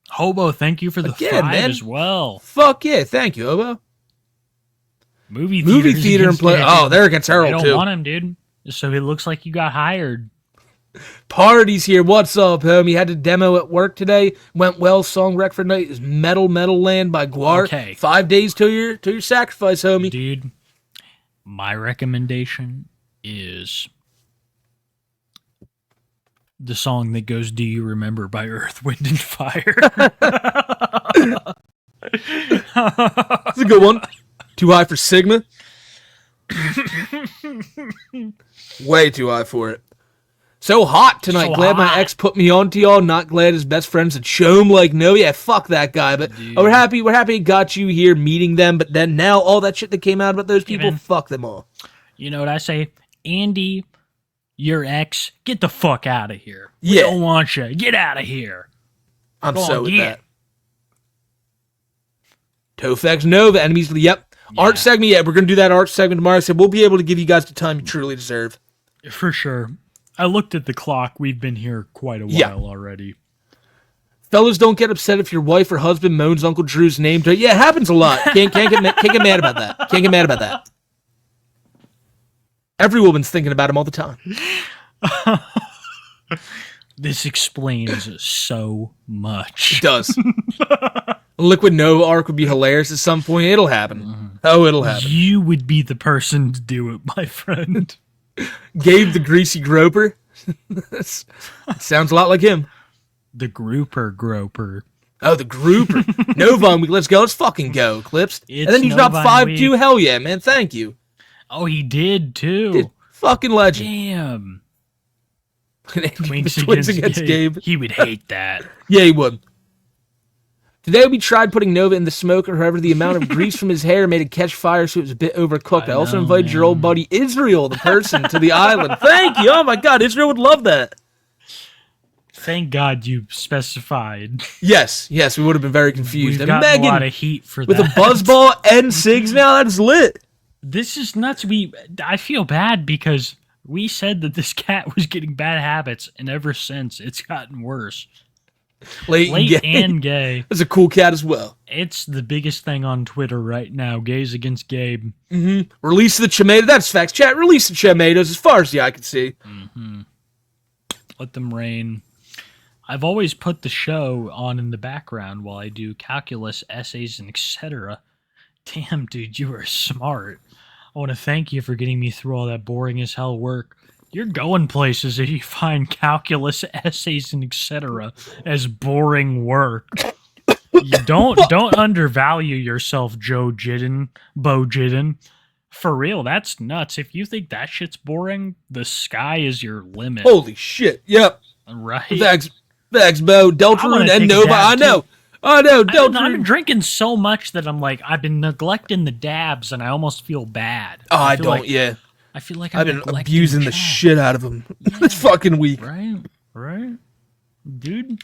Hobo, thank you for the Again, 5 man. as well. Fuck yeah, thank you, Obo. Movie Theater and against play. Gabe. Oh, they're against They Harold don't too. want him, dude. So it looks like you got hired. Party's here. What's up, homie? Had a demo at work today. Went well. Song rec for night is Metal Land by Guar. Okay. 5 days till your sacrifice, homie. Dude, my recommendation is the song that goes "Do You Remember" by Earth, Wind, and Fire. That's a good one. Too high for Sigma. Way too high for it. So hot tonight. So glad my hot. ex put me on to y'all. Not glad his best friends had show him like no. Yeah, fuck that guy. But we're happy. We're happy it got you here meeting them. But then now all that shit that came out about those people, man. fuck them all. You know what I say? Andy, your ex, get the fuck out of here. We Yeah. don't want you. Get out of here. I'm Go so on, with get. that. Tofex Nova, enemies. Yep. Yeah. Art segment. Yeah, we're gonna do that art segment tomorrow. So we'll be able to give you guys the time you truly deserve. For sure. I looked at the clock. We've been here quite a while Yeah. already. Fellas, don't get upset if your wife or husband moans Uncle Drew's name. Yeah, it happens a lot. Can't get mad about that. Can't get mad about that. Every woman's thinking about him all the time. This explains so much. It does. Liquid Nova arc would be hilarious at some point. It'll happen. Oh, it'll happen. You would be the person to do it, my friend. Gabe the Greasy Groper. Sounds a lot like him. The grouper groper. Oh, the grouper. Novine week. Let's go. Let's fucking go, Clips. It's And then you dropped Novine 5 week. too. Hell yeah, man. Thank you. Oh, he did too. Dude, fucking legend. Damn. Twins against Gabe. He would hate that. Yeah, he would. Today we tried putting Nova in the smoker. However, the amount of grease from his hair made it catch fire, so it was a bit overcooked. I also know, invited your old buddy Israel, the person, to the island. Thank you. Oh my God, Israel would love that. Thank God you specified. Yes, we would have been very confused. We've And gotten a lot Megan of heat for with that. a buzzball and SIGs now. That's lit. This is nuts. I feel bad because we said that this cat was getting bad habits, and ever since it's gotten worse. Late And gay. That's a cool cat as well. It's the biggest thing on Twitter right now. Gays against Gabe. Release the tomato. That's facts. Chat. Release the tomatoes as far as the eye can see. Let them rain. I've always put the show on in the background while I do calculus, essays, and etc. Damn, dude, you are smart. I want to thank you for getting me through all that boring as hell work. You're going places if you find calculus, essays, and etc. as boring work. You don't undervalue yourself, Bo Jidden. For real, that's nuts. If you think that shit's boring, the sky is your limit. Holy shit. Yep. Right? Thanks, Bo. Deltarune and take a Nova. dab, I know. too. I know. I've been Deltarune. drinking so much that I'm like, I've been neglecting the dabs, and I almost feel bad. Oh, I feel don't. like- Yeah. I feel like I've been neglecting abusing the chat. shit out of them. This fucking week. Right, dude.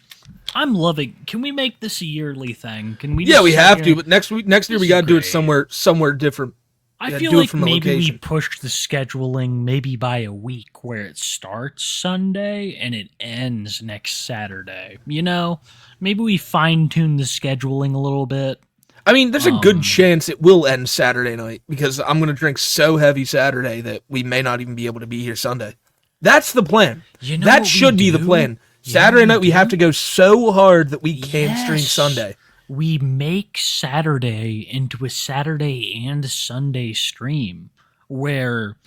I'm loving. Can we make this a yearly thing? Can we? Yeah, just we sit have here- to. But next year This we is gotta do it great. somewhere different. I Yeah, feel do it like from a maybe we location. pushed the scheduling maybe by a week, where it starts Sunday and it ends next Saturday. You know, maybe we fine tune the scheduling a little bit. I mean, there's a good chance it will end Saturday night because I'm gonna drink so heavy Saturday that we may not even be able to be here Sunday. That's the plan. You know That what we should be the do? plan. You Saturday know what night we have to go so hard that we can't stream Yes. Sunday. We make Saturday into a Saturday and Sunday stream where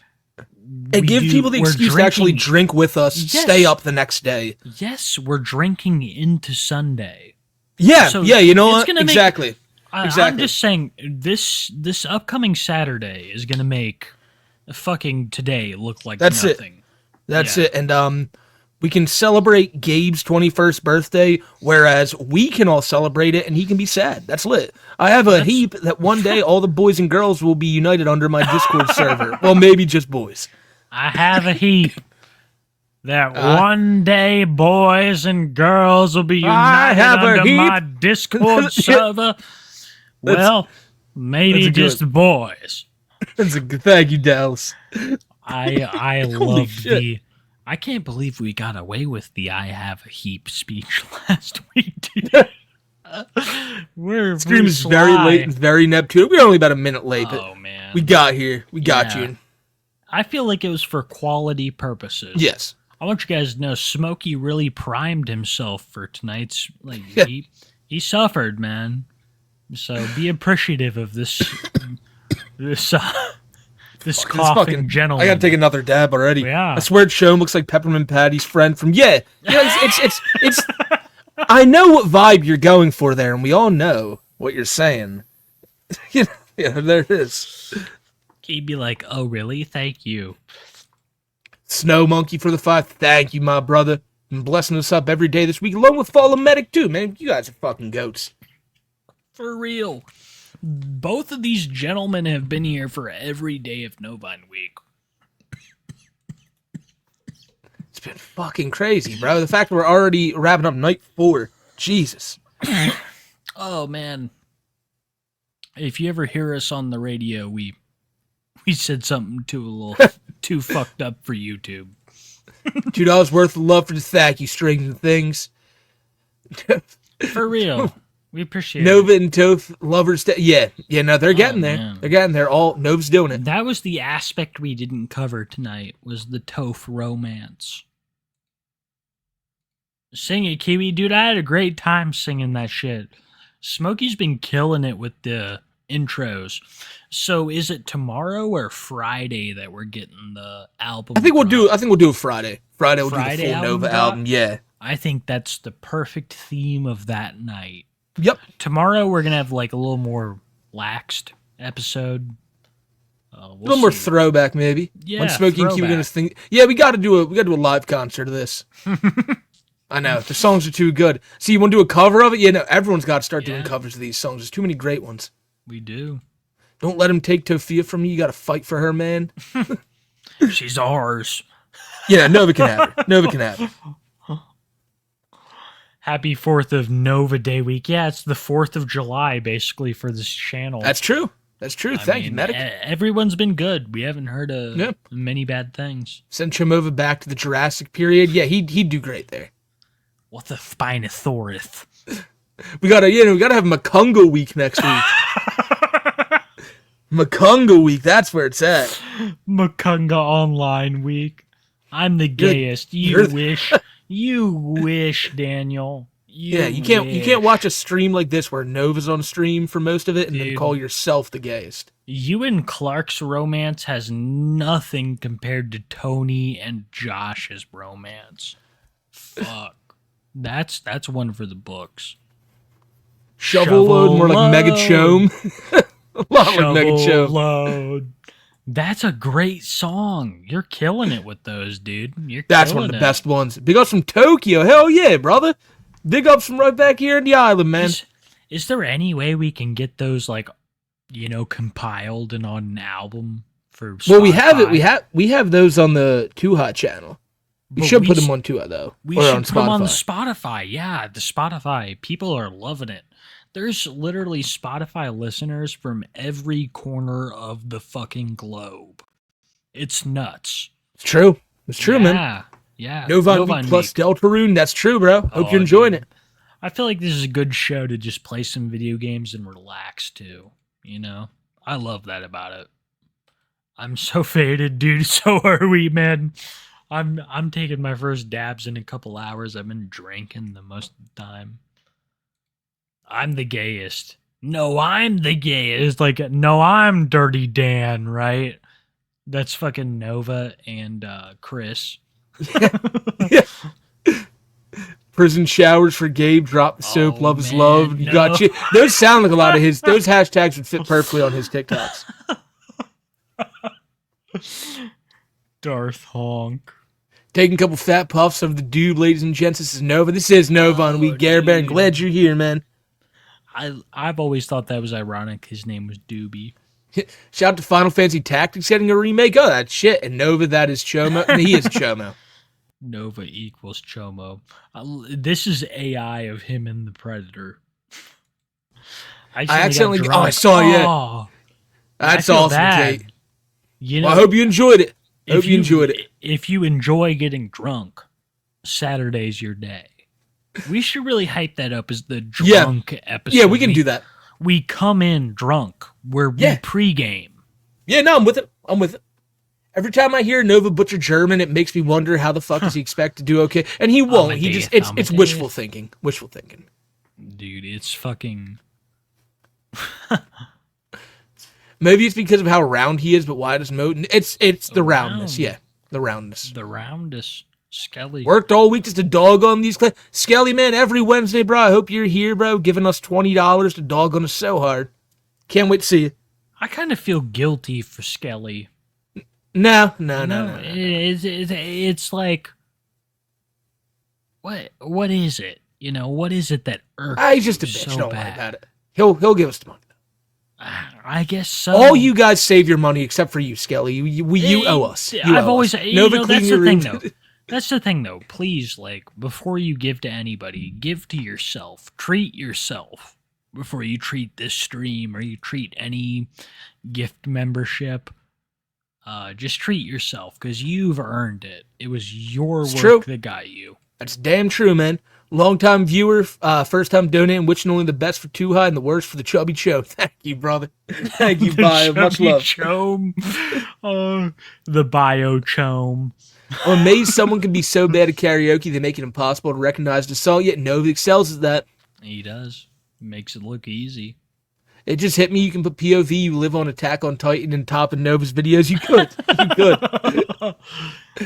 And give people the we're excuse to actually drinking- drink with us, Yes. stay up the next day. Yes, we're drinking into Sunday. Yeah, So yeah, you know it's what? gonna make- Exactly. I'm Exactly. just saying this upcoming Saturday is gonna make fucking today look like That's it. nothing. That's Yeah. it. And we can celebrate Gabe's 21st birthday, whereas we can all celebrate it and he can be sad. That's lit. I have a heap that one day all the boys and girls will be united under my Discord server. Well, maybe just boys. I have a heap that one day boys and girls will be I united have a under heap. my Discord server. Well, maybe that's a just good- boys. That's a good. Thank you, Dallas. I Holy love shit. the. I can't believe we got away with the "I have a heap" speech last week, dude. We're Stream is very late and very Neptune. We're only about a minute late, but Oh man, we got here. We got Yeah. you. I feel like it was for quality purposes. Yes. I want you guys to know Smokey really primed himself for tonight's Yeah. he suffered, man. So be appreciative of this this coughing Fucking gentleman. I gotta take another dab already. Yeah. I swear, Chome looks like Peppermint Patty's friend from it's. I know what vibe you're going for there, and we all know what you're saying. Yeah, there it is. He'd be like, "Oh, really? Thank you." Snow Monkey for the 5. Thank you, my brother. And blessing us up every day this week, along with Fallen Medic too, man. You guys are fucking goats. For real. Both of these gentlemen have been here for every day of Novine Week. It's been fucking crazy, bro. The fact that we're already wrapping up night 4. Jesus. Oh man. If you ever hear us on the radio, we said something too a little too fucked up for YouTube. $2 worth of love for the thank you strings and things. For real. We appreciate Nova and Toph lovers. Yeah, no, they're getting there. man. They're getting there. All Nova's doing it. it. That was the aspect we didn't cover tonight, was the Toph romance. Sing it, Kiwi. Dude, I had a great time singing that shit. Smokey's been killing it with the intros. So is it tomorrow or Friday that we're getting the album? I think we'll drop? do it Friday. Friday we'll Friday do the full album Nova drop? album. Yeah. I think that's the perfect theme of that night. Yep. Tomorrow we're gonna have like a little more laxed episode. A little more throwback, maybe. Yeah, When Smokey and Q are gonna throwback. think. Yeah, we got to do a live concert of this. I know the songs are too good. See, you want to do a cover of it? Yeah, no, everyone's got to start doing covers of these songs. There's too many great ones. We do. Don't let him take Tophia from you. You got to fight for her, man. She's ours. Yeah, Nova can have her. Nova can have her. Happy 4th of Nova Day week. Yeah, it's the 4th of July, basically, for this channel. That's true. That's true. Thank you, Medic. Everyone's been good. We haven't heard of many bad things. Send Chimova back to the Jurassic period. Yeah, he'd do great there. What the Spinosaurus? We gotta have Makunga week next week. Makunga week, that's where it's at. Makunga Online week. I'm the gayest. you're You wish, Daniel. You can't watch a stream like this where Nova's on stream for most of it and then Dude. call yourself the gayest. You and Clark's romance has nothing compared to Tony and Josh's romance. Fuck. That's one for the books. Shovel load, more like Mega Chome. A lot like Mega Chome. Load. That's a great song. You're killing it with those, dude. That's one of the best ones. Big ups from Tokyo. Hell yeah, brother. Big ups from right back here in the island, man. Is there any way we can get those, like, compiled and on an album for Spotify? Well, we have it. We have those on the Too Hot channel. We should put them on Too Hot, though. We should put them on Spotify. Yeah, the Spotify. People are loving it. There's literally Spotify listeners from every corner of the fucking globe. It's nuts. It's true. It's true, man. Yeah. Novine plus Deltarune. That's true, bro. Hope you're enjoying it. I feel like this is a good show to just play some video games and relax too. I love that about it. I'm so faded, dude. So are we, man. I'm taking my first dabs in a couple hours. I've been drinking the most of the time. I'm the gayest. No, I'm the gayest. Like, no, I'm Dirty Dan, right? That's fucking Nova and Chris. Yeah. Prison showers for Gabe. Drop the soap. Love is love. You got you. Those sound like a lot of his. Those hashtags would fit perfectly on his TikToks. Darth Honk. Taking a couple fat puffs of the dude, ladies and gents. This is Nova. This is Nova on Week Gare Bear. Glad you're here, man. I've always thought that was ironic. His name was Doobie. Shout out to Final Fantasy Tactics getting a remake. Oh, that shit. And Nova, that is Chomo. And he is Chomo. Nova equals Chomo. This is AI of him and the Predator. I accidentally. Oh, I saw you. Oh, that's awesome, bad. Kate. You know, Well, I hope you enjoyed it. Hope you enjoyed it. If you enjoy getting drunk, Saturday's your day. We should really hype that up as the drunk episode. Yeah, we can do that. We come in drunk. We pregame. Yeah, no, I'm with it. I'm with it. Every time I hear Nova butcher German, it makes me wonder how the fuck does he expect to do okay? And he won't. He just it's wishful thinking. Wishful thinking. Dude, it's fucking. Maybe it's because of how round he is, but wide as moat. It's the roundness. Yeah, the roundness. The roundest. Skelly. Worked all week just to dog on these. Skelly, man, every Wednesday, bro. I hope you're here, bro, giving us $20 to dog on us so hard. Can't wait to see you. I kind of feel guilty for Skelly. No. It's like, what is it? You know, what is it that irks he's just a bitch. so Don't bad? worry about it. He'll give us the money. I guess so. All you guys save your money except for you, Skelly. You owe us. I've always, us. that's the thing, though. That's the thing, though. Please, like, before you give to anybody, give to yourself. Treat yourself before you treat this stream or you treat any gift membership. Just treat yourself because you've earned it. It was your work that got you. That's damn true, man. Long-time viewer, first-time donating, wishing only the best for Too High and the worst for the Chubby Cho. Thank you, brother. Thank you, Bio. Much love. Chome. The Bio Chome. I'm amazed someone can be so bad at karaoke they make it impossible to recognize the song, yet Nova excels at that. He does. Makes it look easy. It just hit me. You can put POV, you live on Attack on Titan and top of Nova's videos. You could. You could.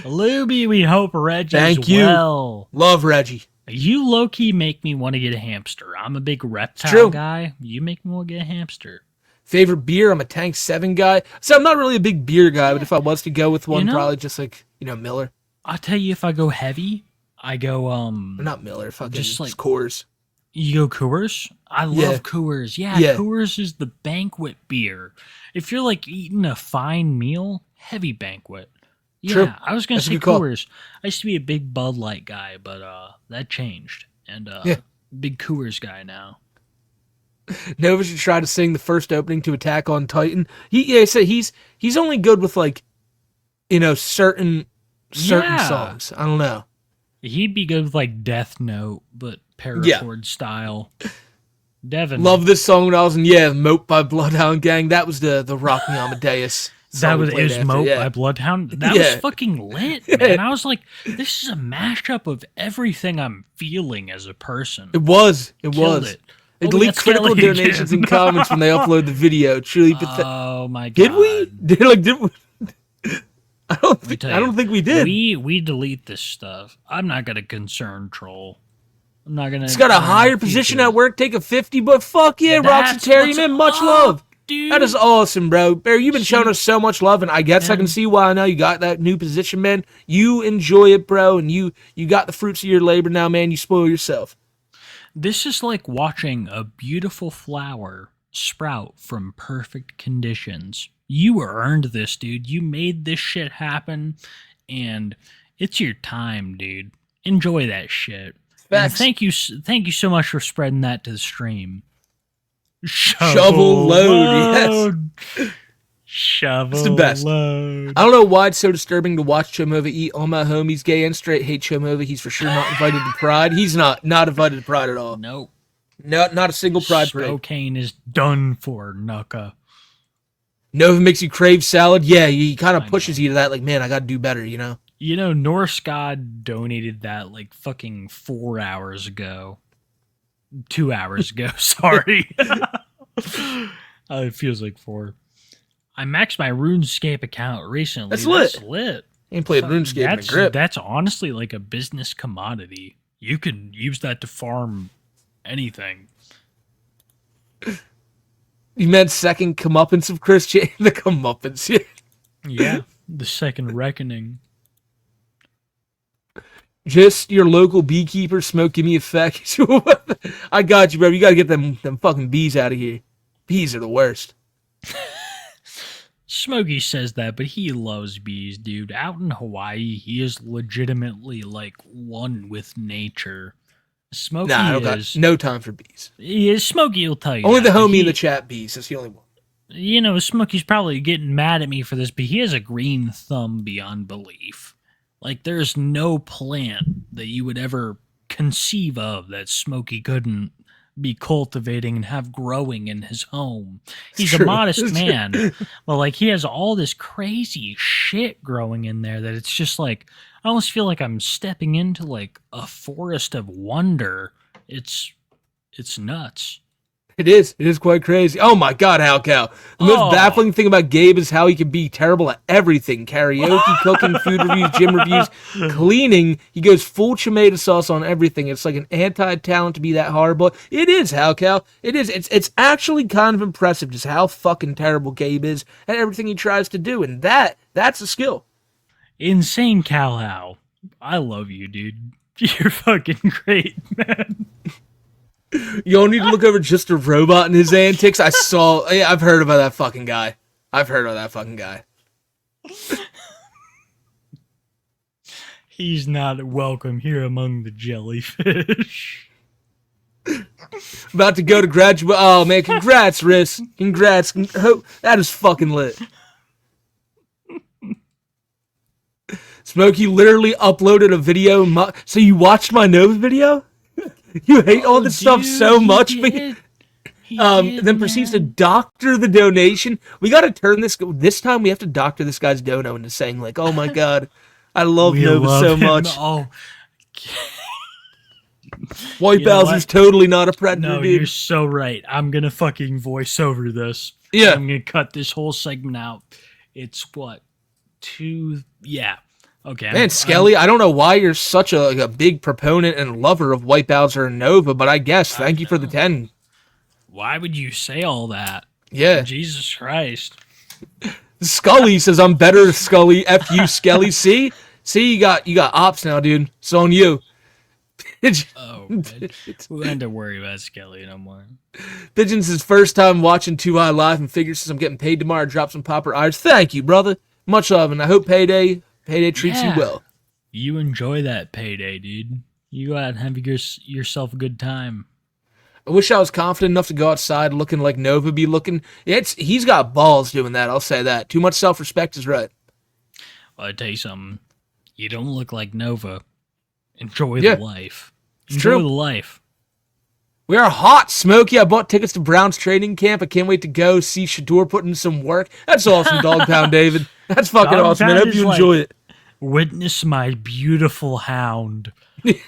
Luby, we hope Reggie Thank you. well. Love Reggie. You low-key make me want to get a hamster. I'm a big reptile guy. You make me want to get a hamster. Favorite beer? I'm a Tank 7 guy. So I'm not really a big beer guy, but if I was to go with one, probably just like, Miller. I'll tell you, if I go heavy, I go, Or not Miller, fucking just like Coors. You go Coors? I love Coors. Yeah, Coors is the banquet beer. If you're like eating a fine meal, heavy banquet. Yeah, True. I was going to say Coors. I used to be a big Bud Light guy, but that changed. And big Coors guy now. Nova should try to sing the first opening to Attack on Titan. He's only good with like, certain songs. I don't know. He'd be good with like Death Note, but paracord style. Devin. Love this song when I was in Moat by Bloodhound Gang. That was the Rock Me Amadeus. It was Moat by Bloodhound. That was fucking lit, man. I was like, this is a mashup of everything I'm feeling as a person. It was. Killed it. They delete critical donations and comments when they upload the video. Truly pathetic. Oh my god! Did we? Did we? I don't think we did. We delete this stuff. I'm not gonna concern troll. I'm not gonna. He's got a higher position at work. Take a 50, but fuck yeah, Roxy Terry, man, much love. Dude. That is awesome, bro. Bear, you've been showing us so much love, and I guess I can see why now you got that new position, man. You enjoy it, bro, and you got the fruits of your labor now, man. You spoil yourself. This is like watching a beautiful flower sprout from perfect conditions. You earned this, dude. You made this shit happen, and it's your time, dude. Enjoy that shit. And thank you so much for spreading that to the stream. Shovel load. Yes. Shovel it's the best. load. I don't know why it's so disturbing to watch Chomova eat. All my homies, gay and straight, hate Chomova. He's for sure not invited to Pride. He's not invited to Pride at all. Nope. Not a single Pride parade. Cocaine is done for, Nuka. Nova makes you crave salad. Yeah, he kind of pushes you to that. Like, man, I got to do better, Norse God donated that like fucking 4 hours ago. 2 hours ago, sorry. It feels like 4. I maxed my RuneScape account recently. That's lit. That's lit. Ain't played RuneScape in a grip. That's honestly like a business commodity. You can use that to farm anything. You meant second comeuppance of Christian? The comeuppance, Yeah, the second reckoning. Just your local beekeeper, Smoke, give me a fact. I got you, bro. You gotta get them fucking bees out of here. Bees are the worst. Smokey says that, but he loves bees, dude. Out in Hawaii, he is legitimately like one with nature. Smokey Nah, I don't got no time for bees. Yeah, Smokey will tell you. Only that, the homie he, in the chat bees. That's the only one. You know, Smokey's probably getting mad at me for this, but he has a green thumb beyond belief. Like, there's no plant that you would ever conceive of that Smokey couldn't be cultivating and have growing in his home. He's a modest man, but like he has all this crazy shit growing in there that it's just like I almost feel like I'm stepping into like a forest of wonder. It's nuts. It is quite crazy. Oh my god, Hal Cow. The most baffling thing about Gabe is how he can be terrible at everything. Karaoke, cooking, food reviews, gym reviews, cleaning. He goes full tomato sauce on everything. It's like an anti-talent to be that horrible. It is, Hal Cow. It is. It's actually kind of impressive just how fucking terrible Gabe is at everything he tries to do. And that's a skill. Insane Cal. I love you, dude. You're fucking great, man. You don't need to look over just a robot and his antics. I've heard about that fucking guy. He's not welcome here among the jellyfish. About to go to graduate. Oh man, congrats, Riss. Congrats. That is fucking lit. Smokey literally uploaded a video. So you watched my Nova video? You hate all this stuff so much, then proceeds to doctor the donation. We got to turn this time we have to doctor this guy's dono into saying like, oh my god, I love Nova so much. Oh. White Bowser's totally not a predator, no, dude. You're so right. I'm going to fucking voice over this. Yeah. I'm going to cut this whole segment out. It's what? 2... Yeah. Okay. Man, Skelly, I don't know why you're such a big proponent and lover of White Bowser and Nova, but I guess. Thank you for the 10. Why would you say all that? Yeah. Jesus Christ. Scully says, I'm better, Scully. F you, Skelly. See, you got ops now, dude. It's on you. Oh, bitch. We don't have to worry about Skelly no more. Pigeon's his first time watching 2 High Live and figures since I'm getting paid tomorrow, drop some popper eyes. Thank you, brother. Much love, and I hope payday treats you well. You enjoy that payday, dude. You go out and have yourself a good time. I wish I was confident enough to go outside looking like Nova be looking. He's got balls doing that, I'll say that. Too much self-respect is right. Well, I tell you something. You don't look like Nova. Enjoy the life. Enjoy the life. We are hot, Smokey. I bought tickets to Brown's training camp. I can't wait to go see Shador put in some work. That's awesome, Dog Pound David. That's fucking awesome, man. I hope you enjoy it. Witness my beautiful hound.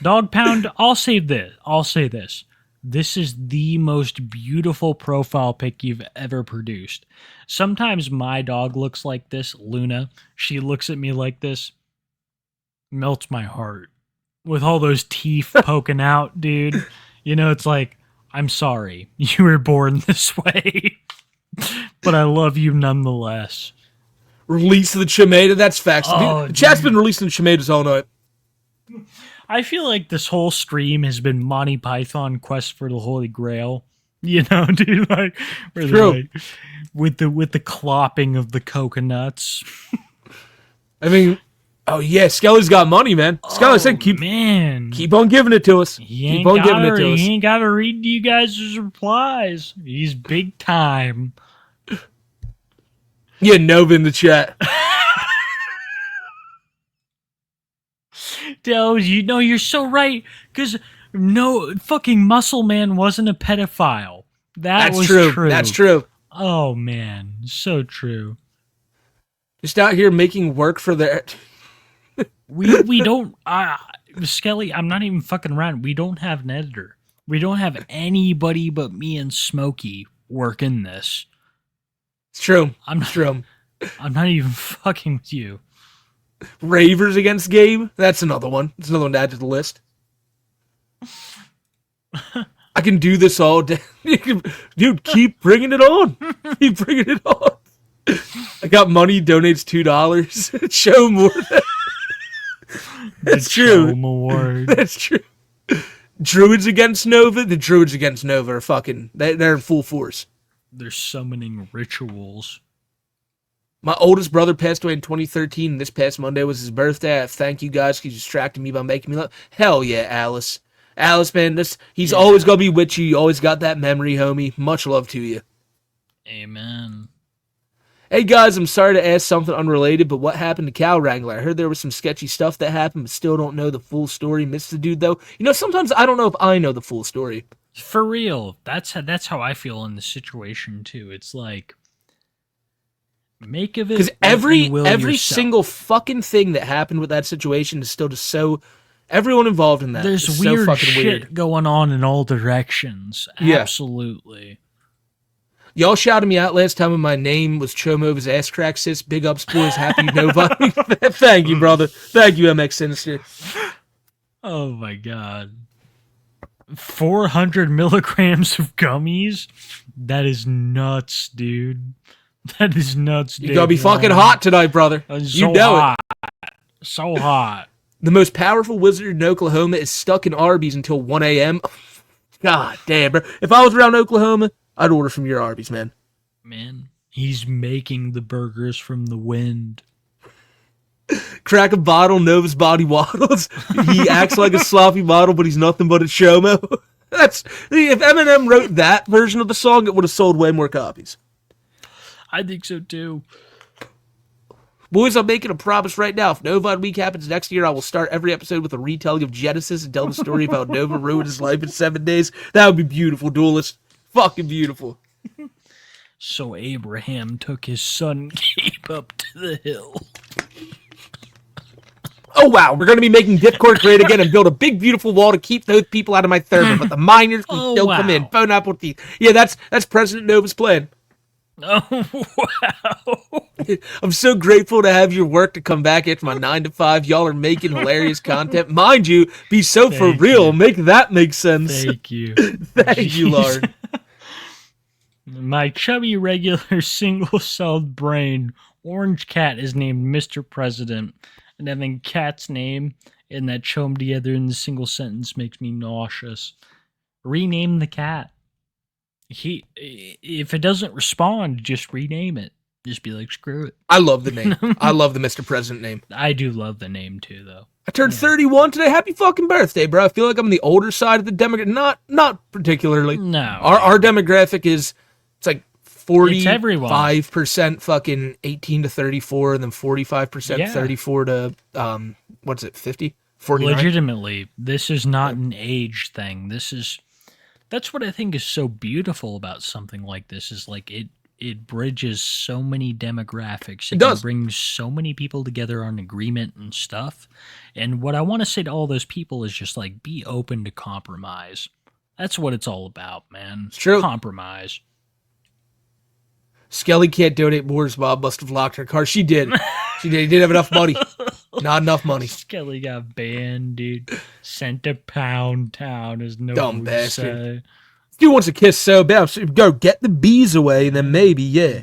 Dog Pound, I'll say this. This is the most beautiful profile pic you've ever produced. Sometimes my dog looks like this, Luna. She looks at me like this. Melts my heart. With all those teeth poking out, dude. You know, it's like, I'm sorry. You were born this way. But I love you nonetheless. Release the tomato. That's facts. The chat's been releasing tomatoes all night. I feel like this whole stream has been Monty Python Quest for the Holy Grail. You know, dude, like, True. Like with the clopping of the coconuts. I mean, oh yeah, Skelly's got money, man. Skelly said, keep on giving it to us. He ain't got to read you guys' replies. He's big time. Yeah, Nova in the chat. Del, you know, you're so right. Because no, fucking Muscle Man wasn't a pedophile. That's true. That's true. Oh, man. So true. Just out here making work for their... we don't... Skelly, I'm not even fucking around. We don't have an editor. We don't have anybody but me and Smokey working this. It's true. I'm not even fucking with you. Ravers against Gabe? That's another one. That's another one to add to the list. I can do this all day. Dude, keep bringing it on. Keep bringing it on. I got money, donates $2. Show more. That's true. Chome Award. That's true. Druids against Nova. The Druids against Nova are fucking. They're in full force. They're summoning rituals. My oldest brother passed away in 2013. And this past Monday was his birthday. I thank you guys because you distracted me by making me laugh. Hell yeah, Alice. Alice, man, he's always gonna be with you. You always got that memory, homie. Much love to you. Amen. Hey guys, I'm sorry to ask something unrelated, but what happened to Cow Wrangler? I heard there was some sketchy stuff that happened, but still don't know the full story. Miss the dude though. You know, sometimes I don't know if I know the full story. For real. That's how I feel in the situation too. It's like, make of it Because what you will every yourself. single fucking thing that happened with that situation is still just so. Everyone involved in that. There's is weird so fucking shit weird. going on in all directions. Yeah. Absolutely. Y'all shouted me out last time when my name was Chomova's ass crack sis. Big ups, boys. Happy Novine. Thank you, brother. Thank you, MX Sinister. Oh my god. 400 milligrams of gummies? That is nuts, dude. That is nuts, dude. You're gonna be fucking hot tonight, brother. So You know hot. it. So hot. The most powerful wizard in Oklahoma is stuck in Arby's until 1 a.m. God damn, bro. If I was around Oklahoma, I'd order from your Arby's, man. Man, he's making the burgers from the wind. Crack a bottle, Nova's body waddles. He acts like a sloppy bottle, but he's nothing but a chomo. If Eminem wrote that version of the song, it would have sold way more copies. I think so too. Boys, I'm making a promise right now. If Novine Week happens next year, I will start every episode with a retelling of Genesis and tell the story of how Nova ruined his life in 7 days. That would be beautiful, duelist. Fucking beautiful. So Abraham took his son and came up to the hill. Oh, wow. We're going to be making Discord great again and build a big, beautiful wall to keep those people out of my server, but the miners can still come in. Phone Apple teeth. Yeah, that's President Nova's plan. Oh, wow. I'm so grateful to have your work to come back after my 9 to 5. Y'all are making hilarious content. Mind you, be so for Thank real. you. Make that make sense. Thank you. Thank you, Lord. My chubby, regular, single-celled brain, Orange Cat, is named Mr. President. And having Cat's name and that chome together in the single sentence makes me nauseous. Rename the cat. If it doesn't respond, just rename it. Just be like, screw it. I love the name. I love the Mr. President name. I do love the name too, though. I turned 31 today. Happy fucking birthday, bro. I feel like I'm on the older side of the demographic. Not particularly. No. Our demographic is, it's like It's everyone. 45% fucking 18 to 34, and then 45% Yeah. 34 to, what's it, 50? 49? Legitimately, this is not an age thing. That's what I think is so beautiful about something like this, is like it bridges so many demographics. It does. Brings so many people together on agreement and stuff. And what I want to say to all those people is just like, be open to compromise. That's what it's all about, man. It's true. Compromise. Skelly can't donate more. His mom must have locked her car. She did. She did. He didn't have enough money. Not enough money. Skelly got banned, dude. Sent to Pound Town, as no Dumb would bastard. say. Dude wants a kiss so bad. So go get the bees away, and then maybe, yeah.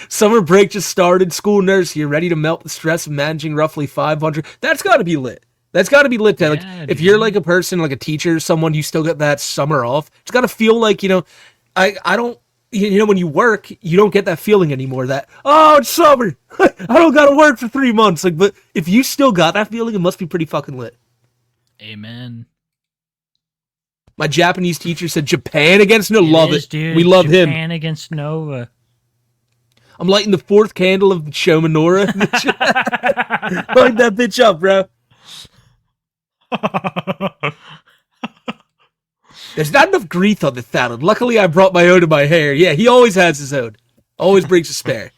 Summer break just started. School nurse here, ready to melt the stress of managing roughly 500. That's got to be lit. That's got to be lit. Like, Yeah, if dude. you're like a person, like a teacher, someone, you still get that summer off. It's got to feel like, I don't, when you work, you don't get that feeling anymore that, oh, it's summer. I don't got to work for 3 months. Like, but if you still got that feeling, it must be pretty fucking lit. Amen. My Japanese teacher said Japan against Nova. Love is, it. dude. We love him. Japan against Nova. I'm lighting the 4th candle of the show menorah. Light that bitch up, bro. There's not enough grease on the salad. Luckily, I brought my own in my hair. Yeah, he always has his own. Always brings a spare.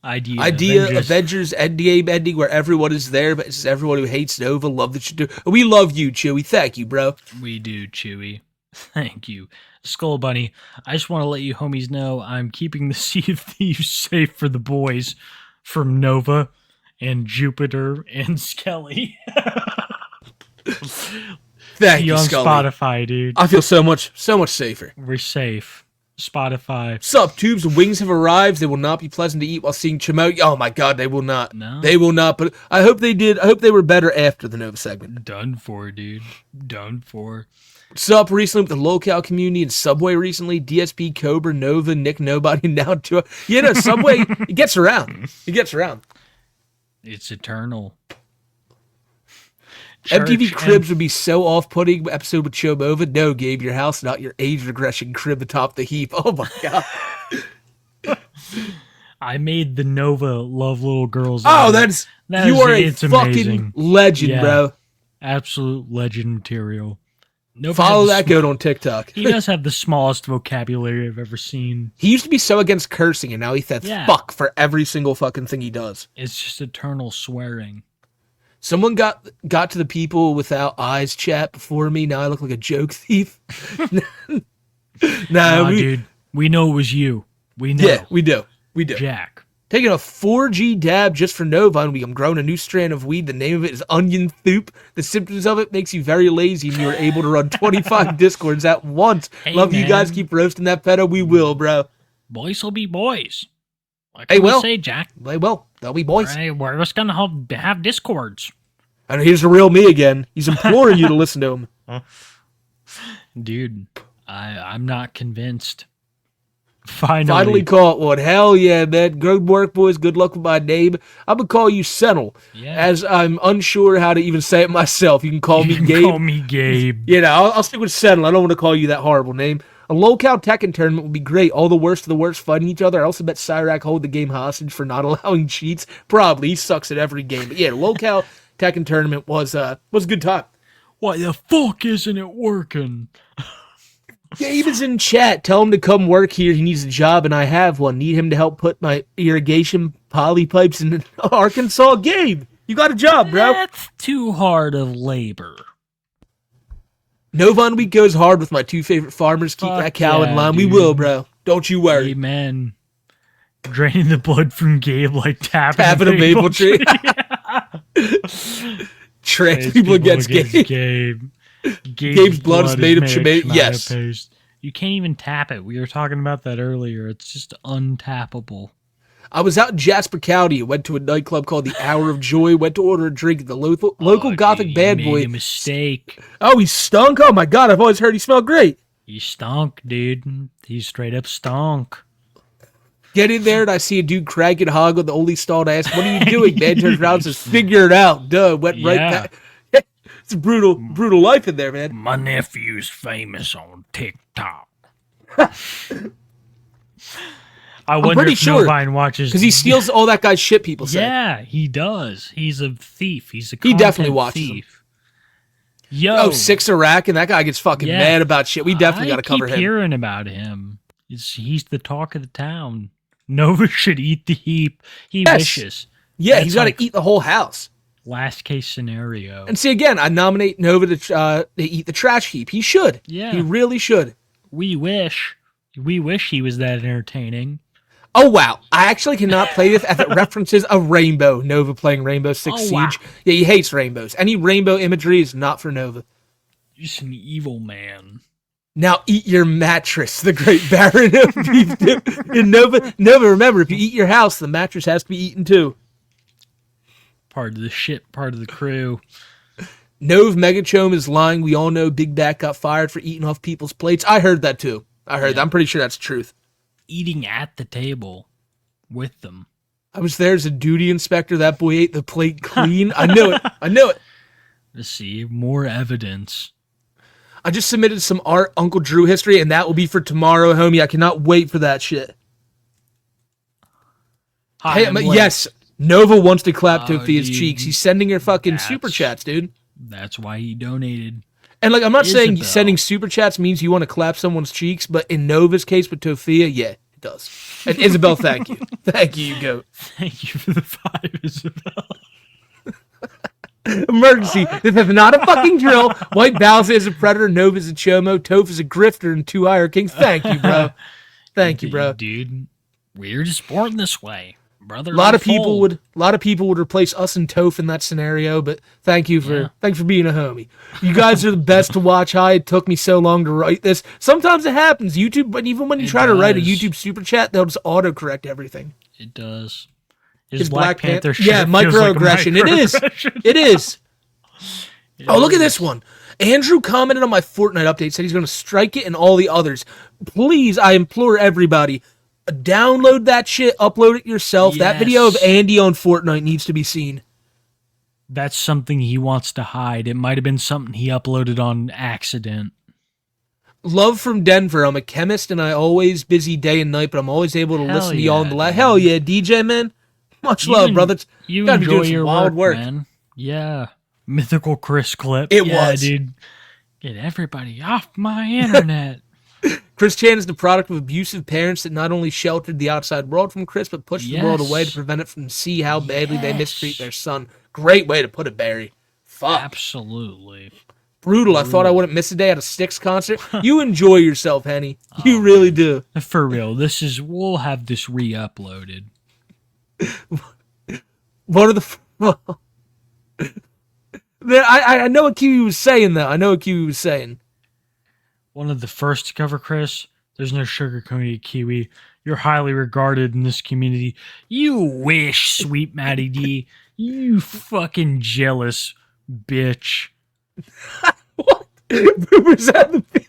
Idea Avengers Endgame ending where everyone is there, but it's just everyone who hates Nova. Love that you do. We love you, Chewie. Thank you, bro. We do, Chewy. Thank you. Skull Bunny, I just want to let you homies know I'm keeping the Sea of Thieves safe for the boys from Nova and Jupiter and Skelly. Thank See you, on Scully. Spotify, dude. I feel so much safer. We're safe. Spotify. Sup, tubes? Wings have arrived. They will not be pleasant to eat while seeing Chimo. Oh my god, they will not. No. They will not. But I hope they did. I hope they were better after the Nova segment. Done for, dude. Done for. Sup, recently with the locale community and Subway recently. DSP, Cobra, Nova, Nick Nobody, now to Subway. It gets around. It gets around. It's eternal. MTV Cribs would be so off-putting. Episode with Chomova. No, Gabe, your house, not your age regression crib atop the heap. Oh my god. I made the Nova Love Little Girls. Oh, you are a fucking amazing. legend, bro. Absolute legend material. Nova Follow that goat on TikTok. He does have the smallest vocabulary I've ever seen. He used to be so against cursing, and now he says fuck for every single fucking thing he does. It's just eternal swearing. Someone got to the people without eyes chat before me. Now I look like a joke thief. Dude, we know it was you. We know. Yeah, we do. We do. Jack. Taking a 4G dab just for Novine week. I'm growing a new strand of weed. The name of it is Onion Thoop. The symptoms of it makes you very lazy, and you are able to run 25 Discords at once. Hey, Love man. you guys. Keep roasting that pedo. We will, bro. Boys will be boys. What Hey, can we well. say, Jack? They will. They'll be boys. Right, we're just gonna have Discords. And here's the real me again. He's imploring you to listen to him. Dude, I'm not convinced. Finally. Finally caught one. Hell yeah, man. Good work, boys. Good luck with my name. I'm going to call you Sentinel, as I'm unsure how to even say it myself. You can call me Gabe. Call me Gabe. You know, I'll stick with Sentinel. I don't want to call you that horrible name. A low-cal Tekken tournament would be great. All the worst of the worst fighting each other. I also bet Cyrac hold the game hostage for not allowing cheats. Probably. He sucks at every game. But yeah, low-cal Tekken tournament was a good time. Why the fuck isn't it working? Gabe is in chat. Tell him to come work here. He needs a job, and I have one. Need him to help put my irrigation poly pipes in Arkansas. Gabe, you got a job, bro. That's too hard of labor. Novine week goes hard with my two favorite farmers. Keep that cow in line. Dude. We will, bro. Don't you worry. Amen. Draining the blood from Gabe like tapping a maple tree. Trans people against Gabe. Gabe's blood is made of tomato. Yes. Paste. You can't even tap it. We were talking about that earlier. It's just untappable. I was out in Jasper County. Went to a nightclub called the Hour of Joy. Went to order a drink at the local gothic dude, bad you boy. made a mistake. Oh, he stunk? Oh my god, I've always heard he smelled great. He stunk, dude. He straight up stunk. Get in there and I see a dude cranking hog on the only stalled ass. What are you doing, man? Turns around and says, figure it out. Duh, went right back. It's a brutal life in there, man. My nephew's famous on TikTok. I wonder pretty if sure, Novine watches because he steals all that guy's shit. People say, yeah, he does. He's a thief. He's a he definitely content watches thief. them. Yo, Oh, Six Iraq, and that guy gets fucking mad about shit. We definitely got to cover I keep him. hearing about him. He's the talk of the town. Nova should eat the heap. He wishes. Yeah, That's he's got to like eat the whole house. Last case scenario. And see, again, I nominate Nova to eat the trash heap. He should. Yeah. He really should. We wish he was that entertaining. Oh, wow. I actually cannot play this as it references a rainbow. Nova playing Rainbow Six Siege. Wow. Yeah, he hates rainbows. Any rainbow imagery is not for Nova. Just an evil man. Now eat your mattress, the great Baron of Beef. And Nova, remember, if you eat your house, the mattress has to be eaten too. Part of the shit, part of the crew. Nova Megachome is lying. We all know Big Back got fired for eating off people's plates. I heard that too. That. I'm pretty sure that's the truth. Eating at the table with them. I was there as a duty inspector. That boy ate the plate clean. I knew it. Let's see, more evidence. I just submitted some art Uncle Drew history, and that will be for tomorrow, homie. I cannot wait for that shit. Hi, yes, Nova wants to clap Oh, Tophia's dude. cheeks. He's sending her fucking super chats, dude. That's why he donated. And like, I'm not saying Isabel. sending super chats means you want to clap someone's cheeks, but in Nova's case with Tophia, yeah, it does. And Isabel, thank you. Thank you, you goat. Thank you for the 5, Isabel. Emergency. This is not a fucking drill. White Bowser is a predator. Nova is a chomo. Toph is a grifter, and 2 Iron Kings. Thank you, bro. Thank you, bro. Dude, we're just born this way. Brother, A lot of people would replace us and Toph in that scenario, but thank you for being a homie. You guys are the best to watch. Hi, it took me so long to write this. Sometimes it happens. YouTube, but even when you try to write a YouTube super chat, they'll just autocorrect everything. It does. His Black Panther shirt microaggression. Like It is. Oh, look at this one. Andrew commented on my Fortnite update, said he's going to strike it and all the others. Please, I implore everybody, download that shit, upload it yourself. That video of Andy on Fortnite needs to be seen. That's something he wants to hide. It might have been something he uploaded on accident. Love from Denver. I'm a chemist and I always busy day and night, but I'm always able to listen to y'all in the lab. Hell yeah, DJ, man. Much love, brother. You gotta be enjoy doing your some wild work, man. Yeah. Mythical Chris clip. It was. Dude. Get everybody off my internet. Chris Chan is the product of abusive parents that not only sheltered the outside world from Chris, but pushed the world away to prevent it from see how badly they mistreat their son. Great way to put it, Barry. Fuck. Absolutely. Brutal. I thought I wouldn't miss a day at a Styx concert. You enjoy yourself, Henny. You really do. For real. We'll have this re-uploaded. One of the... I know what Kiwi was saying, though. One of the first to cover Chris. There's no sugarcoating it, Kiwi. You're highly regarded in this community. You wish, sweet Maddie D. You fucking jealous bitch. What? Was that the...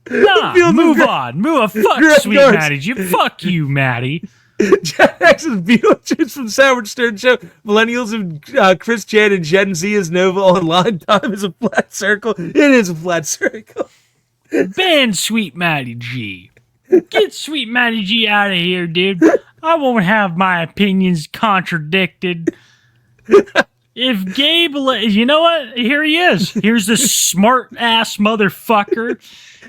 Nah, move on. Fuck sweet Maddie G. Fuck you, Maddie. Gen X is Beetlejuice from Sandwich Stern Show. Millennials and Chris Chan and Gen Z is Nova online. Time is a flat circle. It is a flat circle. Ban Sweet Maddie G. Get Sweet Maddie G out of here, dude. I won't have my opinions contradicted. If Gabe, you know what? Here he is. Here's this smart ass motherfucker.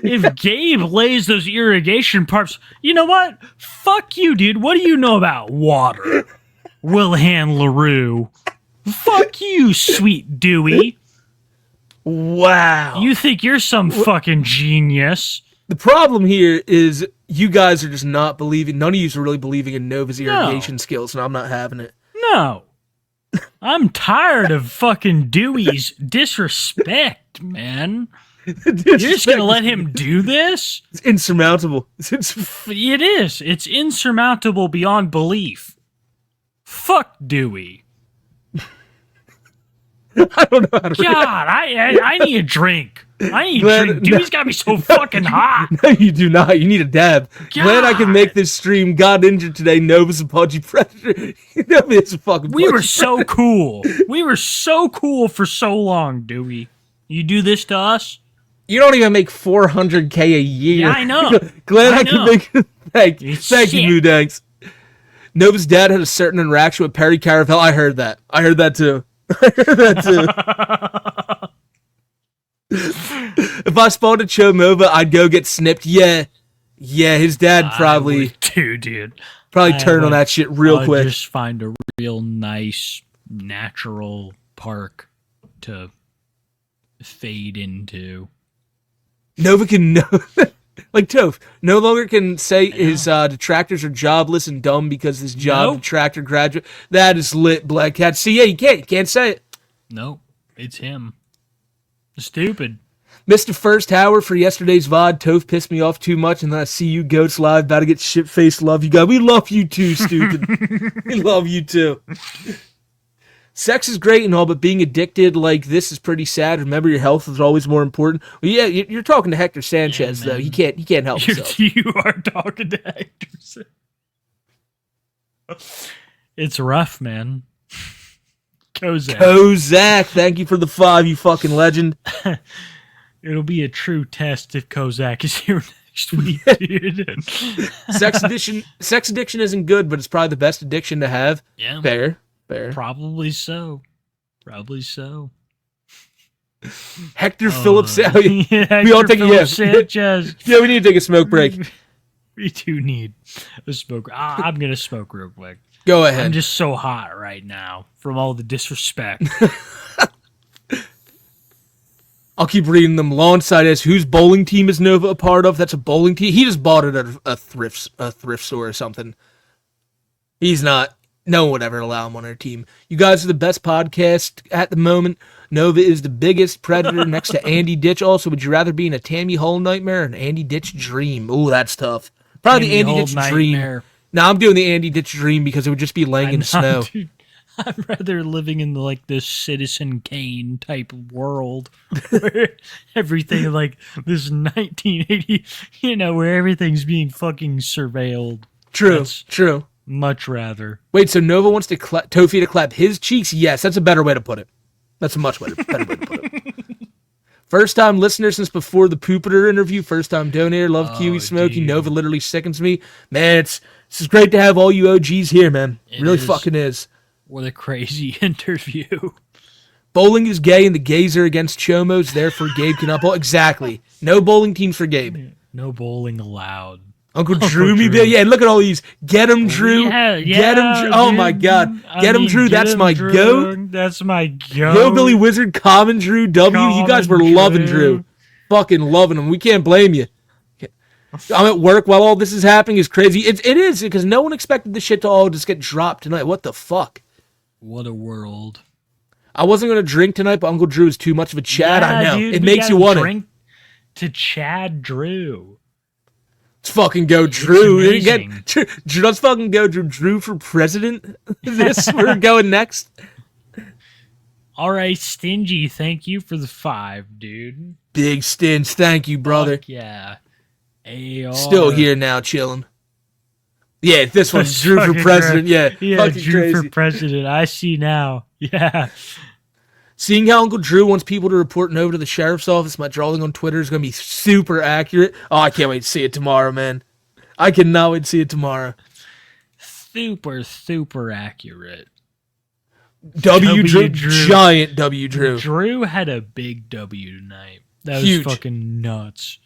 If Gabe lays those irrigation pipes, you know what? Fuck you, dude. What do you know about water? Wilhan LaRue. Fuck you, sweet Dewey. Wow. You think you're some fucking genius. The problem here is you guys are just not believing, none of you are really believing in Nova's irrigation skills, and I'm not having it. No. I'm tired of fucking Dewey's disrespect, man. You're just gonna let him do this? It's insurmountable. It is. It's insurmountable beyond belief. Fuck Dewey. I don't know how to God, I need a drink. I need a drink. Dewey's got me so fucking hot. No, you do not. You need a dab. God. Glad I can make this stream. Got injured today. Nova's a pudgy predator. Nova's a fucking We were pudgy so predator. cool. We were so cool for so long, Dewey. You do this to us? You don't even make $400K a year. Yeah, I know. Glad I know. can make it. Thank you, Shit. Moodanks. Nova's dad had a certain interaction with Perry Caravel. I heard that too. If I spawned a Chomova, I'd go get snipped. Yeah, his dad probably dude. turn on that shit real quick. Just find a real nice natural park to fade into. Nova can like Toph no longer can say his detractors are jobless and dumb because his job detractor graduate. That is lit, Black Cat. See, yeah, you can't say it. Nope, it's him. Stupid. Mr. First Howard for yesterday's VOD. Toph pissed me off too much, and then I see you goats live about to get shit-faced. Love you guys. We love you too, stupid. We love you too. Sex is great and all, but being addicted like this is pretty sad. Remember, your health is always more important. Well, yeah, you're talking to Hector Sanchez, though. He can't help himself. You are talking to Hector Sanchez. It's rough, man. Kozak, thank you for the 5, you fucking legend. It'll be a true test if Kozak is here next week, dude. Sex addiction isn't good, but it's probably the best addiction to have. Yeah. Fair. Probably so. Hector Phillips. Yeah, we all take Sanchez. Yeah, we need to take a smoke break. We do need a smoke. I'm gonna smoke real quick. Go ahead. I'm just so hot right now from all the disrespect. I'll keep reading them. Lawnside as whose bowling team is Nova a part of? That's a bowling team. He just bought it at a thrift store or something. He's not No one would ever allow him on our team. You guys are the best podcast at the moment. Nova is the biggest predator next to Andy Ditch. Also, would you rather be in a Tammy Hole nightmare or an Andy Ditch dream? Ooh, that's tough. Probably the Andy Ditch dream. No, I'm doing the Andy Ditch dream because it would just be laying in snow. Dude, I'd rather living in like this Citizen Kane type world where everything like this 1980, where everything's being fucking surveilled. True, true. Much rather. Wait, so Nova wants to Tophia to clap his cheeks? Yes, that's a better way to put it. That's a much better way to put it. First time listener since before the Poopeter interview. First time donator. Love Kiwi Smokey. Dude. Nova literally sickens me. Man, this is great to have all you OGs here, man. It really fucking is. What a crazy interview. Bowling is gay and the gays are against chomos, therefore Gabe cannot bowl. Exactly. No bowling teams for Gabe. No bowling allowed. Uncle Drew, yeah, and look at all these. Get him, Drew. Get him, Drew. Oh my God. Get him, Drew. That's my goat. That's my goat. Hillbilly Wizard, Common Drew, W. You guys were loving Drew. Fucking loving him. We can't blame you. I'm at work while all this is happening. Is crazy. It is, because no one expected this shit to all just get dropped tonight. What the fuck? What a world. I wasn't going to drink tonight, but Uncle Drew is too much of a Chad. I know. Dude, it makes you want drink to Chad Drew. Let's fucking go, Drew. Let's fucking go, Drew for president. We're going next. All right, Stingy. Thank you for the 5, dude. Big Stinge. Thank you, brother. Fuck yeah. AR. Still here now, chilling. Yeah, this one's Drew for president. Yeah, fucking Drew crazy. for president. I see now. Yeah. Seeing how Uncle Drew wants people to report Nova to the sheriff's office, my drawing on Twitter is going to be super accurate. Oh, I can't wait to see it tomorrow, man. I cannot wait to see it tomorrow. Super accurate. W. Drew. Giant W. Drew. Drew had a big W tonight. That was huge. Fucking nuts.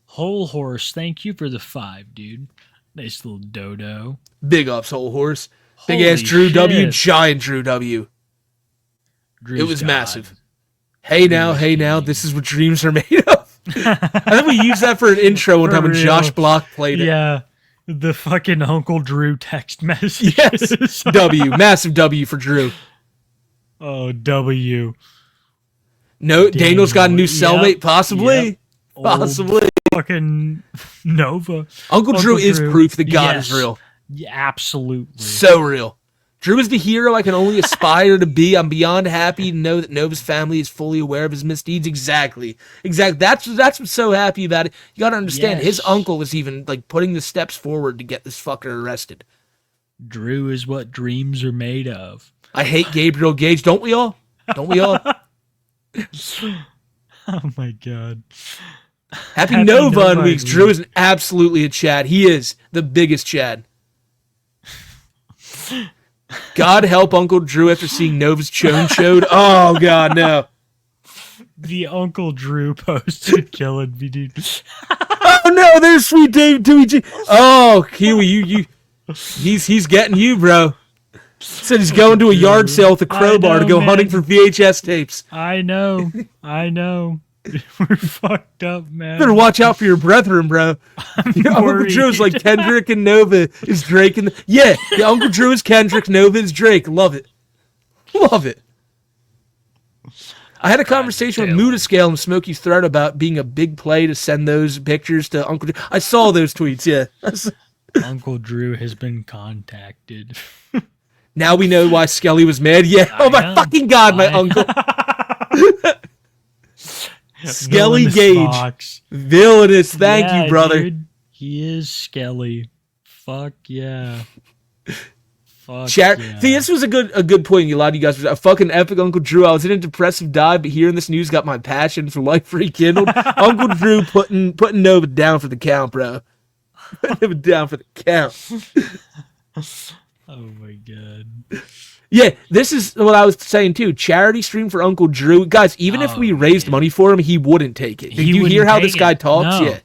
Whole Horse, thank you for the 5, dude. Nice little dodo. Big ups, Whole Horse. Big Holy ass Drew shit. W. Giant Drew W. Drew's It was God. massive. Hey now, this is what dreams are made of. I think we used that for an intro one time when real. Josh Block played it. Yeah, the fucking Uncle Drew text message. Yes, W, massive W for Drew. Oh, W. No, Daniel's got a new cellmate, Yep, possibly. yep. Possibly. Fucking Nova. Uncle Drew is proof that God is real. Yeah, absolutely. So real. Drew is the hero I can only aspire to be. I'm beyond happy to know that Nova's family is fully aware of his misdeeds. Exactly. That's what's so happy about it. You gotta understand, his uncle is even like putting the steps forward to get this fucker arrested. Drew is what dreams are made of. I hate Gabriel Gage. Don't we all? Don't we all? Oh my God. Happy Nova weeks. Drew is absolutely a Chad. He is the biggest Chad. God help Uncle Drew after seeing Nova's chone showed. Oh God, no. The Uncle Drew posted killing me, dude. Oh no, there's sweet Dave Dewey G. Oh, Kiwi, he's getting you, bro. Said he's going to a yard sale with a crowbar to go hunting for VHS tapes. I know. We're fucked up, man. Better watch out for your brethren, bro. Uncle Drew's like Kendrick and Nova is Drake and Uncle Drew is Kendrick, Nova is Drake. Love it. Love it. I had a conversation with Mudascale and Smokey's Thread about being a big play to send those pictures to Uncle Drew. I saw those tweets, yeah. Uncle Drew has been contacted. Now we know why Skelly was mad. Yeah. Oh my fucking God, my uncle. Skelly Gage. Villainous. Thank you, brother. Dude, he is Skelly. Fuck yeah. Fuck See, yeah. this was a good point. A lot of you guys were a fucking epic Uncle Drew. I was in a depressive dive, but hearing this news got my passion for life rekindled. Uncle Drew putting Nova down for the count, bro. Putting him down for the count. Oh my God. Yeah, this is what I was saying too. Charity stream for Uncle Drew. Guys, even if we raised money for him, he wouldn't take it. Did you hear how this guy talks? No, yeah.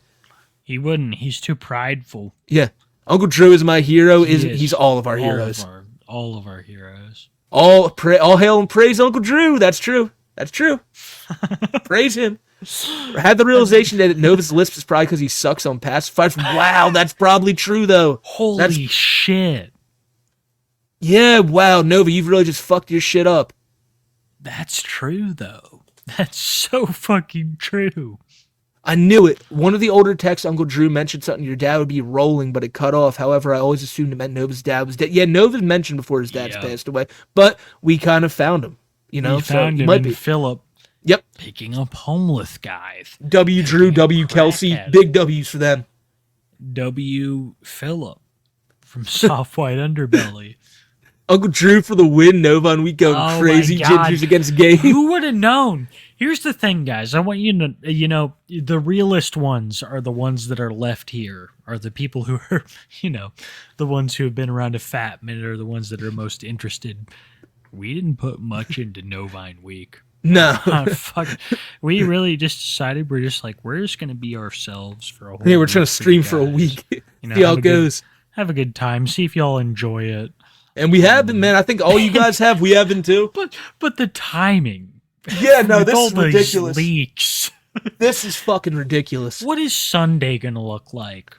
He wouldn't. He's too prideful. Yeah. Uncle Drew is my hero. He's all of our heroes. All of our heroes. All hail and praise Uncle Drew. That's true. That's true. Praise him. I had the realization that Nova's lisp is probably because he sucks on pacifiers. Wow, that's probably true though. Holy shit. Yeah, wow, Nova, you've really just fucked your shit up. That's true, though. That's so fucking true. I knew it. One of the older texts, Uncle Drew mentioned something your dad would be rolling, but it cut off. However, I always assumed it meant Nova's dad was dead. Yeah, Nova's mentioned before his dad's passed away, but we kind of found him. You know, We found him in Philip. Yep. Picking up homeless guys. W. Drew, W. Kelsey, crackheads. big W's for them. W. Philip from Soft White Underbelly. Uncle Drew for the win. Nova and we go Oh crazy. my God. Gingers against Gabe. Who would have known? Here's the thing, guys. I want you to, the realest ones are the ones that are left here, are the people who are, the ones who have been around a fat minute, are the ones that are most interested. We didn't put much into Novine Week. No. Fuck. We really just decided we're just going to be ourselves for a whole Yeah, we're week trying to for stream you for a guys. week. You See how have it a good- goes. Have a good time. See if y'all enjoy it. And we have been, man. I think all you guys have. We have been too. But the timing. Yeah, no, with this all is these ridiculous. leaks. This is fucking ridiculous. What is Sunday gonna look like?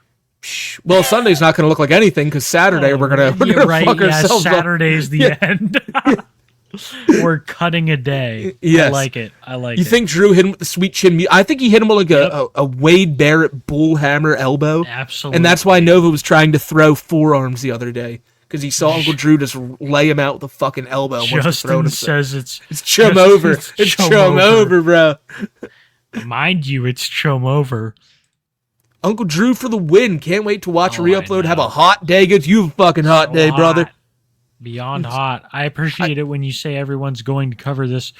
Well, Sunday's not going to look like anything because Saturday we're gonna fuck ourselves up. Saturday's the Yeah. end. We're cutting a day. Yes. I like it. You think Drew hit him with the sweet chin? I think he hit him with like a Wade Barrett bullhammer elbow. Absolutely. And that's why Nova was trying to throw forearms the other day. Because he saw Uncle Drew just lay him out with a fucking elbow. And wants to throw Justin him. says it's chum Justin over. says It's chum over, bro. Mind you, it's chum over. Uncle Drew for the win. Can't wait to watch a Oh, I re-upload. Have know. a hot day. Good. You have a fucking hot day, So brother. hot. Beyond hot. I appreciate it when you say everyone's going to cover this.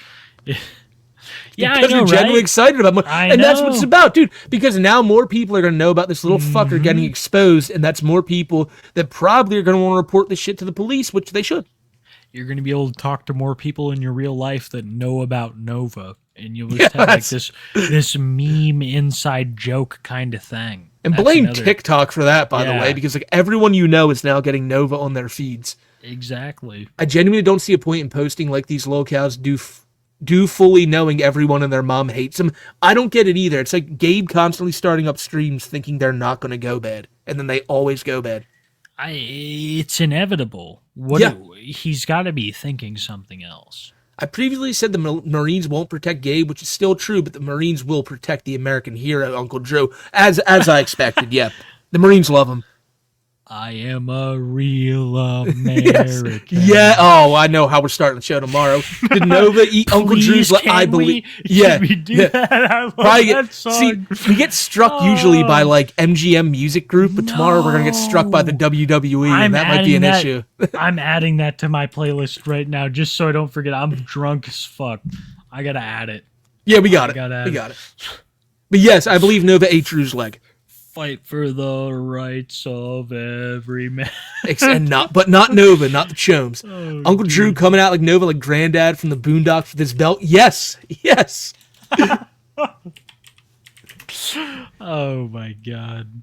Yeah, Because I know, we're genuinely right? excited about it. I And that's what it's know. about, dude. Because now more people are going to know about this little fucker getting exposed, and that's more people that probably are going to want to report this shit to the police, which they should. You're going to be able to talk to more people in your real life that know about Nova, and you'll just have like this meme inside joke kind of thing. And That's blame another- TikTok for that, by the Yeah. way, because like everyone you know is now getting Nova on their feeds. Exactly. I genuinely don't see a point in posting like these locales do fully knowing everyone and their mom hates them. I don't get it either. It's like Gabe constantly starting up streams thinking they're not going to go bad, and then they always go bad. It's inevitable. He's got to be thinking something else. I previously said the Marines won't protect Gabe, which is still true, but the Marines will protect the American hero, Uncle Drew, as I expected. Yeah, the Marines love him. I am a real American. Yeah. Oh, I know how we're starting the show tomorrow. Did Nova eat Uncle Drew's? I believe. Can we do that? I love that song. See, we get struck usually by like MGM Music Group, but tomorrow we're gonna get struck by the WWE, and that might be an issue. I'm adding that to my playlist right now, just so I don't forget. I'm drunk as fuck. I gotta add it. Yeah, we got it. gotta We add got it. But yes, I believe Nova ate Drew's leg. Fight for the rights of every man. But not Nova, not the Chomes. Oh, Uncle Drew coming out like Nova, like granddad from the Boondocks with his belt. Yes, yes. Oh my god.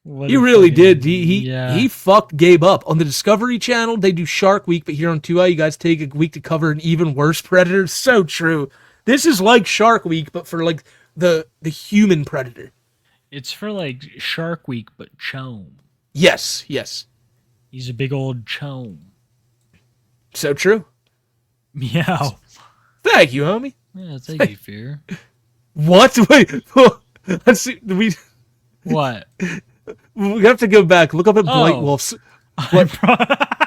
What He a really fucking- did. yeah. He fucked Gabe up. On the Discovery Channel, they do Shark Week, but here on 2i, you guys take a week to cover an even worse predator. So true. This is like Shark Week, but for like the human predator. It's for like Shark Week, but chome. Yes, yes. He's a big old chome. So true. Meow. Thank you, homie. Yeah, thank you, Fear. What? Wait. Let's see. What? We have to go back. Look up at Blight Oh. Wolf's.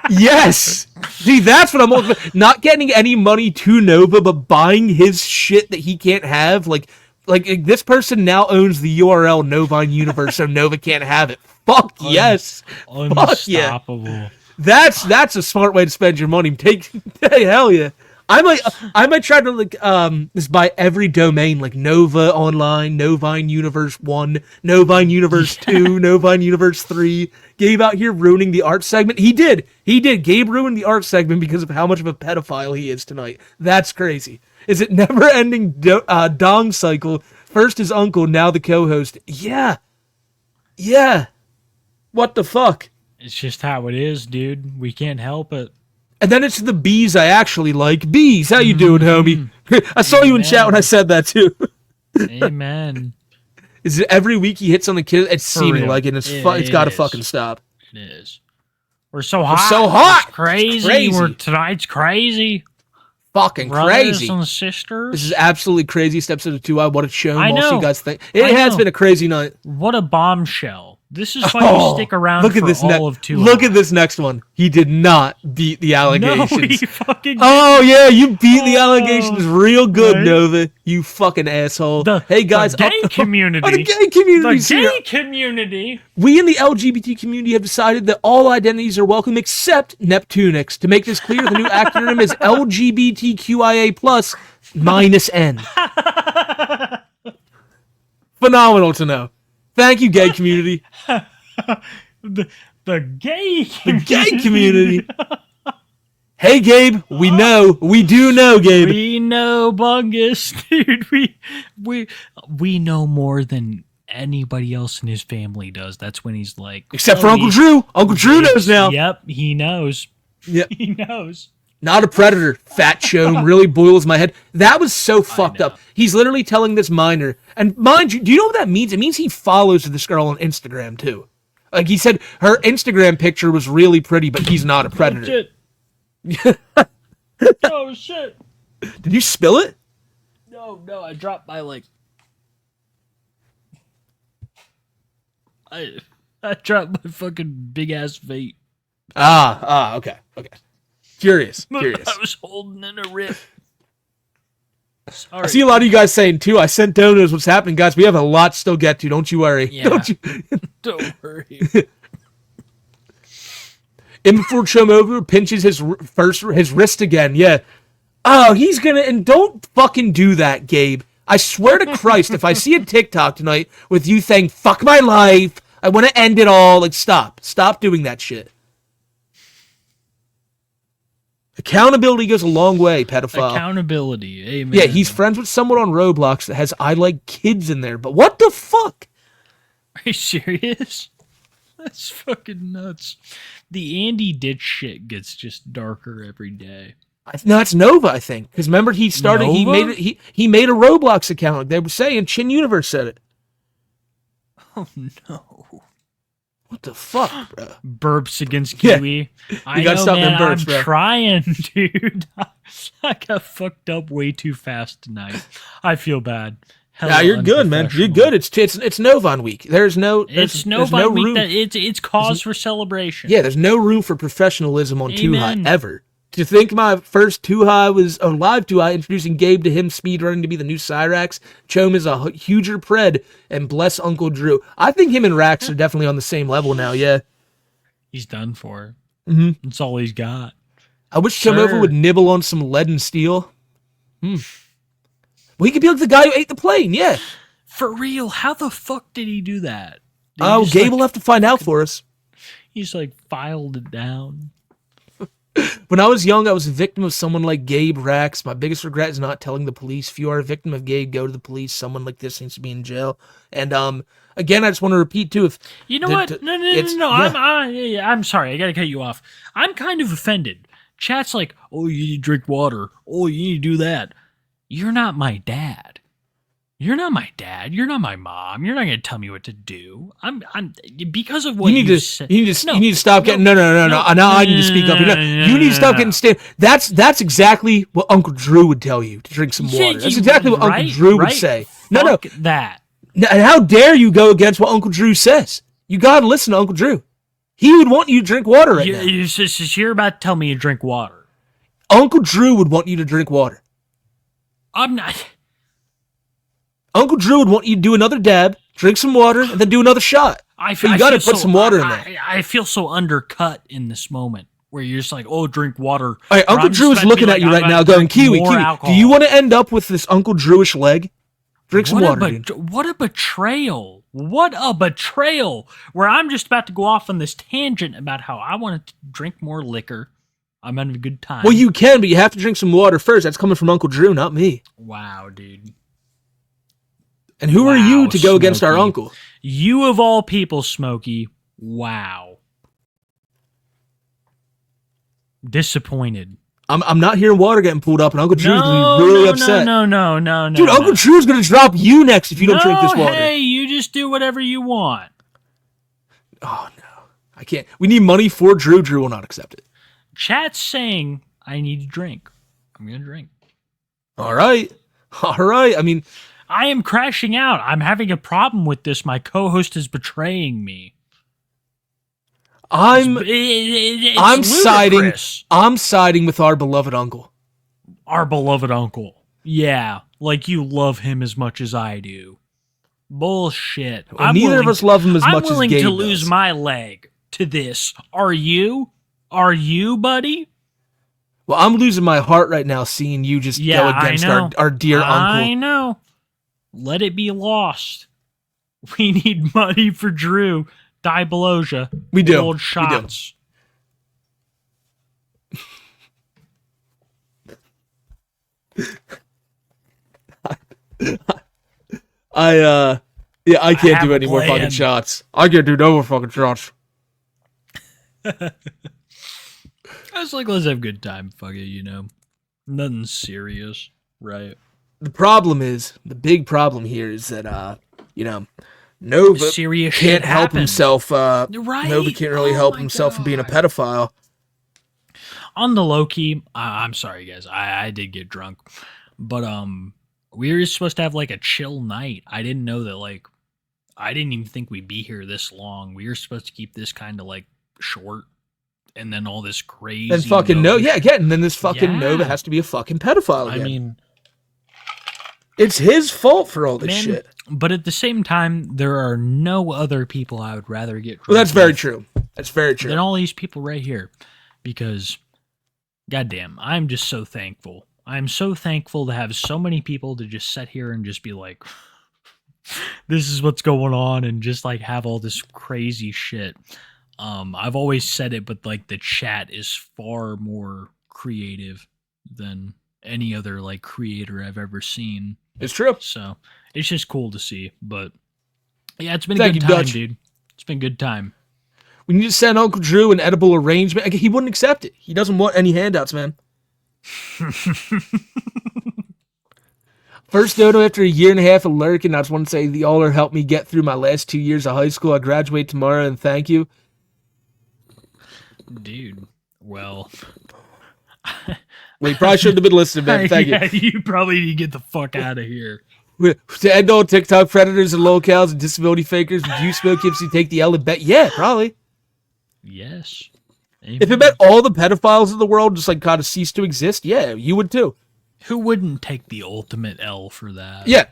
Yes. See, that's what I'm not getting any money to Nova, but buying his shit that he can't have. Like this person now owns the URL Novine Universe, so Nova can't have it. Fuck yes. Fuck yeah. Unstoppable. That's a smart way to spend your money. Hey, hell yeah. I might try to like just buy every domain like Nova Online, Novine Universe 1, Novine Universe 2, Novine Universe 3. Gabe out here ruining the art segment. He did. Gabe ruined the art segment because of how much of a pedophile he is tonight. That's crazy. Is it never-ending dong cycle? First his uncle, now the co-host. Yeah. What the fuck? It's just how it is, dude. We can't help it. And then it's the bees I actually like. Bees, how you doing, homie? I saw you in chat when I said that too. Amen. Is it every week he hits on the kid? It's For seeming real. like it. It's It got to is. fucking stop. It is. We're so hot. so hot. It's crazy. Crazy. Tonight's crazy. Fucking Brothers crazy. and sisters. This is absolutely craziest episode of 2i. What a show. I I'll see know. you guys think. It I has know. been a crazy night. What a bombshell. This is why you stick around look at for this all of 2 Look at this next one. He did not beat the allegations. No, he fucking Oh yeah, you beat the allegations real good, right. Nova. You fucking asshole. Hey guys, the gay community. Oh, the gay community. The gay community. We in the LGBT community have decided that all identities are welcome except Neptunix. To make this clear, the new acronym is LGBTQIA plus minus N. Phenomenal to know. Thank you, gay community. The gay community. The gay community. Hey, Gabe. We know. We do know, Gabe. We know, Bungus, dude. We know more than anybody else in his family does. That's when he's like, Except for Uncle Drew. Uncle Drew knows now. Yep, he knows. Yep. He knows. Not a predator. Fat show really boils my head. That was so fucked up. He's literally telling this minor, and mind you, do you know what that means? It means he follows this girl on Instagram too. Like he said, her Instagram picture was really pretty, but he's not a predator. Shit. Oh shit. Did you spill it? No, I dropped my I dropped my fucking big ass vape. Okay. Curious. I was holding in a rip. Sorry. I see a lot of you guys saying too, I sent donuts. What's happening, guys? We have a lot to still get to. Don't you worry. Yeah. Don't you? Don't worry. In before Chomovu pinches his wrist again. Yeah. Oh, he's gonna, and don't fucking do that, Gabe. I swear to Christ, if I see a TikTok tonight with you saying "fuck my life," I want to end it all. Like, stop doing that shit. Accountability goes a long way, pedophile. Accountability, amen. Yeah, he's friends with someone on Roblox that has "I like kids" in there. But what the fuck? Are you serious? That's fucking nuts. The Andy Ditch shit gets just darker every day. No, it's Nova, I think. Because remember, he started. Nova? He made a Roblox account. Like they were saying, Chin Universe said it. Oh no. What the fuck, bro? Burps against Yeah. Kiwi. I You gotta know, stop man, them burps, I'm bro. trying, dude. I got fucked up way too fast tonight. I feel bad. Hella Yeah, you're good, man. You're good. unprofessional. It's Novine week. There's no week room. that it's cause for celebration. Yeah, there's no room for professionalism on 2 High Amen. ever. To think my first 2 High was a live 2 High introducing Gabe to him speedrunning to be the new Cyrax. Chom is a huger pred, and bless Uncle Drew. I think him and Rax are definitely on the same level now. Yeah, He's done for. Mhm. That's all he's got. I wish Chomova Sure. would nibble on some lead and steel. Well, he could be like the guy who ate the plane. Yeah. For real, how the fuck did he do that? Did he Oh, just, Gabe will have to find out for us. He's filed it down. When I was young, I was a victim of someone like Gabe Rax. My biggest regret is not telling the police. If you are a victim of Gabe, go to the police. Someone like this needs to be in jail. And again, I just want to repeat too. If You know what? No. yeah. I'm sorry. I gotta cut you off. I'm kind of offended. Chat's like, oh, you need to drink water. Oh, you need to do that. You're not my dad. You're not my dad. You're not my mom. You're not gonna tell me what to do. I'm because of what you need to said. you need to stop getting no. Now I need to speak up. You need to stop getting stand. That's exactly what Uncle Drew would tell you to drink some water. That's exactly what Uncle Drew would say. Fuck that. And how dare you go against what Uncle Drew says? You gotta listen to Uncle Drew. He would want you to drink water right now. You're about to tell me to drink water. Uncle Drew would want you to drink water. I'm not. Uncle Drew would want you to do another dab, drink some water, and then do another shot. But you got to put some water in there. I feel so undercut in this moment where you're just like, oh, drink water. All right, Uncle Drew is looking at you right now going, Kiwi, do you want to end up with this Uncle Drewish leg? Drink some water, dude. What a betrayal. What a betrayal. Where I'm just about to go off on this tangent about how I want to drink more liquor. I'm having a good time. Well, you can, but you have to drink some water first. That's coming from Uncle Drew, not me. Wow, dude. And who are you to go against our uncle? You of all people, Smokey. Wow. Disappointed. I'm not hearing water getting pulled up, and Uncle Drew's going to be really upset. No. Dude, Uncle Drew's going to drop you next if you don't drink this water. Hey, you just do whatever you want. Oh, no. I can't. We need money for Drew. Drew will not accept it. Chat's saying I need to drink. I'm going to drink. All right. I mean, I am crashing out. I'm having a problem with this. My co-host is betraying me. I'm ludicrous. siding with our beloved uncle. Our beloved uncle. Yeah, like you love him as much as I do. Bullshit. Well, neither of us love him as much as Gabe I'm willing to lose does. my leg to this. Are you? Are you, buddy? Well, I'm losing my heart right now seeing you just go against our dear uncle. I know. Let it be lost. We need money for Drew. Diabologia. We do. Old shots. I can't do have any a more plan. fucking shots. I can't do no more fucking shots. I was like, let's have a good time. Fuck it, you know. Nothing serious, right? The big problem here is that, Nova Serious can't shit help happens. himself. Right? Nova can't really Oh help my himself from being a God. pedophile. On the low key, I'm sorry guys, I did get drunk, but we were supposed to have like a chill night. I didn't know that, like, I didn't even think we'd be here this long. We were supposed to keep this kind of like short, and then all this crazy. And fucking and then this fucking Yeah. Nova has to be a fucking pedophile again. I mean, it's his fault for all this man, shit. but at the same time, there are no other people I would rather get drunk Well, that's very with true. That's very true. than all these people right here, because goddamn, I'm just so thankful. I'm so thankful to have so many people to just sit here and just be like, this is what's going on, and just like have all this crazy shit. I've always said it, but like the chat is far more creative than any other like creator I've ever seen. It's true. So it's just cool to see. But yeah, it's been a Thank good you, time, Dutch. dude. It's been a good time. We need to send Uncle Drew an edible arrangement. He wouldn't accept it. He doesn't want any handouts, man. First dono after a year and a half of lurking. I just want to say the all helped me get through my last 2 years of high school. I graduate tomorrow, and thank you. Dude, well, Well, you probably shouldn't have been listening, man. Thank yeah, you. you probably need to get the fuck out of here. To end all TikTok predators and locals and disability fakers, would you smoke if you take the L and bet? Yeah, probably. Yes. If it meant all the pedophiles in the world just like kind of ceased to exist, yeah, you would too. Who wouldn't take the ultimate L for that? Yeah.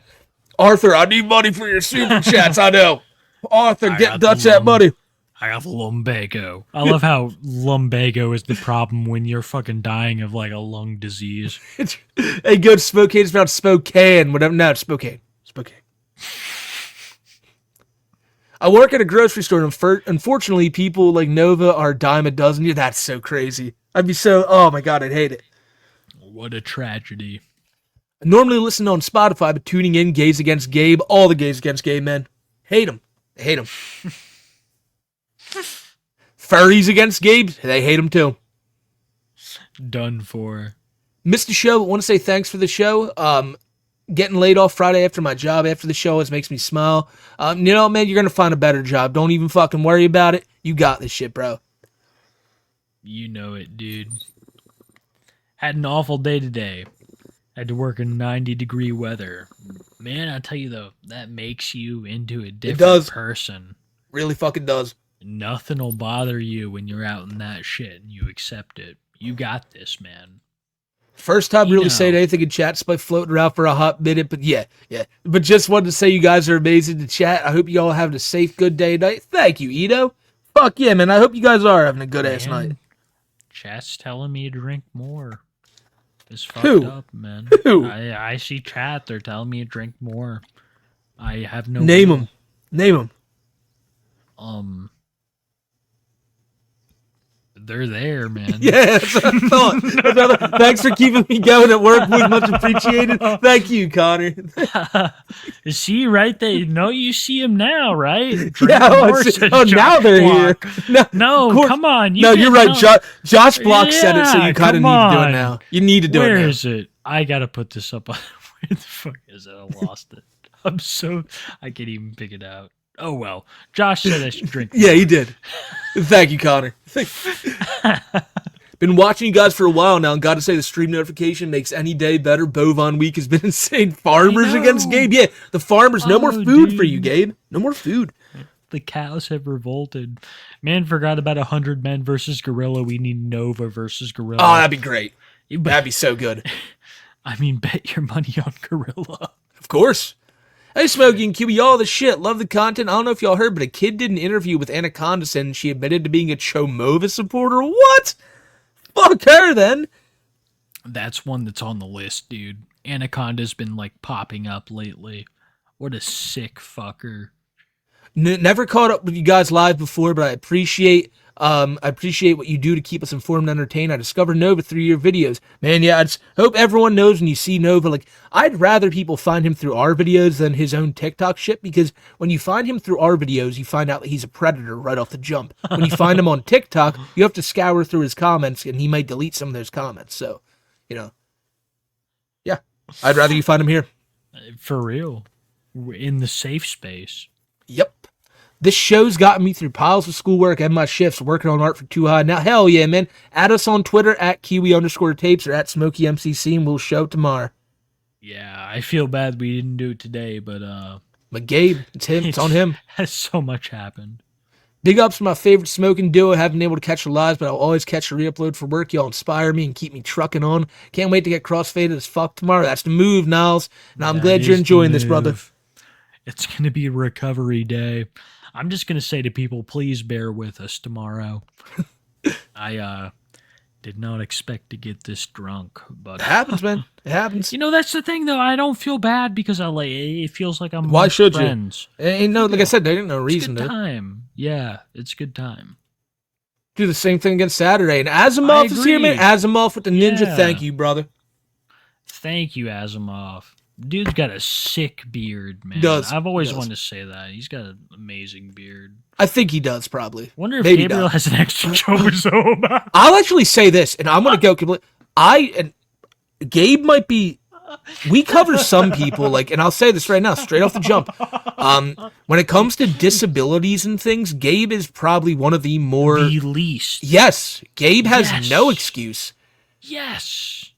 Arthur, I need money for your super chats, I know. Arthur, I get got Dutch the that money. I got the lumbago. I love how lumbago is the problem when you're fucking dying of like a lung disease. Hey, go to Spokane, it's about Spokane. Whatever. No, it's Spokane. Spokane. I work at a grocery store, and unfortunately, people like Nova are a dime a dozen. Yeah, that's so crazy. I'd be so, oh my God, I'd hate it. What a tragedy. I normally listen on Spotify, but tuning in, Gays Against Gabe, all the Gays Against Gabe men. Hate them. They hate them. Furries Against Gabe, they hate them too. Done for. Missed the show, but want to say thanks for the show. Getting laid off Friday after my job after the show always makes me smile. Man, you're going to find a better job. Don't even fucking worry about it. You got this shit, bro. You know it, dude. Had an awful day today. Had to work in 90-degree weather. Man, I tell you though, that makes you into a different does. person. Really fucking does. Nothing will bother you when you're out in that shit and you accept it. You got this, man. First time You really know. saying anything in chat, despite floating around for a hot minute, but yeah. But just wanted to say you guys are amazing to chat. I hope you all having a safe, good day tonight. Thank you, Ito. Fuck yeah, man. I hope you guys are having a good ass Man, night. Chat's telling me to drink more. It's fucked Who? up, man. Who? I see chat. They're telling me to drink more. I have no Name will. them. Name them. They're there, man. Yeah, that's what I thought. Thanks for keeping me going at work. Was much appreciated. Thank you, Connor. See, right there. No, you see him now, right? Drink Yeah, more, I see- said now Josh they're Block. here. No, of course- come on. No, you're right. Josh Block said it, so Yeah, you kind of come need to do it on. now. You need to do Where it now. is it? I gotta put this up on. Where the fuck is it? I lost it. I can't even pick it out. Oh, well. Josh said I should drink. Yeah, he did. Thank you, Connor. Been watching you guys for a while now, and gotta say the stream notification makes any day better. Bovine Week has been insane. Farmers against Gabe. Yeah, the farmers. No more food for you, Gabe. No more food. The cows have revolted. Man forgot about 100 men versus gorilla. We need Nova versus gorilla. Oh, that'd be great. That'd be so good. I mean, bet your money on gorilla. Of course. Hey, Smokey and QB, y'all the shit. Love the content. I don't know if y'all heard, but a kid did an interview with Anaconda and she admitted to being a Chomova supporter. What? Fuck her, then. That's one that's on the list, dude. Anaconda's been, like, popping up lately. What a sick fucker. Never caught up with you guys live before, but I appreciate what you do to keep us informed and entertained. I discovered Nova through your videos. Man, yeah, I just hope everyone knows when you see Nova, like, I'd rather people find him through our videos than his own TikTok shit, because when you find him through our videos, you find out that he's a predator right off the jump. When you find him on TikTok, you have to scour through his comments, and he might delete some of those comments. So, yeah, I'd rather you find him here. For real. We're in the safe space. Yep. This show's gotten me through piles of schoolwork and my shifts working on art for Too High. Now, hell yeah, man. Add us on Twitter at Kiwi_tapes or at SmokeyMCC, and we'll show tomorrow. Yeah, I feel bad we didn't do it today, but Gabe, it's him. It's on him. Has so much happened. Big ups to my favorite smoking duo. I haven't been able to catch the lives, but I'll always catch a re-upload for work. Y'all inspire me and keep me trucking on. Can't wait to get crossfaded as fuck tomorrow. That's the move, Niles. And I'm glad you're enjoying this, brother. It's going to be a recovery day. I'm just going to say to people, please bear with us tomorrow. I did not expect to get this drunk, but it happens, man. It happens. You know, that's the thing, though. I don't feel bad because it feels like I'm Why should friends. You? Ain't no, like I said, there ain't no reason to. It's to. good time. Yeah, it's good time. Do the same thing against Saturday. And Asimov is here, man. Asimov with the ninja. Yeah. Thank you, brother. Thank you, Asimov. Dude's got a sick beard, man. I've always wanted to say that. He's got an amazing beard. I think he does, probably. Wonder if Gabriel has an extra chromosome. I'll actually say this, and I'm going to go completely. Gabe might be. We cover some people, like, and I'll say this right now, straight off the jump. When it comes to disabilities and things, Gabe is probably one of the more. The least. Yes. Gabe has no excuse. Yes.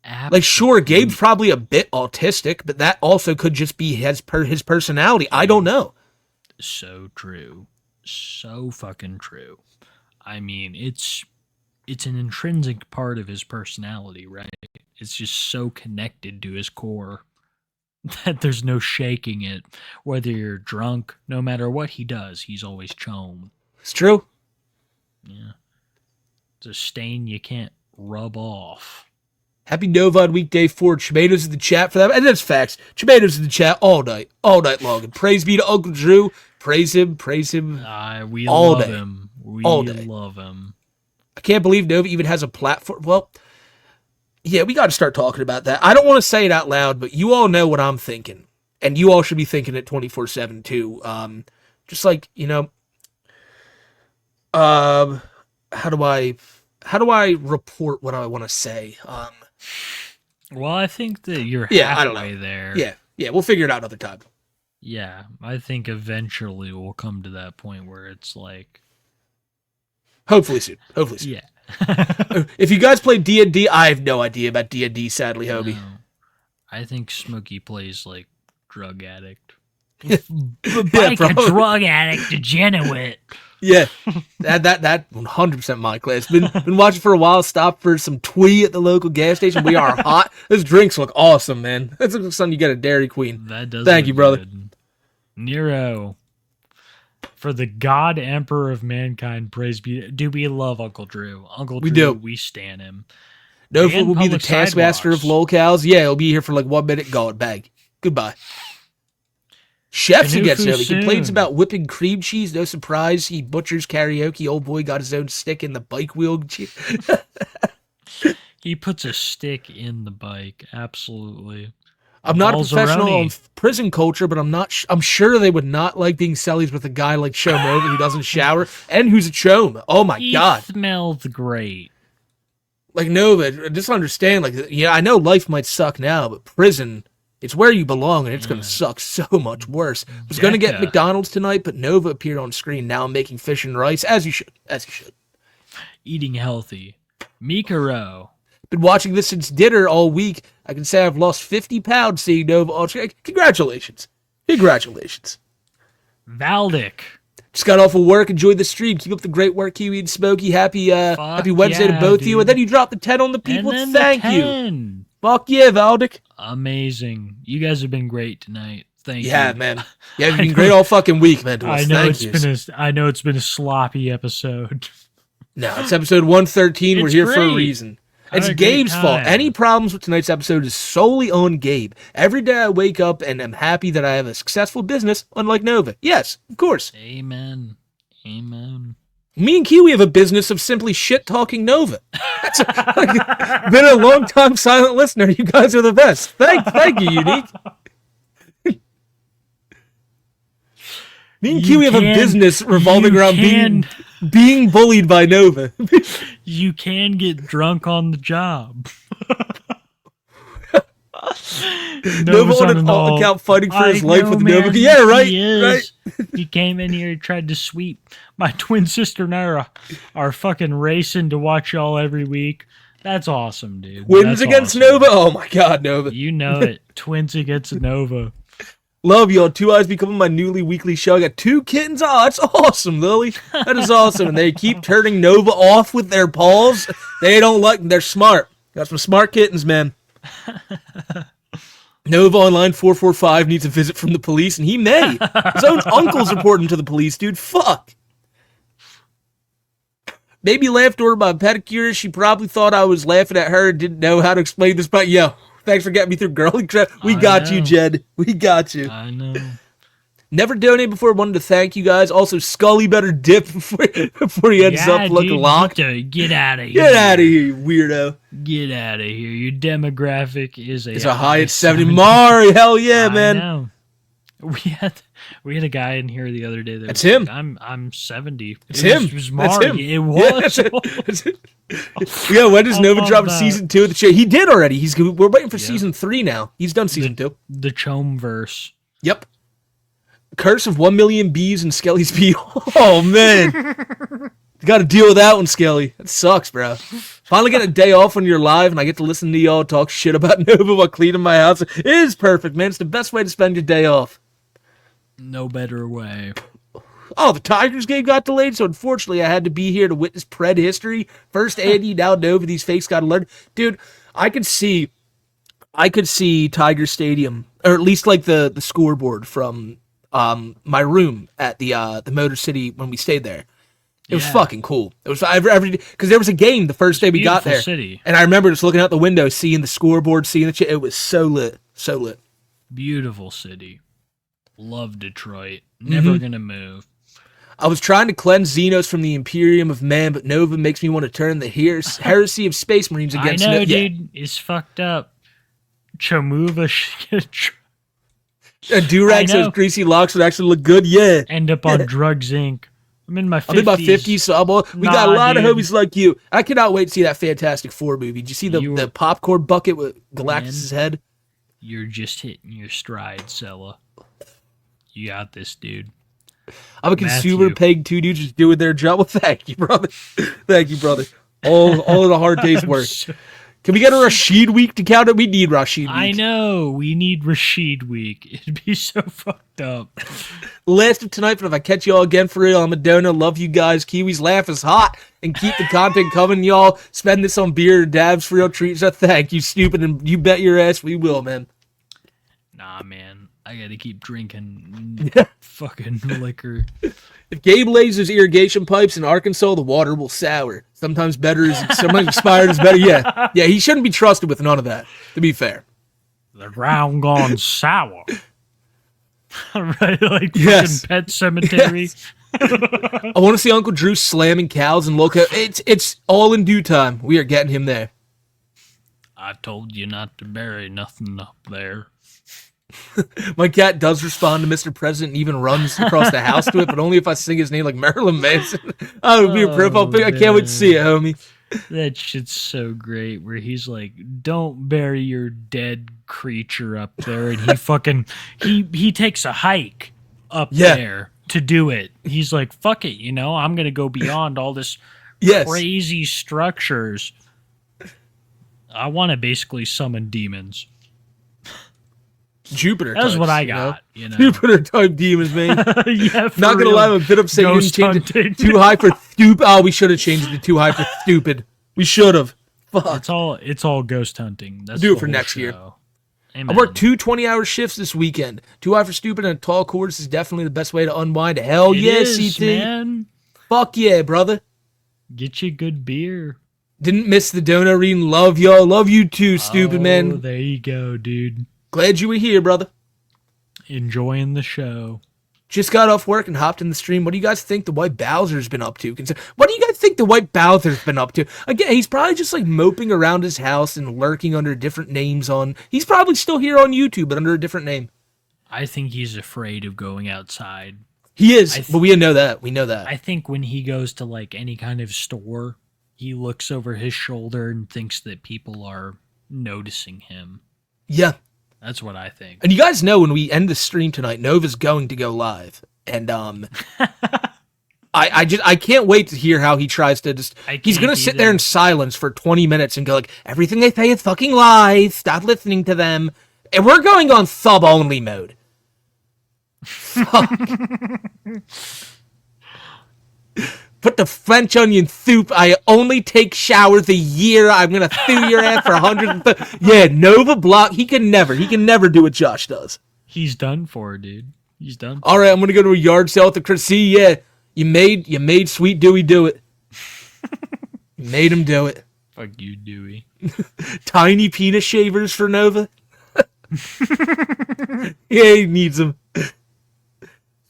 Absolutely. Like, sure, Gabe's probably a bit autistic, but that also could just be his personality. I don't know. So true. So fucking true. I mean, it's an intrinsic part of his personality, right? It's just so connected to his core that there's no shaking it. Whether you're drunk, no matter what he does, he's always chome. It's true. Yeah. It's a stain you can't rub off. Happy Novine Week Day 4. Tomatoes in the chat for that. And that's facts. Tomatoes in the chat all night long. And praise be to Uncle Drew. Praise him. We all love day. Him. We all day. love him. I can't believe Nova even has a platform. Well, yeah, we got to start talking about that. I don't want to say it out loud, but you all know what I'm thinking. And you all should be thinking it 24/7 too. Just like, how do I report what I want to say? Well, I think that you're I don't know. halfway there. Yeah, we'll figure it out another time. Yeah, I think eventually we'll come to that point where it's like... Hopefully soon. Yeah. If you guys play D&D, I have no idea about D&D, sadly, Hobie. No. I think Smokey plays like drug addict. Like a drug addict degenerate. Yeah, that 100% my class. Been watching for a while. Stopped for some twee at the local gas station. We are hot. Those drinks look awesome, man. That's like something you get at Dairy Queen. That does. Thank you, brother. Good. Nero, for the God Emperor of mankind, praise be. Do we love Uncle Drew? Uncle Drew, we do. We stan him. Nova will be the taskmaster of lolcows. Yeah, he'll be here for like 1 minute. Gone. Bag. Goodbye. Chefs against Nova. He complains about whipping cream cheese. No surprise. He butchers karaoke. Old boy got his own stick in the bike wheel. He puts a stick in the bike. Absolutely. I'm not a professional on prison culture, but I'm sure they would not like being cellies with a guy like Chomova who doesn't shower and who's a chome. Oh my God. He smells great. Like Nova, just understand, like, yeah, I know life might suck now, but prison It's where you belong, and it's going to suck so much worse. I was going to get McDonald's tonight, but Nova appeared on screen. Now I'm making fish and rice, as you should. Eating healthy. Mikaro. Been watching this since dinner all week. I can say I've lost 50 pounds seeing Nova on screen. Congratulations. Valdic. Just got off of work, enjoyed the stream. Keep up the great work, Kiwi and Smokey. Happy Wednesday to both of you. And then you dropped the 10 on the people. Thank you. Fuck yeah, Valdic. Amazing. You guys have been great tonight. Thank you. Yeah, man. Yeah, you've been great all fucking week, man. I know it's been a sloppy episode. No, it's episode 113. We're here for a reason. It's Gabe's fault. Any problems with tonight's episode is solely on Gabe. Every day I wake up and I'm happy that I have a successful business, unlike Nova. Yes, of course. Amen. Me and Kiwi have a business of simply shit-talking Nova. That's been a long-time silent listener. You guys are the best. Thank you, Unique. Me and Kiwi have a business revolving around being bullied by Nova. You can get drunk on the job. Nova on an account fighting for his life with Nova. Yeah, right. He came in here, he tried to sweep. My twin sister and I are fucking racing to watch y'all every week. That's awesome, dude. Wins against Nova? Oh my god, Nova. You know it. Twins against Nova. Love y'all. Two Eyes becoming my newly weekly show. I got 2 kittens. Oh, that's awesome, Lily. That is awesome. And they keep turning Nova off with their paws. They don't like them. They're smart. Got some smart kittens, man. Nova Online 445 needs a visit from the police, and he may. His own uncle's reporting to the police, dude. Fuck. Maybe laughed at her by pedicure. She probably thought I was laughing at her and didn't know how to explain this, but yo. Thanks for getting me through girly crap. We got you, Jed. We got you. I know. Never donated before. Wanted to thank you guys. Also, Scully better dip before he ends up looking locked. Get out of here. Get out of here, you weirdo. Get out of here. Your demographic is a high at 70. Mari, hell yeah, man. I know. We had a guy in here the other day that That's him. Like, I'm 70. It's him. It was Mari. It was. Yeah, when does Nova drop season 2 of the show? He did already. We're waiting for season 3 now. He's done season 2. The Chome-verse. Yep. Curse of 1 million bees and Skelly's pee. Oh, man. You got to deal with that one, Skelly. That sucks, bro. Finally get a day off when you're live and I get to listen to y'all talk shit about Nova while cleaning my house. It is perfect, man. It's the best way to spend your day off. No better way. Oh, the Tigers game got delayed, so unfortunately I had to be here to witness Pred history. First Andy, now Nova. These fakes got alerted. Dude, I could see Tiger Stadium, or at least like the scoreboard from my room at the Motor City when we stayed there. It was fucking cool. It was because there was a game the first day we got there, city. And I remember just looking out the window, seeing the scoreboard, seeing the shit. It was so lit. Beautiful city. Love Detroit. Never gonna move. I was trying to cleanse Xenos from the Imperium of Man, but Nova makes me want to turn the heresy of Space Marines against. I know, dude. It's fucked up. Chomuva should a do-rag so greasy locks would actually look good. Yeah. End up on Drugs Inc. I'm in my 50s. I'm in my 50s, so we got a lot of homies like you. I cannot wait to see that Fantastic Four movie. Did you see the popcorn bucket with Galactus' head? You're just hitting your stride, Sella. You got this, dude. I'm a consumer paying 2 dudes just doing their job. Well, thank you, brother. Thank you, brother. All of the hard days work. Can we get a Rashid week to count it? We need Rashid week. I know. We need Rashid week. It'd be so fucked up. Last of tonight, but if I catch y'all again for real, I'm a donor. Love you guys. Kiwi's laugh is hot. And keep the content coming, y'all. Spend this on beer or dabs for real treats. Thank you, stupid. And you bet your ass we will, man. Nah, man. I gotta keep drinking fucking liquor. If Gabe lays his irrigation pipes in Arkansas, the water will sour. Sometimes expired is better. Yeah, he shouldn't be trusted with none of that, to be fair. The ground gone sour. Right, like fucking Pet Cemetery. Yes. I want to see Uncle Drew slamming cows and local. It's all in due time. We are getting him there. I told you not to bury nothing up there. My cat does respond to Mr. President and even runs across the house to it, but only if I sing his name like Marilyn Manson. Oh, it would be a profile pic. I can't wait to see it, homie. That shit's so great where he's like, don't bury your dead creature up there. And he fucking, he takes a hike up there to do it. He's like, fuck it, I'm going to go beyond all this crazy structures. I want to basically summon demons. Jupiter. That's what I got. Jupiter type demons, man. Yeah, not gonna lie, I'm a bit upset you didn't change it too high for stupid. Oh, we should have changed it to too high for stupid. We should have. Fuck. It's all ghost hunting. That's do it for next year. I worked 2 20-hour shifts this weekend. Too high for stupid and a tall course is definitely the best way to unwind. Hell yeah, CT. Man. Fuck yeah, brother. Get you good beer. Didn't miss the donut reading. Love y'all. Love you too, stupid man. There you go, dude. Glad you were here, brother. Enjoying the show. Just got off work and hopped in the stream. What do you guys think the White Bowser's been up to? What do you guys think the White Bowser's been up to? Again, he's probably just like moping around his house and lurking under different names on... He's probably still here on YouTube, but under a different name. I think he's afraid of going outside. He is, but we know that. We know that. I think when he goes to like any kind of store, he looks over his shoulder and thinks that people are noticing him. Yeah. That's what I think. And you guys know when we end the stream tonight, Nova's going to go live. And I can't wait to hear how he tries to just... He's going to sit there in silence for 20 minutes and go like, everything they say is fucking lies. Stop listening to them. And we're going on sub-only mode. Fuck. Put the French onion soup. I only take showers a year. I'm going to sue your ass for 100. Yeah, Nova block. He can never do what Josh does. He's done for, dude. He's done. All right, I'm going to go to a yard sale at the Chris. See, yeah, you made Sweet Dewey do it. You made him do it. Fuck you, Dewey. Tiny penis shavers for Nova. Yeah, he needs them.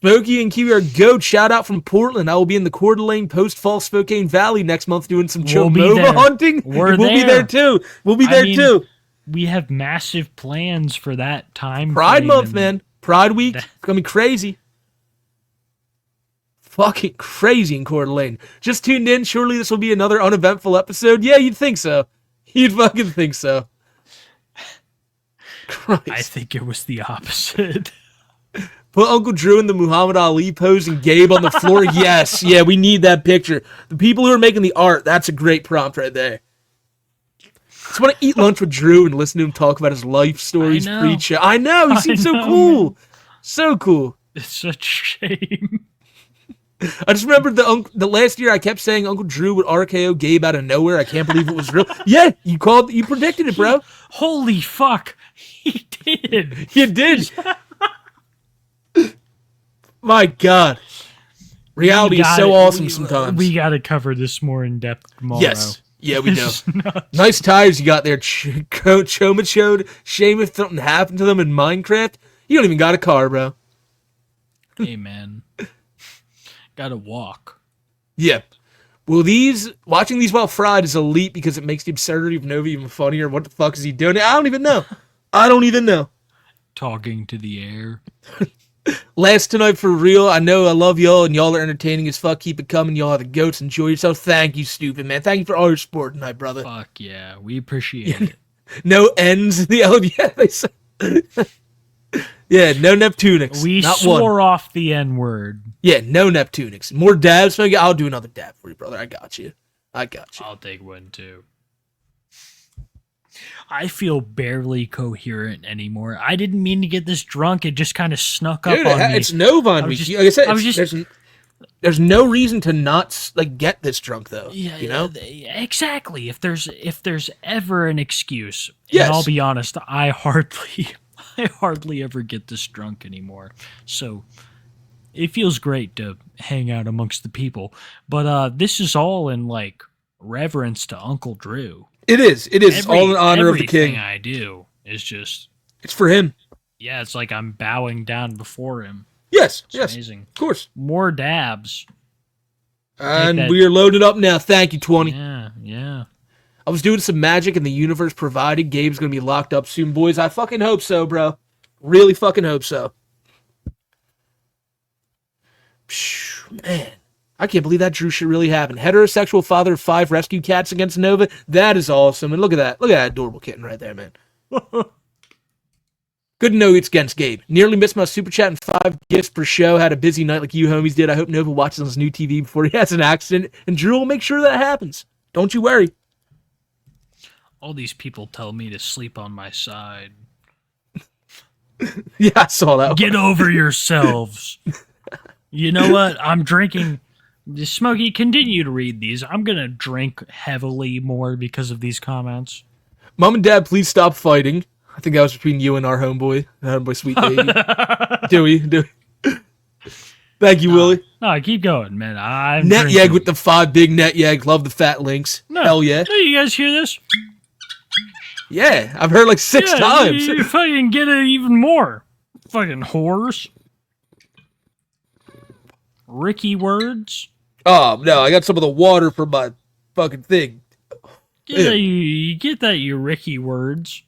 Smokey and Kiwi are goat. Shout out from Portland. I will be in the Coeur d'Alene Post-Fall Spokane Valley next month doing some Nova hunting. We'll be there too. We'll be there too. We have massive plans for that time. Pride Month, man. Pride Week. It's going to be crazy. Fucking crazy in Coeur d'Alene. Just tuned in. Surely this will be another uneventful episode. Yeah, you'd think so. You'd fucking think so. Christ. I think it was the opposite. Put Uncle Drew in the Muhammad Ali pose and Gabe on the floor. Yes. Yeah, we need that picture. The people who are making the art, that's a great prompt right there. Just want to eat lunch with Drew and listen to him talk about his life stories. Preach. I know. He seems so cool. Man. So cool. It's such a shame. I just remembered the last year I kept saying Uncle Drew would RKO Gabe out of nowhere. I can't believe it was real. Yeah, you predicted it, bro. Holy fuck. He did. You did. My God. Reality is so awesome sometimes. We got to cover this more in depth tomorrow. Yes. Yeah, we do. Nice tires you got there. Choma showed. Shame if something happened to them in Minecraft. You don't even got a car, bro. Hey, man. Gotta walk. Yeah. Well, watching these while fried is elite because it makes the absurdity of Nova even funnier. What the fuck is he doing? I don't even know. Talking to the air. Last tonight for real. I know I love y'all and y'all are entertaining as fuck. Keep it coming. Y'all are the goats. Enjoy yourself. Thank you, stupid man. Thank you for all your support tonight, brother. Fuck yeah. We appreciate it. No ends in the yeah, they said. Yeah, no Neptunics. We not swore one. Off the N-word. Yeah, no Neptunics. More dabs. I'll do another dab for you, brother. I got you. I'll take one too. I feel barely coherent anymore. I didn't mean to get this drunk. It just kind of snuck up on me. It's Novine week. Like I said, there's no reason to not get this drunk though. Yeah, you know exactly. If there's ever an excuse, yes. And I'll be honest, I hardly ever get this drunk anymore. So it feels great to hang out amongst the people. But this is all in reverence to Uncle Drew. It is. All in honor of the king. Everything I do is just... It's for him. Yeah, it's like I'm bowing down before him. Yes, it's amazing. Of course. More dabs. And we are loaded up now. Thank you, 20. Yeah. I was doing some magic and the universe provided. Gabe's going to be locked up soon, boys. I fucking hope so, bro. Really fucking hope so. Man. I can't believe that Drew shit really happened. Heterosexual father of 5 rescue cats against Nova. That is awesome. And look at that. Look at that adorable kitten right there, man. Good to know it's against Gabe. Nearly missed my super chat and 5 gifts per show. Had a busy night like you homies did. I hope Nova watches on his new TV before he has an accident. And Drew will make sure that happens. Don't you worry. All these people tell me to sleep on my side. Yeah, I saw that. Get over yourselves. You know what? I'm drinking. Smokey, continue to read these. I'm going to drink heavily more because of these comments. Mom and Dad, please stop fighting. I think that was between you and our homeboy. Sweet baby. Dewey. Thank you, Willie. No, keep going, man. I'm Net drinking. Yeg with the 5 big Net Yeg. Love the fat links. Hell yeah. Hey, you guys hear this? Yeah, I've heard like 6 times. You fucking get it even more. Fucking whores. Ricky words. Oh, no, I got some of the water from my fucking thing. Get that, you get that, you Ricky words.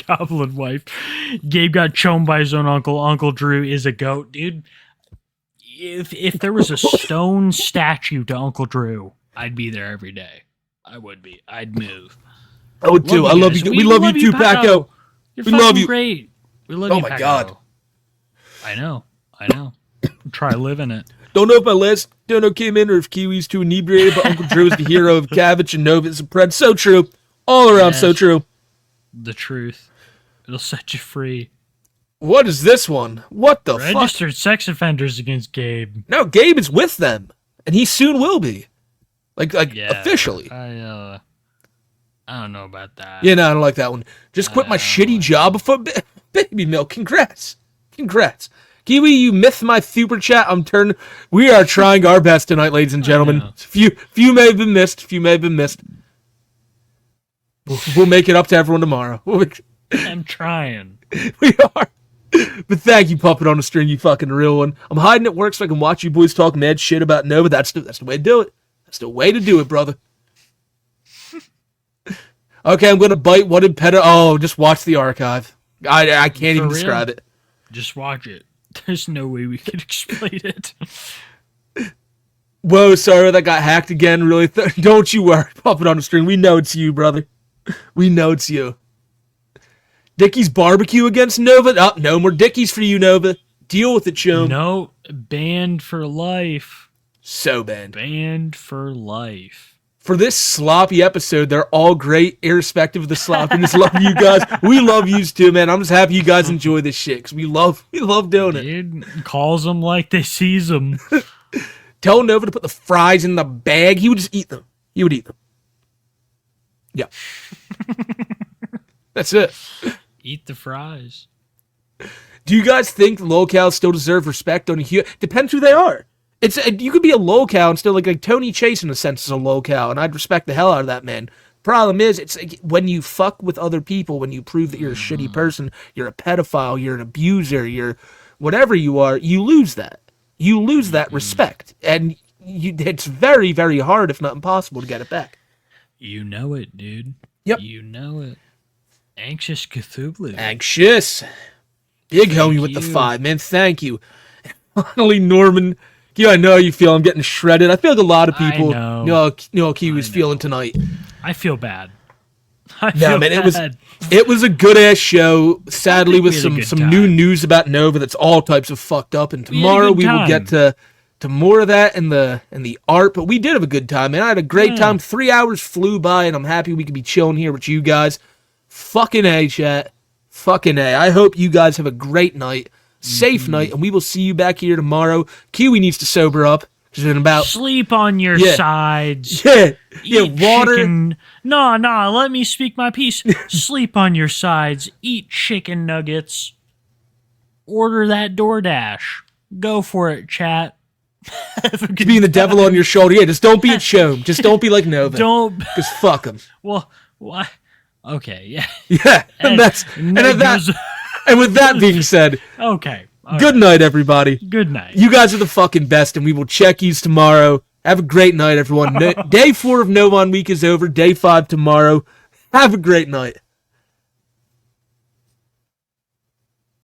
Goblin wife. Gabe got choned by his own uncle. Uncle Drew is a goat. Dude, if there was a stone statue to Uncle Drew, I'd be there every day. I would be. I'd move. I would too. I love you. We love you too, Paco. You're we love you. Great. We love you, Oh my Paco. God. I know. Try living it. Don't know if my last dono came in or if Kiwi's too inebriated, but Uncle Drew is the hero of Cabbage and Nova is a pred. So true. All around so Yes. true. The truth. It'll set you free. What is this one? What the fuck? Registered sex offenders against Gabe. No, Gabe is with them. And he soon will be. Like Yeah, officially. I don't know about that. Yeah, no, I don't like that one. Just quit my shitty job before baby milk. Congrats. Kiwi, you missed my super chat. We are trying our best tonight, ladies and gentlemen. Few may have been missed. We'll make it up to everyone tomorrow. I'm trying. We are. But thank you, Puppet on the String, you fucking real one. I'm hiding at work so I can watch you boys talk mad shit about Nova. That's the way to do it. That's the way to do it, brother. Okay, I'm going to bite what did Pedo... Oh, just watch the archive. I can't even describe it. Just watch it. There's no way we can explain it. Whoa, sorry, that got hacked again. Really? Don't you worry, Puppet on the String. We know it's you, brother. We know it's you. Dickie's barbecue against Nova? Oh, no more Dickies for you, Nova. Deal with it, chum. No, banned for life. So banned. Banned for life. For this sloppy episode, they're all great, irrespective of the sloppiness. Love you guys. We love yous too, man. I'm just happy you guys enjoy this shit, because we love doing it. Dude, calls them like they sees them. Tell Nova to put the fries in the bag. He would just eat them. He would eat them. Yeah. That's it. Eat the fries. Do you guys think locals still deserve respect on a depends who they are. You could be a locale and still like Tony Chase in a sense is a locale, and I'd respect the hell out of that man. Problem is, it's like when you fuck with other people, when you prove that you're a shitty person, you're a pedophile, you're an abuser, you're whatever you are, you lose that. You lose that respect, and it's very, very hard, if not impossible, to get it back. You know it, dude. Yep. You know it. Anxious Cthulhu. Anxious. Big homie with the 5, man. Thank you. Finally, Norman. I know how you feel. I'm getting shredded. I feel like a lot of people know how Kiwi's feeling tonight. I feel bad. It was a good ass show. Sadly, with some new news about Nova that's all types of fucked up. And tomorrow we will get to more of that and the art. But we did have a good time, man. I had a great time. 3 hours flew by, and I'm happy we could be chilling here with you guys. Fucking A, chat. Fucking A. I hope you guys have a great night. Safe night, and we will see you back here tomorrow. Kiwi needs to sober up. Sleep on your sides. Eat water. Chicken. No, let me speak my piece. Sleep on your sides. Eat chicken nuggets. Order that DoorDash. Go for it, chat. Being the devil on your shoulder. Yeah, just don't be a chum. Just don't be like Nova. Don't. Just fuck him. Well, why? Okay, yeah. Yeah, and with that being said, okay. Good night, everybody. Good night. You guys are the fucking best, and we will check yous tomorrow. Have a great night, everyone. Day 4 of Novine week is over. Day 5 tomorrow. Have a great night.